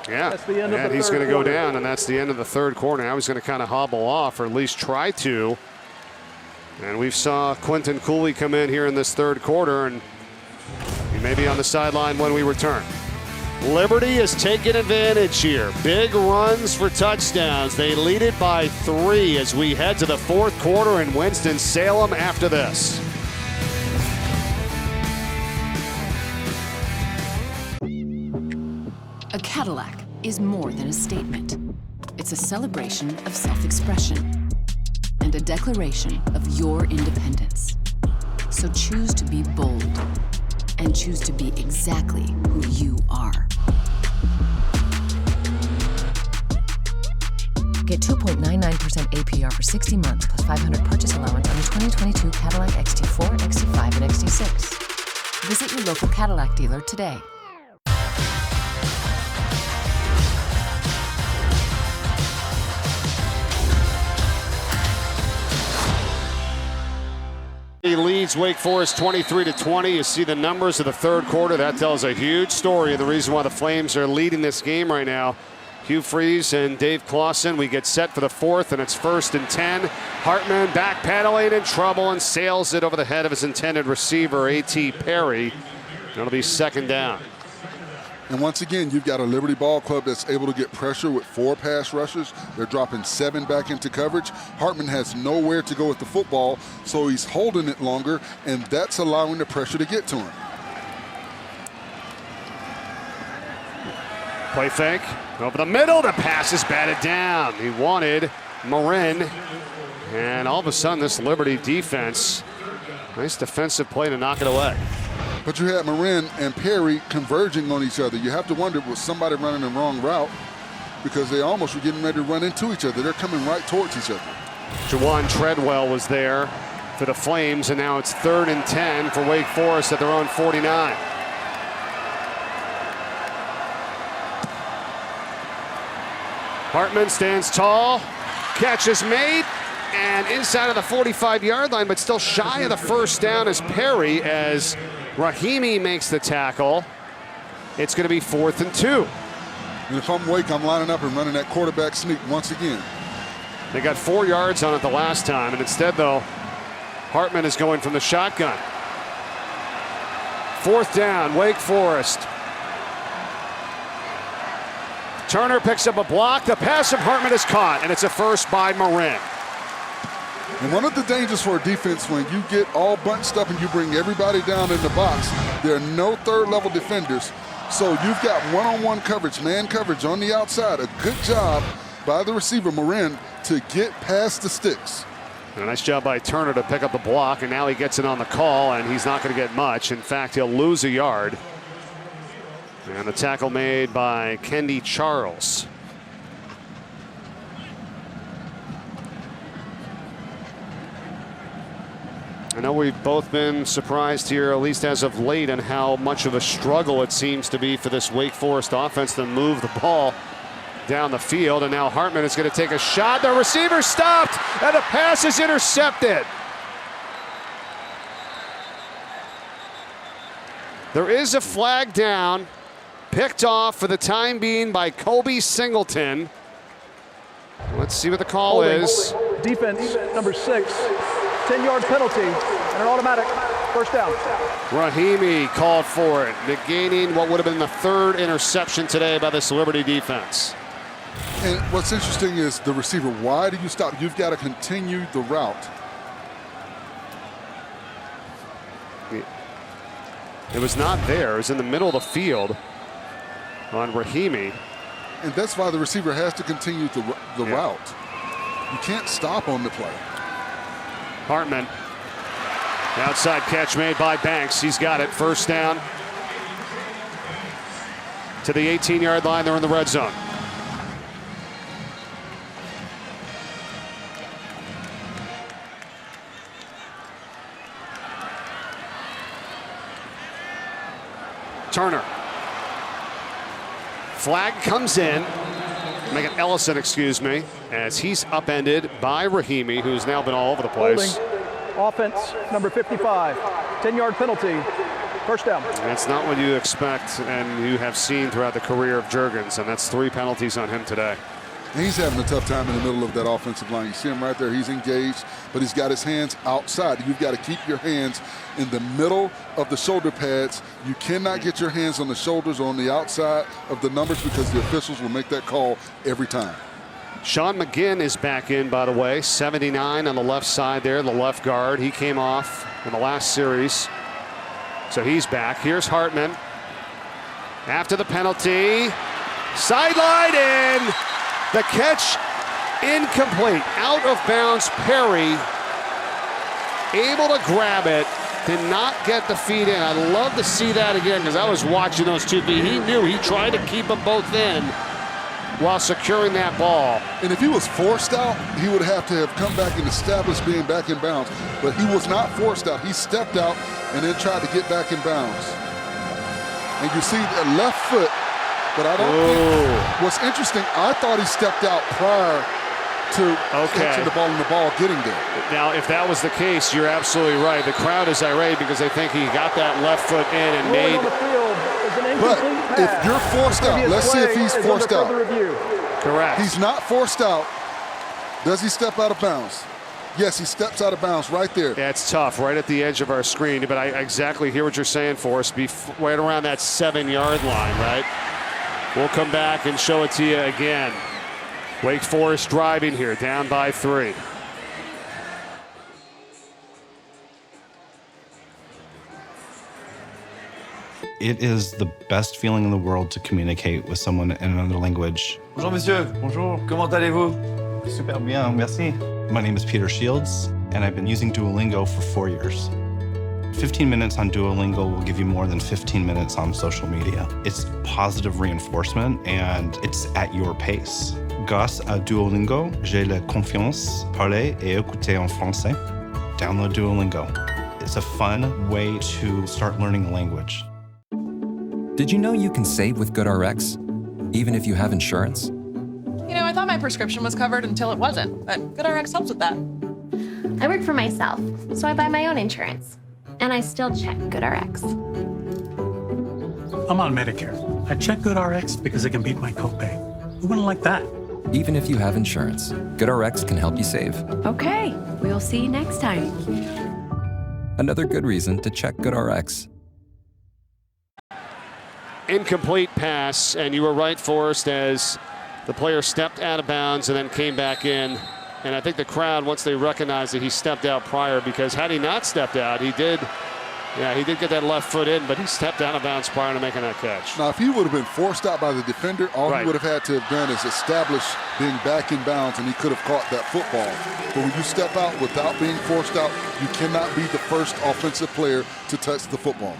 Yeah, That's the end of and the he's third going to go quarter. down, and that's the end of the third quarter. Now he's going to kind of hobble off, or at least try to. And we saw Quentin Cooley come in here in this third quarter, and he may be on the sideline when we return. Liberty is taking advantage here. Big runs for touchdowns. They lead it by 3 as we head to the fourth quarter in Winston-Salem after this. A Cadillac is more than a statement. It's a celebration of self-expression and a declaration of your independence. So choose to be bold and choose to be exactly who you are. Get 2.99% APR for 60 months plus $500 purchase allowance on the 2022 Cadillac XT4, XT5, and XT6. Visit your local Cadillac dealer today. He leads Wake Forest 23-20. You see the numbers of the third quarter. That tells a huge story of the reason why the Flames are leading this game right now. Hugh Freeze and Dave Clausen. We get set for the fourth, and it's 1st and 10. Hartman backpedaling in trouble and sails it over the head of his intended receiver, A.T. Perry. That'll be 2nd down. And once again, you've got a Liberty Ball Club that's able to get pressure with 4 pass rushers. They're dropping 7 back into coverage. Hartman has nowhere to go with the football, so he's holding it longer, and that's allowing the pressure to get to him. Play fake. Over the middle. The pass is batted down. He wanted Marin. And all of a sudden, this Liberty defense, nice defensive play to knock it away. But you had Marin and Perry converging on each other. You have to wonder, was somebody running the wrong route? Because they almost were getting ready to run into each other. They're coming right towards each other. Jawan Treadwell was there for the Flames, and now it's 3rd and 10 for Wake Forest at their own 49. Hartman stands tall, catch is made, and inside of the 45-yard line, but still shy of the first down is Perry as Rahimi makes the tackle. It's going to be 4th and 2. And if I'm Wake, I'm lining up and running that quarterback sneak once again. They got 4 yards on it the last time, and instead, though, Hartman is going from the shotgun. 4th down, Wake Forest. Turner picks up a block. The pass from Hartman is caught, and it's a first by Marin. And one of the dangers for a defense, when you get all bunched up and you bring everybody down in the box, there are no third-level defenders. So you've got one-on-one coverage, man coverage on the outside. A good job by the receiver, Marin, to get past the sticks. A nice job by Turner to pick up the block, and now he gets it on the call, and he's not going to get much. In fact, he'll lose a yard. And the tackle made by Kendi Charles. I know we've both been surprised here, at least as of late, on how much of a struggle it seems to be for this Wake Forest offense to move the ball down the field. And now Hartman is going to take a shot. The receiver stopped, and the pass is intercepted. There is a flag down, picked off for the time being by Kobe Singleton. Let's see what the call is. Defense, number 6, 10-yard penalty, and an automatic first down. Rahimi called for it, negating what would have been the 3rd interception today by this Liberty defense. And what's interesting is the receiver. Why do you stop? You've got to continue the route. It was not there. It was in the middle of the field on Rahimi. And that's why the receiver has to continue the route. You can't stop on the play. Hartman. Outside catch made by Banks. He's got it. First down to the 18-yard line. They're in the red zone. Turner. Flag comes in. Megan Ellison, excuse me, as he's upended by Rahimi, who's now been all over the place. Holding. Offense, number 55, 10-yard penalty, first down. That's not what you expect and you have seen throughout the career of Juergens, and that's 3 penalties on him today. He's having a tough time in the middle of that offensive line. You see him right there. He's engaged, but he's got his hands outside. You've got to keep your hands in the middle of the shoulder pads. You cannot get your hands on the shoulders or on the outside of the numbers because the officials will make that call every time. Sean McGinn is back in, by the way, 79 on the left side there, the left guard. He came off in the last series, so he's back. Here's Hartman. After the penalty, sideline in. The catch incomplete, out of bounds. Perry able to grab it, did not get the feet in. I'd love to see that again because I was watching those 2 feet. He knew he tried to keep them both in while securing that ball. And if he was forced out, he would have to have come back and established being back in bounds. But he was not forced out. He stepped out and then tried to get back in bounds. And you see the left foot. But I don't think, what's interesting, I thought he stepped out prior to catching the ball and the ball getting there. Now, if that was the case, you're absolutely right. The crowd is irate because they think he got that left foot in and made. But if you're forced out, let's see if he's forced out. Correct. He's not forced out. Does he step out of bounds? Yes, he steps out of bounds right there. Yeah, it's tough, right at the edge of our screen. But I exactly hear what you're saying, Forrest. Be right around that 7-yard line, right? We'll come back and show it to you again. Wake Forest driving here, down by 3. It is the best feeling in the world to communicate with someone in another language. Bonjour, monsieur. Bonjour. Comment allez-vous? Super bien, merci. My name is Peter Shields, and I've been using Duolingo for 4 years. 15 minutes on Duolingo will give you more than 15 minutes on social media. It's positive reinforcement, and it's at your pace. Grâce à Duolingo, j'ai la confiance parler et écouter en français. Download Duolingo. It's a fun way to start learning a language. Did you know you can save with GoodRx, even if you have insurance? You know, I thought my prescription was covered until it wasn't, but GoodRx helps with that. I work for myself, so I buy my own insurance. And I still check GoodRx. I'm on Medicare. I check GoodRx because it can beat my copay. Who wouldn't like that? Even if you have insurance, GoodRx can help you save. Okay, we'll see you next time. Another good reason to check GoodRx. Incomplete pass, and you were right, Forrest, as the player stepped out of bounds and then came back in. And I think the crowd, once they recognized that he stepped out prior, because had he not stepped out, he did get that left foot in, but he stepped out of bounds prior to making that catch. Now, if he would have been forced out by the defender, all he would have had to have done is establish being back in bounds, and he could have caught that football. But when you step out without being forced out, you cannot be the first offensive player to touch the football.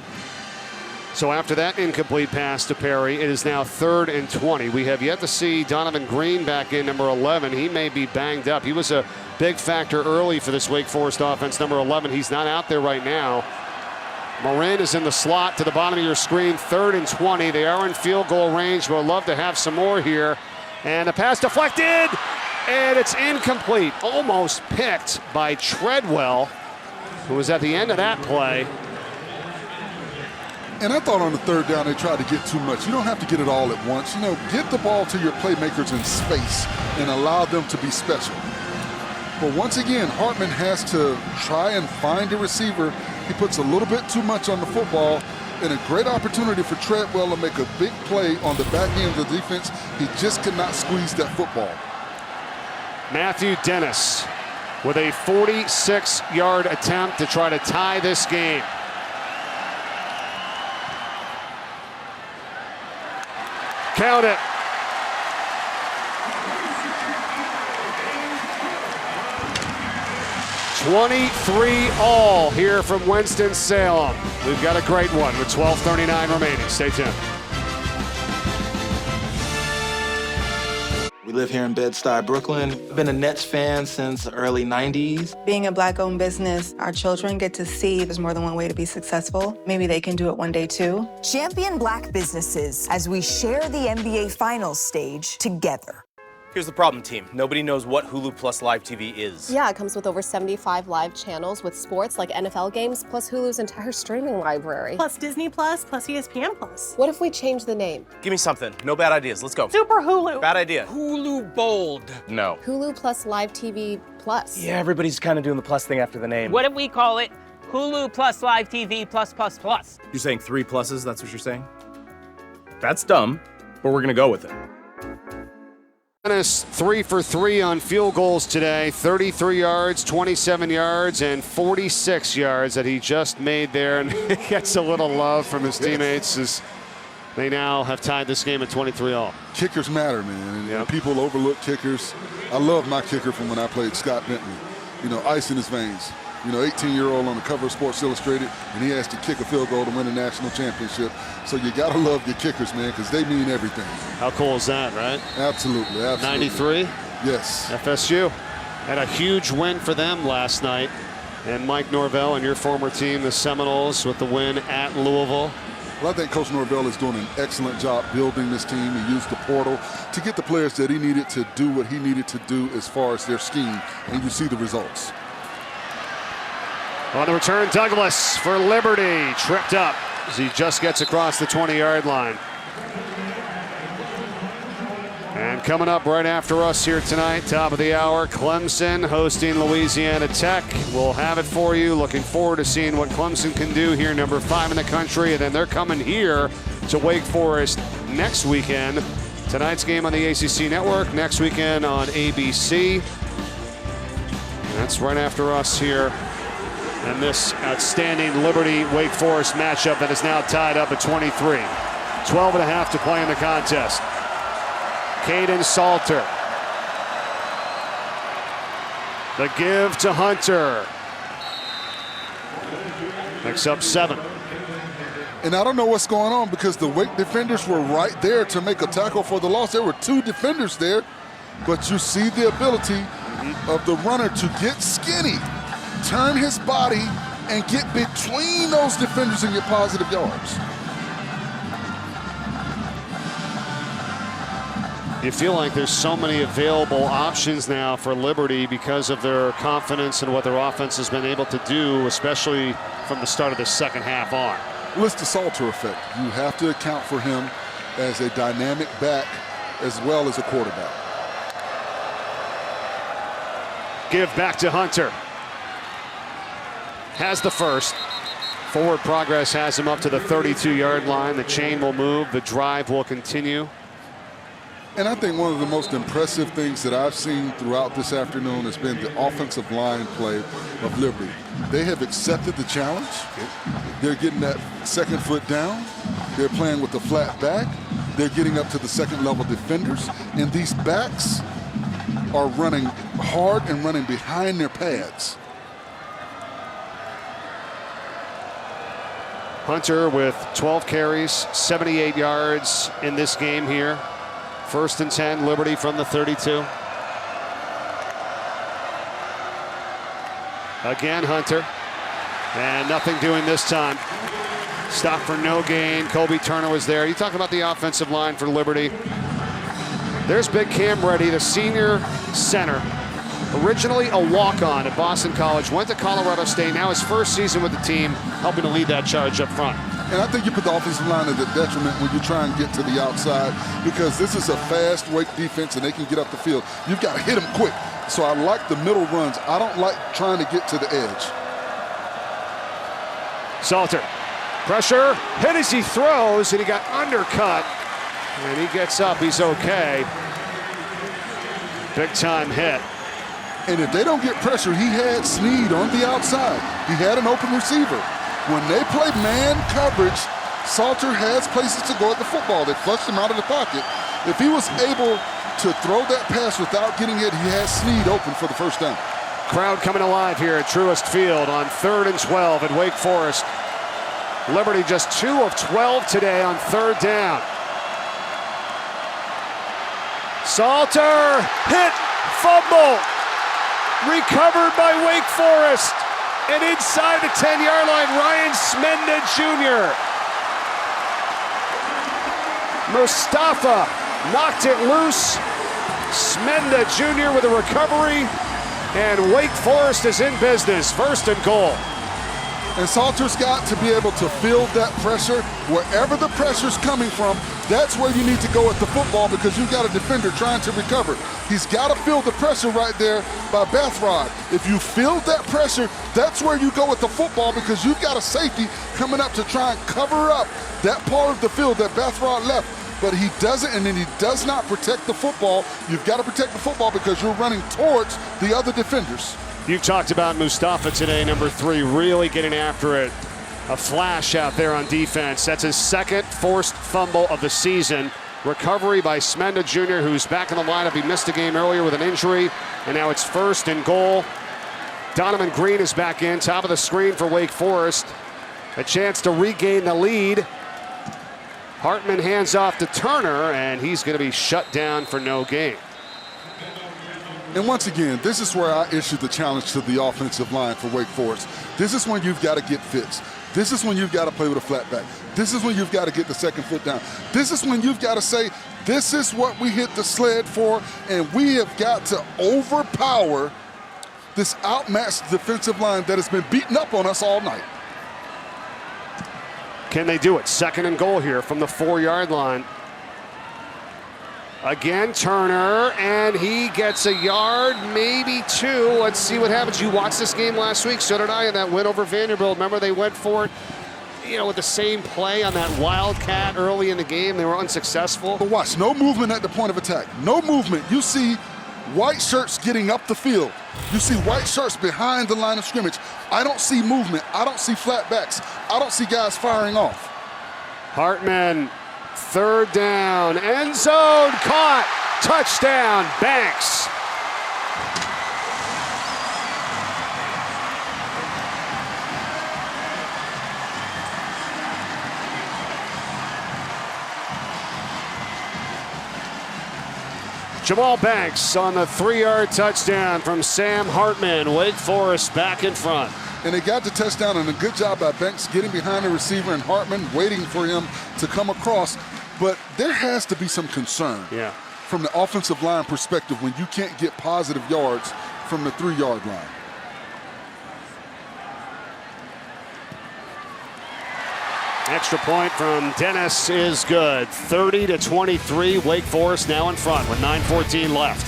So after that incomplete pass to Perry, it is now 3rd and 20. We have yet to see Donovan Green back in, number 11. He may be banged up. He was a big factor early for this Wake Forest offense, number 11. He's not out there right now. Marin is in the slot to the bottom of your screen, 3rd and 20. They are in field goal range. We'll love to have some more here. And the pass deflected, and it's incomplete. Almost picked by Treadwell, who was at the end of that play. And I thought on the third down they tried to get too much. You don't have to get it all at once. You know, get the ball to your playmakers in space and allow them to be special. But once again, Hartman has to try and find a receiver. He puts a little bit too much on the football, and a great opportunity for Treadwell to make a big play on the back end of the defense. He just could not squeeze that football. Matthew Dennis with a 46-yard attempt to try to tie this game. Count it. $23 all here from Winston-Salem. We've got a great one with 12:39 remaining. Stay tuned. We live here in Bed-Stuy, Brooklyn. I've been a Nets fan since the early 90s. Being a Black-owned business, our children get to see there's more than one way to be successful. Maybe they can do it one day too. Champion Black businesses as we share the NBA Finals stage together. Here's the problem, team. Nobody knows what Hulu Plus Live TV is. Yeah, it comes with over 75 live channels with sports like NFL games, plus Hulu's entire streaming library. Plus Disney Plus, plus ESPN Plus. What if we change the name? Give me something. No bad ideas. Let's go. Super Hulu. Bad idea. Hulu Bold. No. Hulu Plus Live TV Plus. Yeah, everybody's kind of doing the plus thing after the name. What if we call it Hulu Plus Live TV Plus Plus Plus? You're saying 3 pluses? That's what you're saying? That's dumb, but we're going to go with it. Dennis 3 for 3 on field goals today. 33 yards, 27 yards, and 46 yards that he just made there. And he gets a little love from his teammates as they now have tied this game at 23 all. Kickers matter, man. And people overlook kickers. I love my kicker from when I played Scott Bentley. You know, ice in his veins. You know, 18-year-old on the cover of Sports Illustrated, and he has to kick a field goal to win a national championship. So you got to love your kickers, man, because they mean everything. How cool is that, right? Absolutely, absolutely. 93? Yes. FSU had a huge win for them last night. And Mike Norvell and your former team, the Seminoles, with the win at Louisville. Well, I think Coach Norvell is doing an excellent job building this team. He used the portal to get the players that he needed to do what he needed to do as far as their scheme, and you see the results. On the return, Douglas for Liberty. Tripped up as he just gets across the 20-yard line. And coming up right after us here tonight, top of the hour, Clemson hosting Louisiana Tech. We'll have it for you. Looking forward to seeing what Clemson can do here, number 5 in the country. And then they're coming here to Wake Forest next weekend. Tonight's game on the ACC Network, next weekend on ABC. And that's right after us here. And this outstanding Liberty-Wake Forest matchup that is now tied up at 23. 12 and a half to play in the contest. Caden Salter. The give to Hunter. Picks up 7. And I don't know what's going on because the Wake defenders were right there to make a tackle for the loss. There were 2 defenders there, but you see the ability of the runner to get skinny, turn his body, and get between those defenders and get positive yards. You feel like there's so many available options now for Liberty because of their confidence in what their offense has been able to do, especially from the start of the second half on. Well, it's the Salter effect. You have to account for him as a dynamic back as well as a quarterback. Give back to Hunter. Has the first. Forward progress has him up to the 32-yard line. The chain will move. The drive will continue. And I think one of the most impressive things that I've seen throughout this afternoon has been the offensive line play of Liberty. They have accepted the challenge. They're getting that second foot down. They're playing with the flat back. They're getting up to the second level defenders. And these backs are running hard and running behind their pads. Hunter with 12 carries, 78 yards in this game here. 1st and 10, Liberty from the 32. Again, Hunter. And nothing doing this time. Stop for no gain. Kobe Turner was there. You talk about the offensive line for Liberty. There's Big Cam Reddy, the senior center. Originally a walk-on at Boston College, went to Colorado State, now his first season with the team, helping to lead that charge up front. And I think you put the offensive line at a detriment when you try and get to the outside, because this is a fast Wake defense and they can get up the field. You've got to hit them quick. So I like the middle runs. I don't like trying to get to the edge. Salter, pressure, hit as he throws, and he got undercut. And he gets up, he's okay. Big time hit. And if they don't get pressure, he had Snead on the outside. He had an open receiver. When they play man coverage, Salter has places to go at the football. They flushed him out of the pocket. If he was able to throw that pass without getting it, he has Snead open for the first down. Crowd coming alive here at Truist Field on 3rd and 12 at Wake Forest. Liberty just 2 of 12 today on 3rd down. Salter, hit, fumble, recovered by Wake Forest. And inside the 10-yard line, Ryan Smenda Jr. Mustafa knocked it loose. Smenda Jr. with a recovery. And Wake Forest is in business, 1st and goal. And Salter's got to be able to field that pressure. Wherever the pressure's coming from, that's where you need to go at the football, because you've got a defender trying to recover. He's got to feel the pressure right there by Bethrod. If you feel that pressure, that's where you go with the football, because you've got a safety coming up to try and cover up that part of the field that Bethrod left. But he doesn't, and then he does not protect the football. You've got to protect the football because you're running towards the other defenders. You talked about Mustafa today, number 3, really getting after it. A flash out there on defense. That's his 2nd forced fumble of the season. Recovery by Smenda Jr., who's back in the lineup. He missed a game earlier with an injury, and now it's 1st and goal. Donovan Green is back in, top of the screen for Wake Forest. A chance to regain the lead. Hartman hands off to Turner, and he's going to be shut down for no gain. And once again, this is where I issue the challenge to the offensive line for Wake Forest. This is when you've got to get fits. This is when you've got to play with a flat back. This is when you've got to get the 2nd foot down. This is when you've got to say, this is what we hit the sled for, and we have got to overpower this outmatched defensive line that has been beating up on us all night. Can they do it? 2nd and goal here from the 4-yard line. Again, Turner, and he gets a yard, maybe 2. Let's see what happens. You watched this game last week, so did I, in that win over Vanderbilt. Remember, they went for it, with the same play on that wildcat early in the game. They were unsuccessful. But watch, no movement at the point of attack. No movement. You see white shirts getting up the field. You see white shirts behind the line of scrimmage. I don't see movement. I don't see flat backs. I don't see guys firing off. Hartman, 3rd down, end zone, caught, touchdown, Banks. Jamal Banks on the 3-yard touchdown from Sam Hartman. Wake Forest back in front. And they got the touchdown, and a good job by Banks getting behind the receiver and Hartman waiting for him to come across. But there has to be some concern from the offensive line perspective when you can't get positive yards from the 3-yard line. Extra point from Dennis is good. 30-23, Wake Forest now in front with 9:14 left.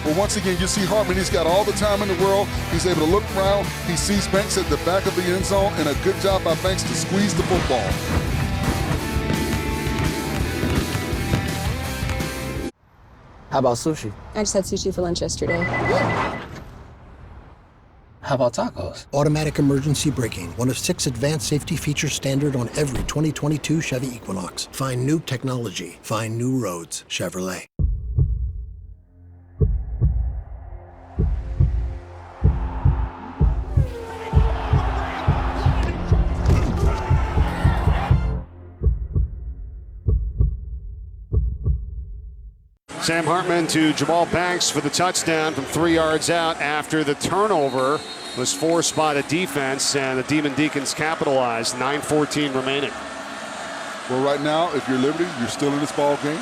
Well, once again, you see Hartman, he's got all the time in the world. He's able to look around. He sees Banks at the back of the end zone, and a good job by Banks to squeeze the football. How about sushi? I just had sushi for lunch yesterday. How about tacos? Automatic emergency braking, one of 6 advanced safety features standard on every 2022 Chevy Equinox. Find new technology. Find new roads. Chevrolet. Sam Hartman to Jamal Banks for the touchdown from 3 yards out after the turnover was forced by the defense, and the Demon Deacons capitalized. 9:14 remaining. Well, right now, if you're Liberty, you're still in this ball game.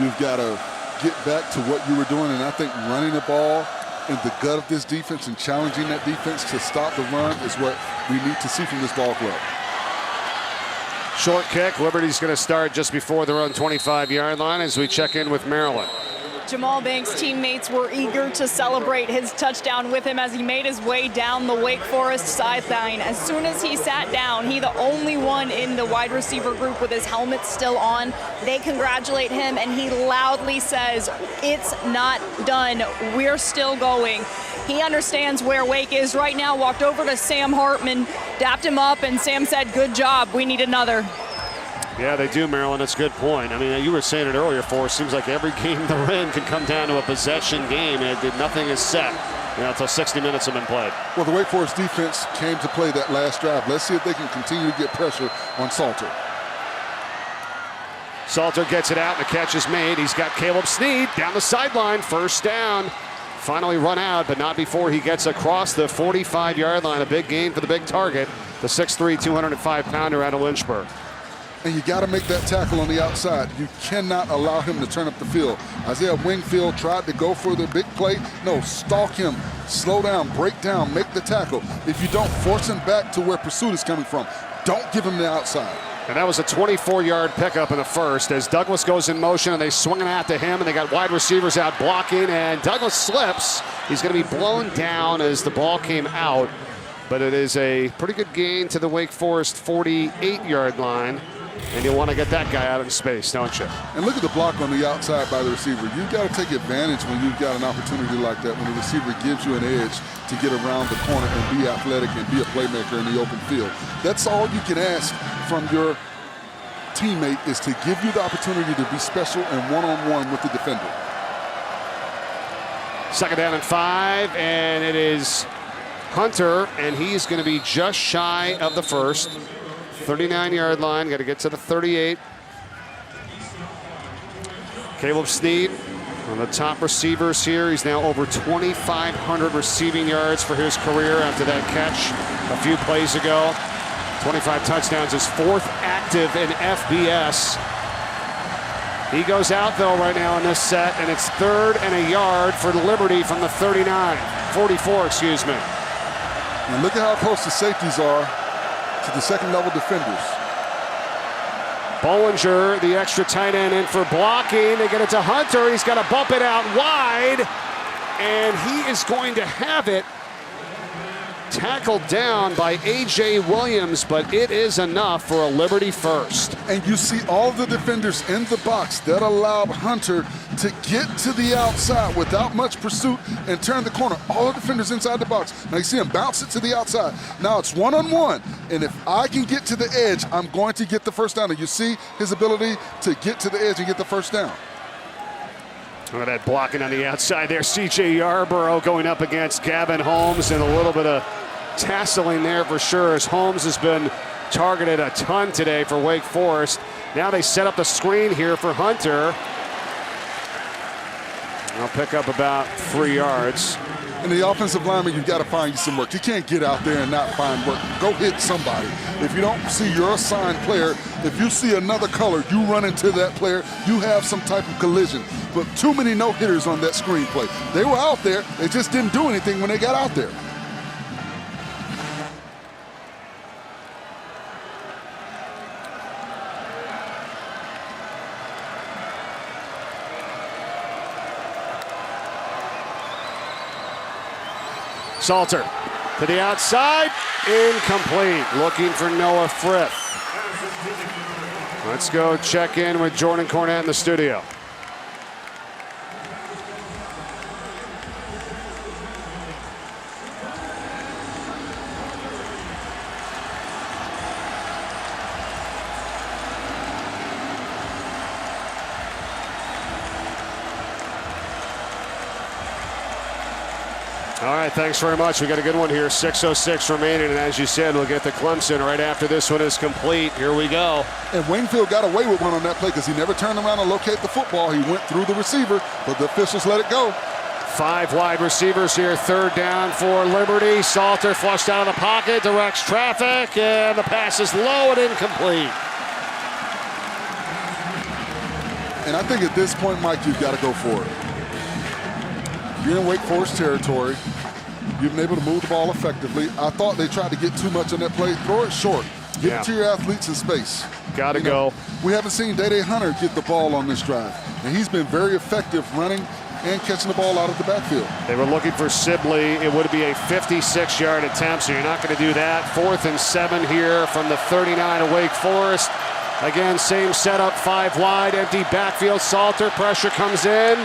You've got to get back to what you were doing, and I think running the ball in the gut of this defense and challenging that defense to stop the run is what we need to see from this ball club. Short kick. Liberty's going to start just before their own 25-yard line as we check in with Maryland. Jamal Banks' teammates were eager to celebrate his touchdown with him as he made his way down the Wake Forest sideline. As soon as he sat down, he the only one in the wide receiver group with his helmet still on. They congratulate him, and he loudly says, "It's not done. We're still going." He understands where Wake is right now, walked over to Sam Hartman, dapped him up, and Sam said, "Good job. We need another." Yeah, they do, Maryland. That's a good point. I mean, you were saying it earlier, Forrest. Seems like every game they're in can come down to a possession game, and nothing is set until 60 minutes have been played. Well, the Wake Forest defense came to play that last drive. Let's see if they can continue to get pressure on Salter. Salter gets it out, and the catch is made. He's got Caleb Snead down the sideline. First down. Finally run out, but not before he gets across the 45-yard line. A big gain for the big target, the 6'3", 205-pounder out of Lynchburg. And you got to make that tackle on the outside. You cannot allow him to turn up the field. Isaiah Wingfield tried to go for the big play. No, stalk him, slow down, break down, make the tackle. If you don't, force him back to where pursuit is coming from. Don't give him the outside. And that was a 24-yard pickup in the first as Douglas goes in motion and they swing it out to him, and they got wide receivers out blocking, and Douglas slips. He's going to be blown down as the ball came out, but it is a pretty good gain to the Wake Forest 48-yard line. And you want to get that guy out in space, don't you? And look at the block on the outside by the receiver. You've got to take advantage when you've got an opportunity like that, when the receiver gives you an edge to get around the corner and be athletic and be a playmaker in the open field. That's all you can ask from your teammate, is to give you the opportunity to be special and one-on-one with the defender. Second down and 5, and it is Hunter, and he's going to be just shy of the first. 39-yard line, got to get to the 38. Caleb Snead, one of the top receivers here. He's now over 2,500 receiving yards for his career after that catch a few plays ago. 25 touchdowns, his 4th active in FBS. He goes out, though, right now in this set, and it's 3rd and a yard for Liberty from the 44, excuse me. And look at how close the safeties are to the second-level defenders. Bollinger, the extra tight end, in for blocking. They get it to Hunter. He's got to bump it out wide, and he is going to have it tackled down by A.J. Williams, but it is enough for a Liberty first. And you see all the defenders in the box. That allowed Hunter to get to the outside without much pursuit and turn the corner. All the defenders inside the box. Now you see him bounce it to the outside. Now it's one-on-one. And if I can get to the edge, I'm going to get the first down. And you see his ability to get to the edge and get the first down. Look at that blocking on the outside there. C.J. Yarborough going up against Gavin Holmes, and a little bit of tasseling there for sure, as Holmes has been targeted a ton today for Wake Forest. Now they set up the screen here for Hunter. I'll pick up about 3 yards. And the offensive lineman, you've got to find you some work. You can't get out there and not find work. Go hit somebody. If you don't see your assigned player, if you see another color, you run into that player, you have some type of collision. But too many no-hitters on that screenplay. They were out there, they just didn't do anything when they got out there. Salter to the outside, incomplete. Looking for Noah Frith. Let's go check in with Jordan Cornette in the studio. All right, thanks very much. We got a good one here. 6:06 remaining, and as you said, we'll get to Clemson right after this one is complete. Here we go. And Wingfield got away with one on that play because he never turned around and located the football. He went through the receiver, but the officials let it go. 5 wide receivers here. 3rd down for Liberty. Salter flushed out of the pocket, directs traffic, and the pass is low and incomplete. And I think at this point, Mike, you've got to go for it. You're in Wake Forest territory. You've been able to move the ball effectively. I thought they tried to get too much on that play. Throw it short. Give it to your athletes in space. Gotta go. We haven't seen Day Hunter get the ball on this drive, and he's been very effective running and catching the ball out of the backfield. They were looking for Sibley. It would be a 56-yard attempt, so you're not going to do that. 4th and 7 here from the 39 of Wake Forest. Again, same setup, 5 wide, empty backfield. Salter, pressure comes in.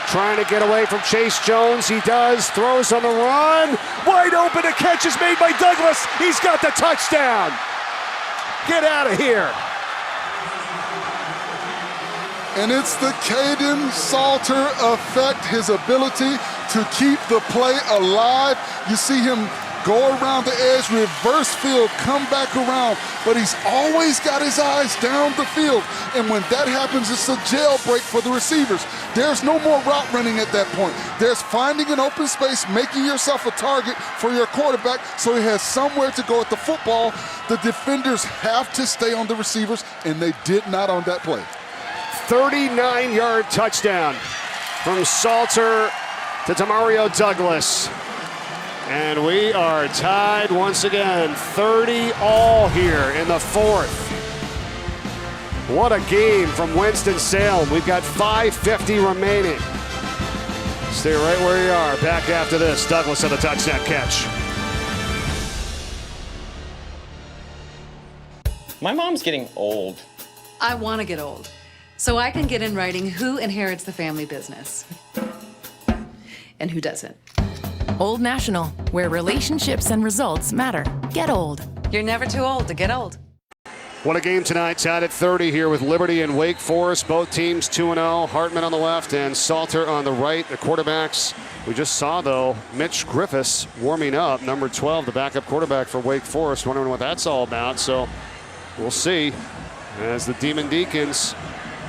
Trying to get away from Chase Jones. He does. Throws on the run. Wide open. A catch is made by Douglas. He's got the touchdown. Get out of here. And it's the Caden Salter effect, his ability to keep the play alive. You see him go around the edge, reverse field, come back around, but he's always got his eyes down the field. And when that happens, it's a jailbreak for the receivers. There's no more route running at that point. There's finding an open space, making yourself a target for your quarterback so he has somewhere to go at the football. The defenders have to stay on the receivers, and they did not on that play. 39-yard touchdown from Salter to Demario Douglas. And we are tied once again, 30 all here in the 4th. What a game from Winston-Salem. We've got 5:50 remaining. Stay right where you are. Back after this. Douglas on the touchdown catch. My mom's getting old. I want to get old, so I can get in writing who inherits the family business and who doesn't. Old National, where relationships and results matter. Get old. You're never too old to get old. What a game tonight. Tied at 30 here with Liberty and Wake Forest. Both teams 2-0. Hartman on the left and Salter on the right. The quarterbacks we just saw, though, Mitch Griffiths warming up. Number 12, the backup quarterback for Wake Forest. Wondering what that's all about. So we'll see as the Demon Deacons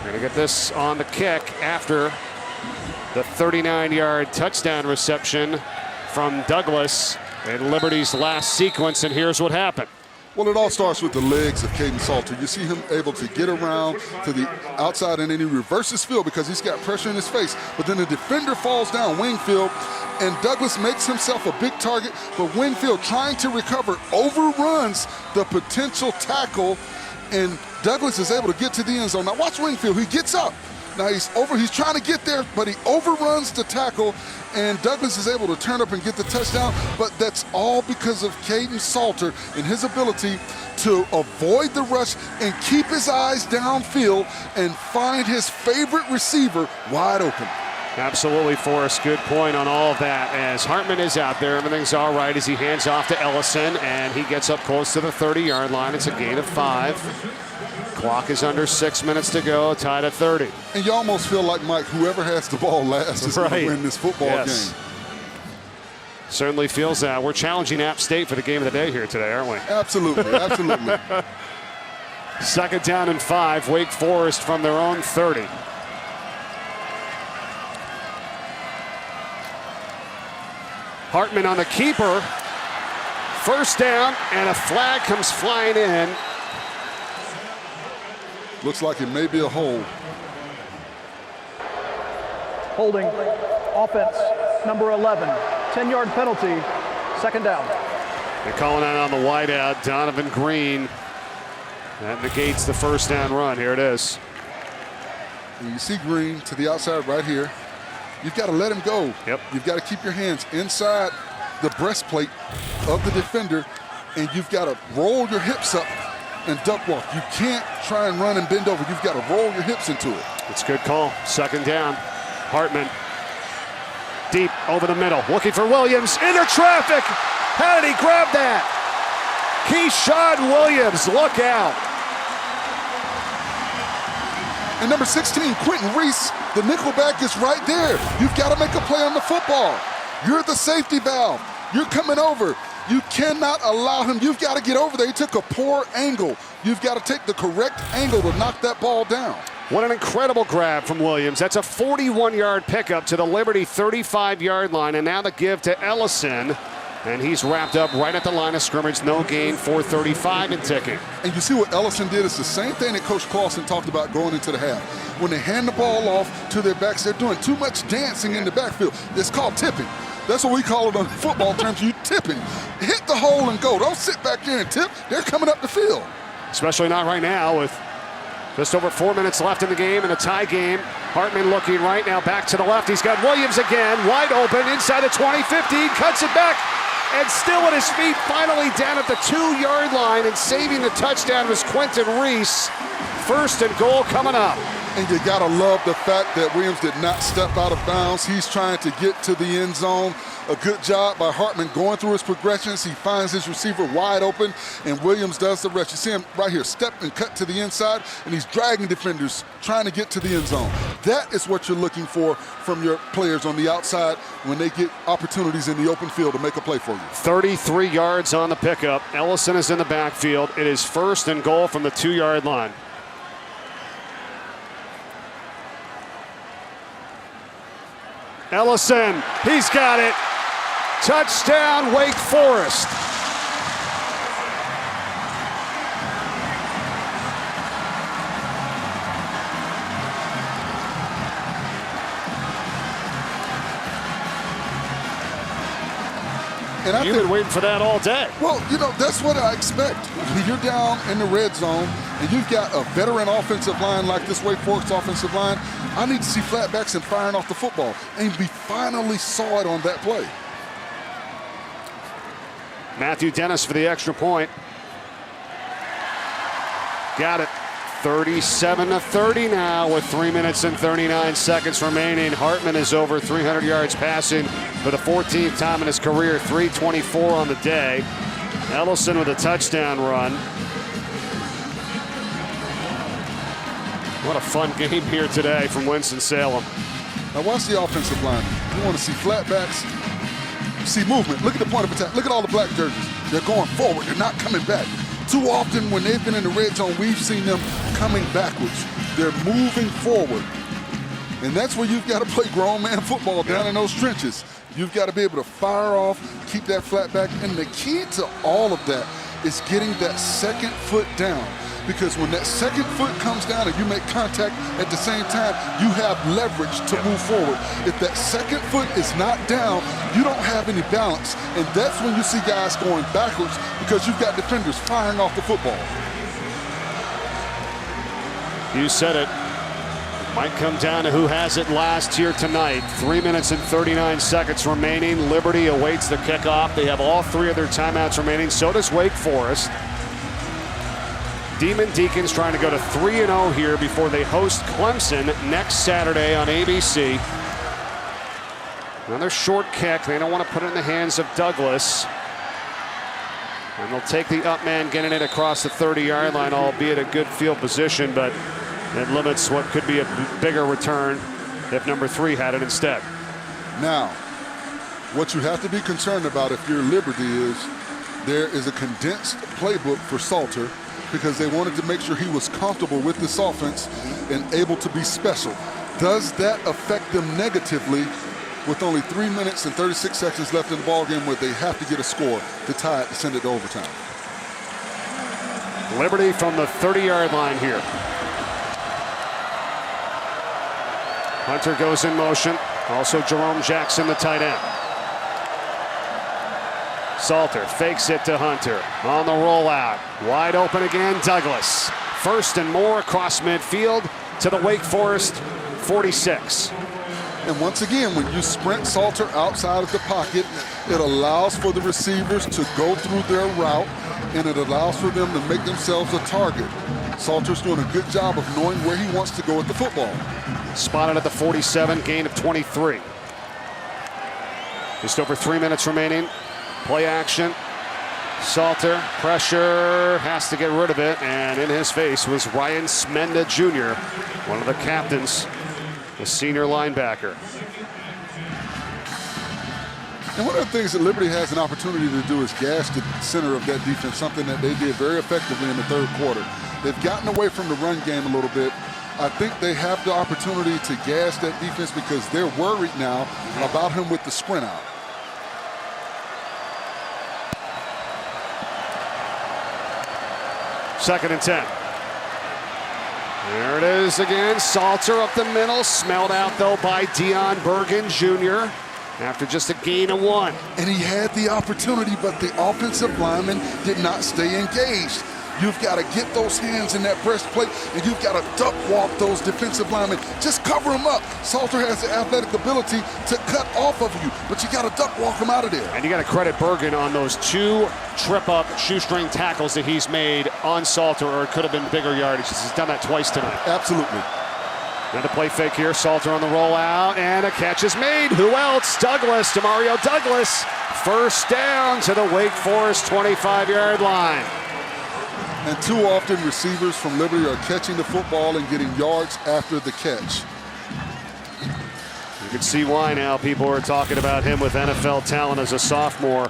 are going to get this on the kick after the 39-yard touchdown reception from Douglas in Liberty's last sequence, and here's what happened. Well, it all starts with the legs of Caden Salter. You see him able to get around to the outside, and then he reverses field because he's got pressure in his face. But then the defender falls down, Wingfield, and Douglas makes himself a big target. But Wingfield, trying to recover, overruns the potential tackle, and Douglas is able to get to the end zone. Now watch Wingfield. He gets up. Now he's trying to get there, but he overruns the tackle, and Douglas is able to turn up and get the touchdown. But that's all because of Caden Salter and his ability to avoid the rush and keep his eyes downfield and find his favorite receiver wide open. Absolutely, Forrest. Good point on all of that. As Hartman is out there, everything's all right as he hands off to Ellison, and he gets up close to the 30-yard line. It's a gain of 5. Clock is under 6 minutes to go, tied at 30. And you almost feel like, Mike, whoever has the ball last is going to win this football game. Certainly feels that. We're challenging App State for the game of the day here today, aren't we? Absolutely, absolutely. 2nd down and 5, Wake Forest from their own 30. Hartman on the keeper. 1st down, and a flag comes flying in. Looks like it may be a hold. Holding, offense, number 11, 10-yard penalty, 2nd down. They're calling out on the wideout, Donovan Green. That negates the 1st down run. Here it is. And you see Green to the outside right here. You've got to let him go. Yep. You've got to keep your hands inside the breastplate of the defender, and you've got to roll your hips up and duck walk. You can't try and run and bend over. You've got to roll your hips into it. It's a good call. 2nd down. Hartman deep over the middle, looking for Williams. Into traffic. How did he grab that? Keyshawn Williams, look out. And number 16, Quentin Reese, the nickelback is right there. You've got to make a play on the football. You're the safety valve. You're coming over. You cannot allow him. You've got to get over there. He took a poor angle. You've got to take the correct angle to knock that ball down. What an incredible grab from Williams. That's a 41-yard pickup to the Liberty 35-yard line, and now the give to Ellison. And he's wrapped up right at the line of scrimmage. No gain, 4:35 in ticking. And you see what Ellison did? It's the same thing that Coach Clausen talked about going into the half. When they hand the ball off to their backs, they're doing too much dancing in the backfield. It's called tipping. That's what we call it on football terms. You tipping. Hit the hole and go. Don't sit back there and tip. They're coming up the field. Especially not right now with just over 4 minutes left in the game and a tie game. Hartman looking right now back to the left. He's got Williams again, wide open, inside the 20, 15, cuts it back, and still at his feet, finally down at the 2-yard line, and saving the touchdown was Quentin Reese. 1st and goal coming up. And you gotta love the fact that Williams did not step out of bounds. He's trying to get to the end zone. A good job by Hartman going through his progressions. He finds his receiver wide open, and Williams does the rest. You see him right here, step and cut to the inside, and he's dragging defenders, trying to get to the end zone. That is what you're looking for from your players on the outside when they get opportunities in the open field to make a play for you. 33 yards on the pickup. Ellison is in the backfield. It is 1st and goal from the 2-yard line. Ellison, he's got it. Touchdown, Wake Forest. And You've been waiting for that all day. Well, you know, that's what I expect. When you're down in the red zone and you've got a veteran offensive line like this Wake Forest offensive line, I need to see flatbacks and firing off the football. And we finally saw it on that play. Matthew Dennis for the extra point. Got it. 37-30 now with 3 minutes and 39 seconds remaining. Hartman is over 300 yards passing for the 14th time in his career, 324 on the day. Ellison with a touchdown run. What a fun game here today from Winston-Salem. Now watch the offensive line. You want to see flatbacks, see movement. Look at the point of attack. Look at all the black jerseys. They're going forward. They're not coming back. Too often when they've been in the red zone, we've seen them coming backwards. They're moving forward. And that's where you've got to play grown man football down in those trenches. You've got to be able to fire off, keep that flat back. And the key to all of that is getting that second foot down. Because when that second foot comes down and you make contact at the same time, you have leverage to move forward. If that second foot is not down, you don't have any balance. And that's when you see guys going backwards because you've got defenders firing off the football. You said it. Might come down to who has it last here tonight. 3 minutes and 39 seconds remaining. Liberty awaits the kickoff. They have all 3 of their timeouts remaining. So does Wake Forest. Deacons trying to go to 3-0 here before they host Clemson next Saturday on ABC. Another short kick. They don't want to put it in the hands of Douglas. And they'll take the up man getting it across the 30-yard line, albeit a good field position, but it limits what could be a bigger return if number 3 had it instead. Now, what you have to be concerned about if you're Liberty is there is a condensed playbook for Salter because they wanted to make sure he was comfortable with this offense and able to be special. Does that affect them negatively with only 3 minutes and 36 seconds left in the ballgame where they have to get a score to tie it to send it to overtime? Liberty from the 30-yard line here. Hunter goes in motion. Also Jerome Jackson, the tight end. Salter fakes it to Hunter on the rollout. Wide open again, Douglas. 1st and more across midfield to the Wake Forest 46. And once again, when you sprint Salter outside of the pocket, it allows for the receivers to go through their route, and it allows for them to make themselves a target. Salter's doing a good job of knowing where he wants to go with the football. Spotted at the 47, gain of 23. Just over 3 minutes remaining. Play action. Salter, pressure, has to get rid of it, and in his face was Ryan Smenda Jr., one of the captains, the senior linebacker. And one of the things that Liberty has an opportunity to do is gas the center of that defense, something that they did very effectively in the 3rd quarter. They've gotten away from the run game a little bit. I think they have the opportunity to gas that defense because they're worried now about him with the sprint out. 2nd and 10. There it is again. Salter up the middle. Smelled out, though, by Deion Bergen Jr. after just a gain of 1. And he had the opportunity, but the offensive lineman did not stay engaged. You've got to get those hands in that breastplate, and you've got to duck walk those defensive linemen. Just cover them up. Salter has the athletic ability to cut off of you, but you got to duck walk them out of there. And you got to credit Bergen on those 2 trip-up shoestring tackles that he's made on Salter, or it could have been bigger yardage. He's done that twice tonight. Absolutely. Another play fake here. Salter on the rollout, and a catch is made. Who else? Douglas, Demario Douglas. First down to the Wake Forest 25-yard line. And too often receivers from Liberty are catching the football and getting yards after the catch. You can see why now. People are talking about him with NFL talent as a sophomore.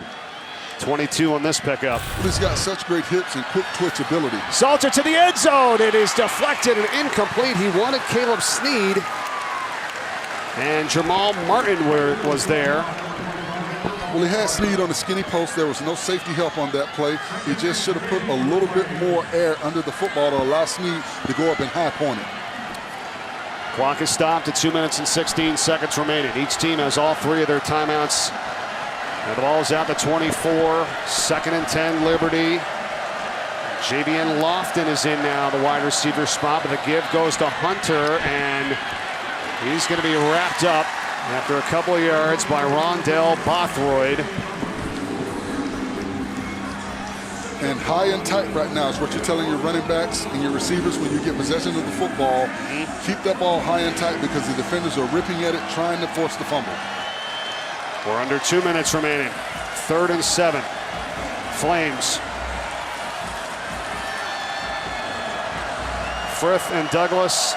22 on this pickup. He's got such great hips and quick twitch ability. Salter to the end zone. It is deflected and incomplete. He wanted Caleb Snead. And Jamal Martin was there. Well, he had Snead on the skinny post. There was no safety help on that play. He just should have put a little bit more air under the football to allow Snead to go up and high point it. Clock is stopped at 2 minutes and 16 seconds remaining. Each team has all 3 of their timeouts. And the ball is out to 24. 2nd and 10, Liberty. Javian Lofton is in now, the wide receiver spot, but the give goes to Hunter, and he's going to be wrapped up after a couple of yards by Rondell Bothroyd. And high and tight right now is what you're telling your running backs and your receivers when you get possession of the football. Keep that ball high and tight because the defenders are ripping at it, trying to force the fumble. We're under 2 minutes remaining. 3rd and 7. Flames. Frith and Douglas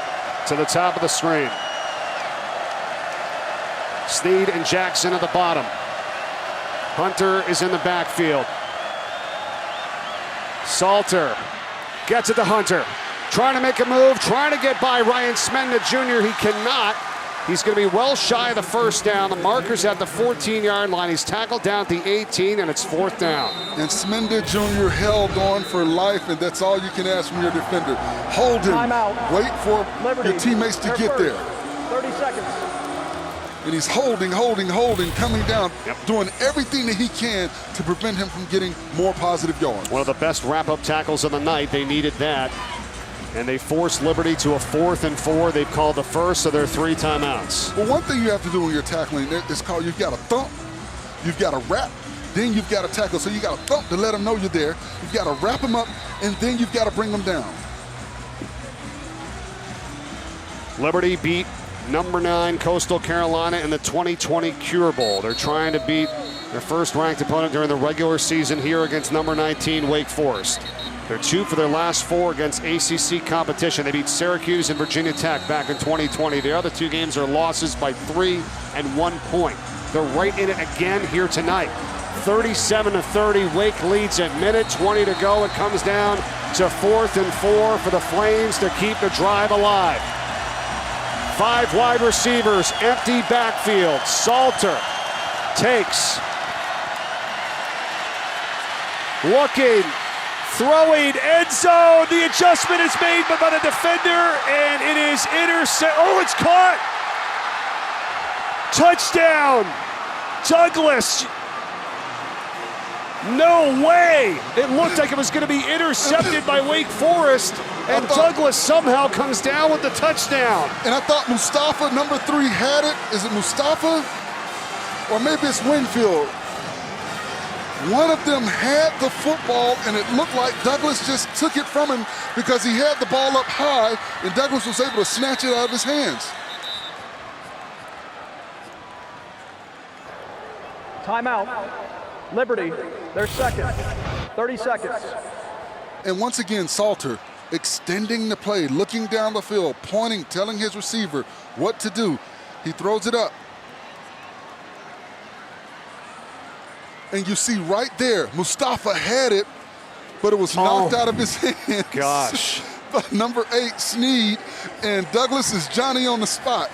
to the top of the screen. Snead and Jackson at the bottom. Hunter is in the backfield. Salter gets it to Hunter. Trying to make a move, trying to get by Ryan Smenda Jr. He cannot. He's going to be well shy of the first down. The marker's at the 14-yard line. He's tackled down at the 18, and it's 4th down. And Smenda Jr. held on for life, and that's all you can ask from your defender. Hold him. Wait for your teammates to get there. 30 seconds. And he's holding, coming down, doing everything that he can to prevent him from getting more positive yards. One of the best wrap-up tackles of the night. They needed that. And they forced Liberty to a 4th and 4. They've called the first of their 3 timeouts. Well, one thing you have to do when you're tackling is called, you've got to thump, you've got to wrap, then you've got to tackle. So you got to thump to let them know you're there. You've got to wrap them up, and then you've got to bring them down. Liberty beat number 9 Coastal Carolina in the 2020 Cure Bowl. They're trying to beat their first-ranked opponent during the regular season here against number 19 Wake Forest. They're 2 for their last 4 against ACC competition. They beat Syracuse and Virginia Tech back in 2020. The other 2 games are losses by 3 and 1 point. They're right in it again here tonight. 37-30, Wake leads at minute 20 to go. It comes down to 4th and 4 for the Flames to keep the drive alive. 5 wide receivers, empty backfield. Salter takes, looking, throwing, end zone. The adjustment is made by the defender, and it is intercepted. Oh, it's caught. Touchdown, Douglas. No way. It looked like it was going to be intercepted by Wake Forest, and Douglas somehow comes down with the touchdown. And I thought Mustafa, number 3, had it. Is it Mustafa? Or maybe it's Winfield. One of them had the football, and it looked like Douglas just took it from him because he had the ball up high, and Douglas was able to snatch it out of his hands. Timeout. Liberty, their second. 30 seconds. And once again, Salter extending the play, looking down the field, pointing, telling his receiver what to do. He throws it up. And you see right there, Mustafa had it, but it was knocked out of his hands. Gosh. By number 8, Snead, and Douglas is Johnny on the spot.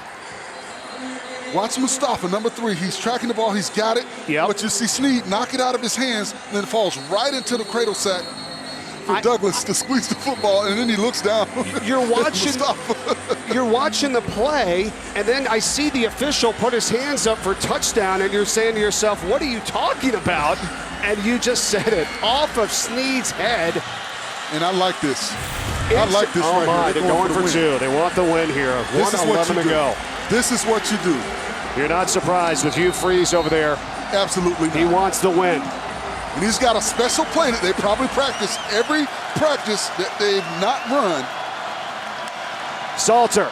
Watch Mustafa, number 3. He's tracking the ball. He's got it. But you see Snead knock it out of his hands, and then it falls right into the cradle sack for Douglas to squeeze the football, and then he looks down. You're watching the play, and then I see the official put his hands up for touchdown, and you're saying to yourself, what are you talking about? And you just said it, off of Snead's head. And I like this. I like this right here. They're going for two. They want the win here. 1:11 to go. This is what you do. You're not surprised with Hugh Freeze over there. Absolutely not. He wants the win. And he's got a special play that they probably practice every practice that they've not run. Salter.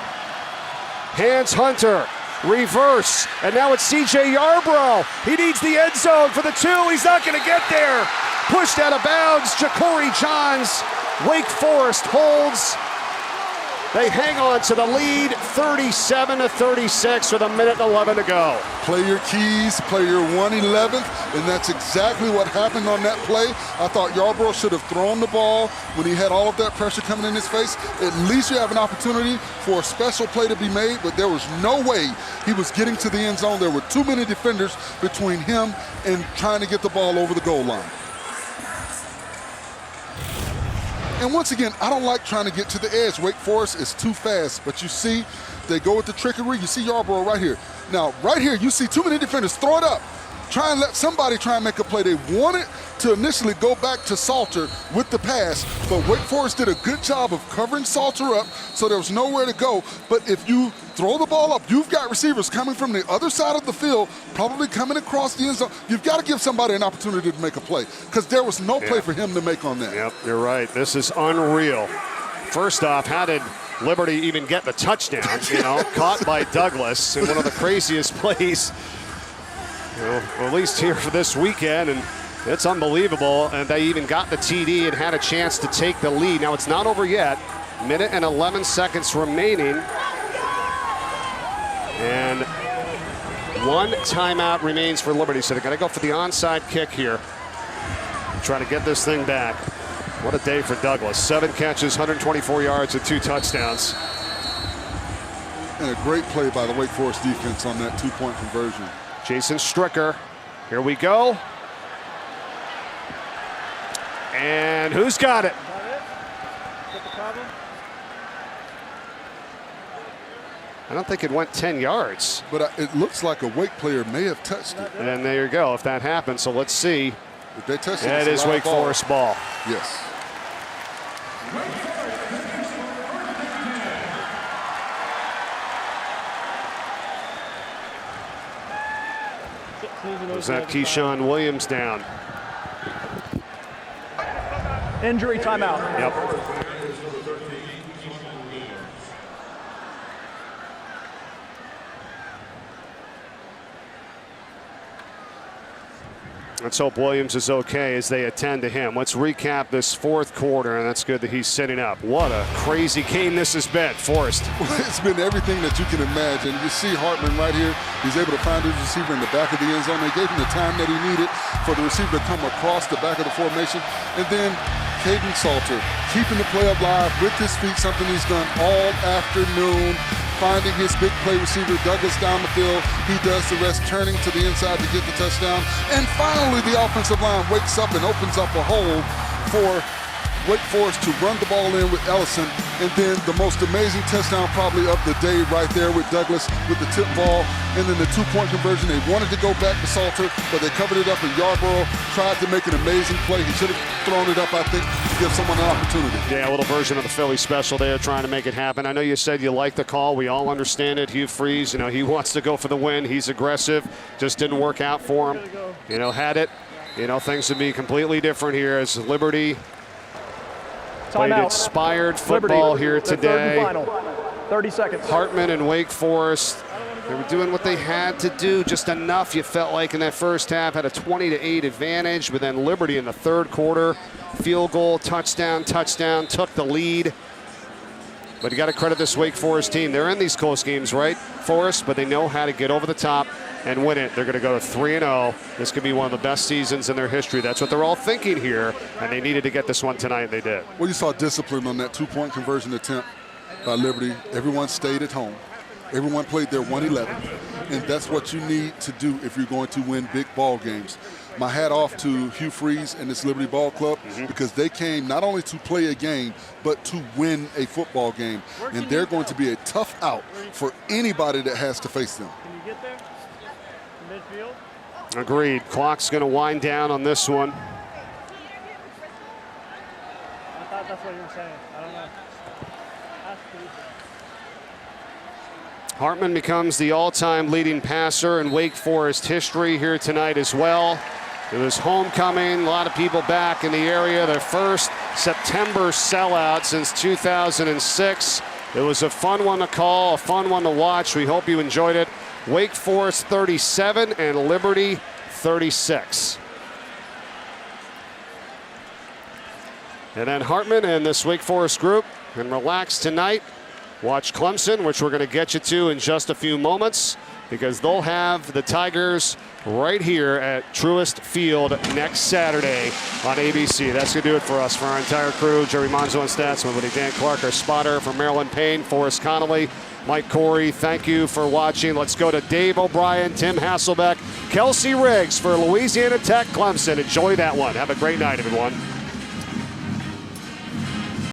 Hands Hunter. Reverse. And now it's C.J. Yarbrough. He needs the end zone for the two. He's not going to get there. Pushed out of bounds. Ja'Cory Johns. Wake Forest holds. They hang on to the lead, 37-36 with 1:11 to go. Play your keys, play your 111th, and that's exactly what happened on that play. I thought Yarbrough should have thrown the ball when he had all of that pressure coming in his face. At least you have an opportunity for a special play to be made, but there was no way he was getting to the end zone. There were too many defenders between him and trying to get the ball over the goal line. And once again, I don't like trying to get to the edge. Wake Forest is too fast, but you see, they go with the trickery. You see Yarbrough right here. Now, right here, you see too many defenders. Throw it up. Try and let somebody try and make a play. They wanted to initially go back to Salter with the pass, but Wake Forest did a good job of covering Salter up, so there was nowhere to go. But if you throw the ball up, you've got receivers coming from the other side of the field, probably coming across the end zone. You've got to give somebody an opportunity to make a play, because there was no play for him to make on that. Yep, you're right. This is unreal. First off, how did Liberty even get the touchdown? Caught by Douglas in one of the craziest plays, at least here for this weekend, and it's unbelievable. And they even got the TD and had a chance to take the lead. Now it's not over yet. 1:11 remaining. And one timeout remains for Liberty, so they're going to go for the onside kick here. Try to get this thing back. What a day for Douglas. 7 catches, 124 yards, and 2 touchdowns. And a great play by the Wake Forest defense on that 2-point conversion. Jason Stricker. Here we go. And who's got it? I don't think it went 10 yards. But it looks like a Wake player may have touched it. And there you go, if that happens. So let's see. If they touch it, that is Wake Forest ball. Yes. Was that Keyshawn Williams down? Injury timeout. Yep. Let's hope Williams is okay as they attend to him. Let's recap this fourth quarter, and that's good that he's sitting up. What a crazy game this has been, Forrest. It's been everything that you can imagine. You see Hartman right here. He's able to find his receiver in the back of the end zone. They gave him the time that he needed for the receiver to come across the back of the formation. And then Caden Salter keeping the play alive with his feet, something he's done all afternoon. Finding his big play receiver, Douglas, down the field. He does the rest, turning to the inside to get the touchdown. And finally, the offensive line wakes up and opens up a hole for Wake Forest to run the ball in with Ellison. And then the most amazing touchdown probably of the day right there with Douglas with the tip ball. And then the 2-point conversion. They wanted to go back to Salter, but they covered it up, and Yarbrough tried to make an amazing play. He should have thrown it up, I think, to give someone an opportunity. Yeah, a little version of the Philly special there, trying to make it happen. I know you said you like the call. We all understand it. Hugh Freeze, he wants to go for the win. He's aggressive. Just didn't work out for him. Had it. Things would be completely different here as Liberty played inspired football here today. 30 seconds. Hartman and Wake Forest, they were doing what they had to do, just enough, you felt like, in that first half. Had a 20-8 advantage, but then Liberty in the third quarter, field goal, touchdown, took the lead. But you got to credit this Wake Forest team. They're in these close games, right, Forest? But they know how to get over the top and win it. They're going to go to 3-0. This could be one of the best seasons in their history. That's what they're all thinking here, and they needed to get this one tonight, and they did. Well, you saw discipline on that 2-point conversion attempt by Liberty. Everyone stayed at home. Everyone played their 111, and that's what you need to do if you're going to win big ball games. my hat off to Hugh Freeze and this Liberty Ball Club because they came not only to play a game, but to win a football game. And they're going to be a tough out for anybody that has to face them. Can you get there? Midfield? Agreed. Clock's going to wind down on this one. I thought that's what you were saying. I don't know. Hartman becomes the all-time leading passer in Wake Forest history here tonight as well. It was homecoming, a lot of people back in the area. Their first September sellout since 2006. It was a fun one to call, a fun one to watch. We hope you enjoyed it. Wake Forest 37 and Liberty 36. And then Hartman and this Wake Forest group can relax tonight. Watch Clemson, which we're going to get you to in just a few moments, because they'll have the Tigers right here at Truist Field next Saturday on ABC. That's going to do it for us, for our entire crew. Jerry Monzo and Stats, my buddy Dan Clark, our spotter, for Marilyn Payne, Forrest Connolly, Mike Corey. Thank you for watching. Let's go to Dave O'Brien, Tim Hasselbeck, Kelsey Riggs for Louisiana Tech Clemson. Enjoy that one. Have a great night, everyone.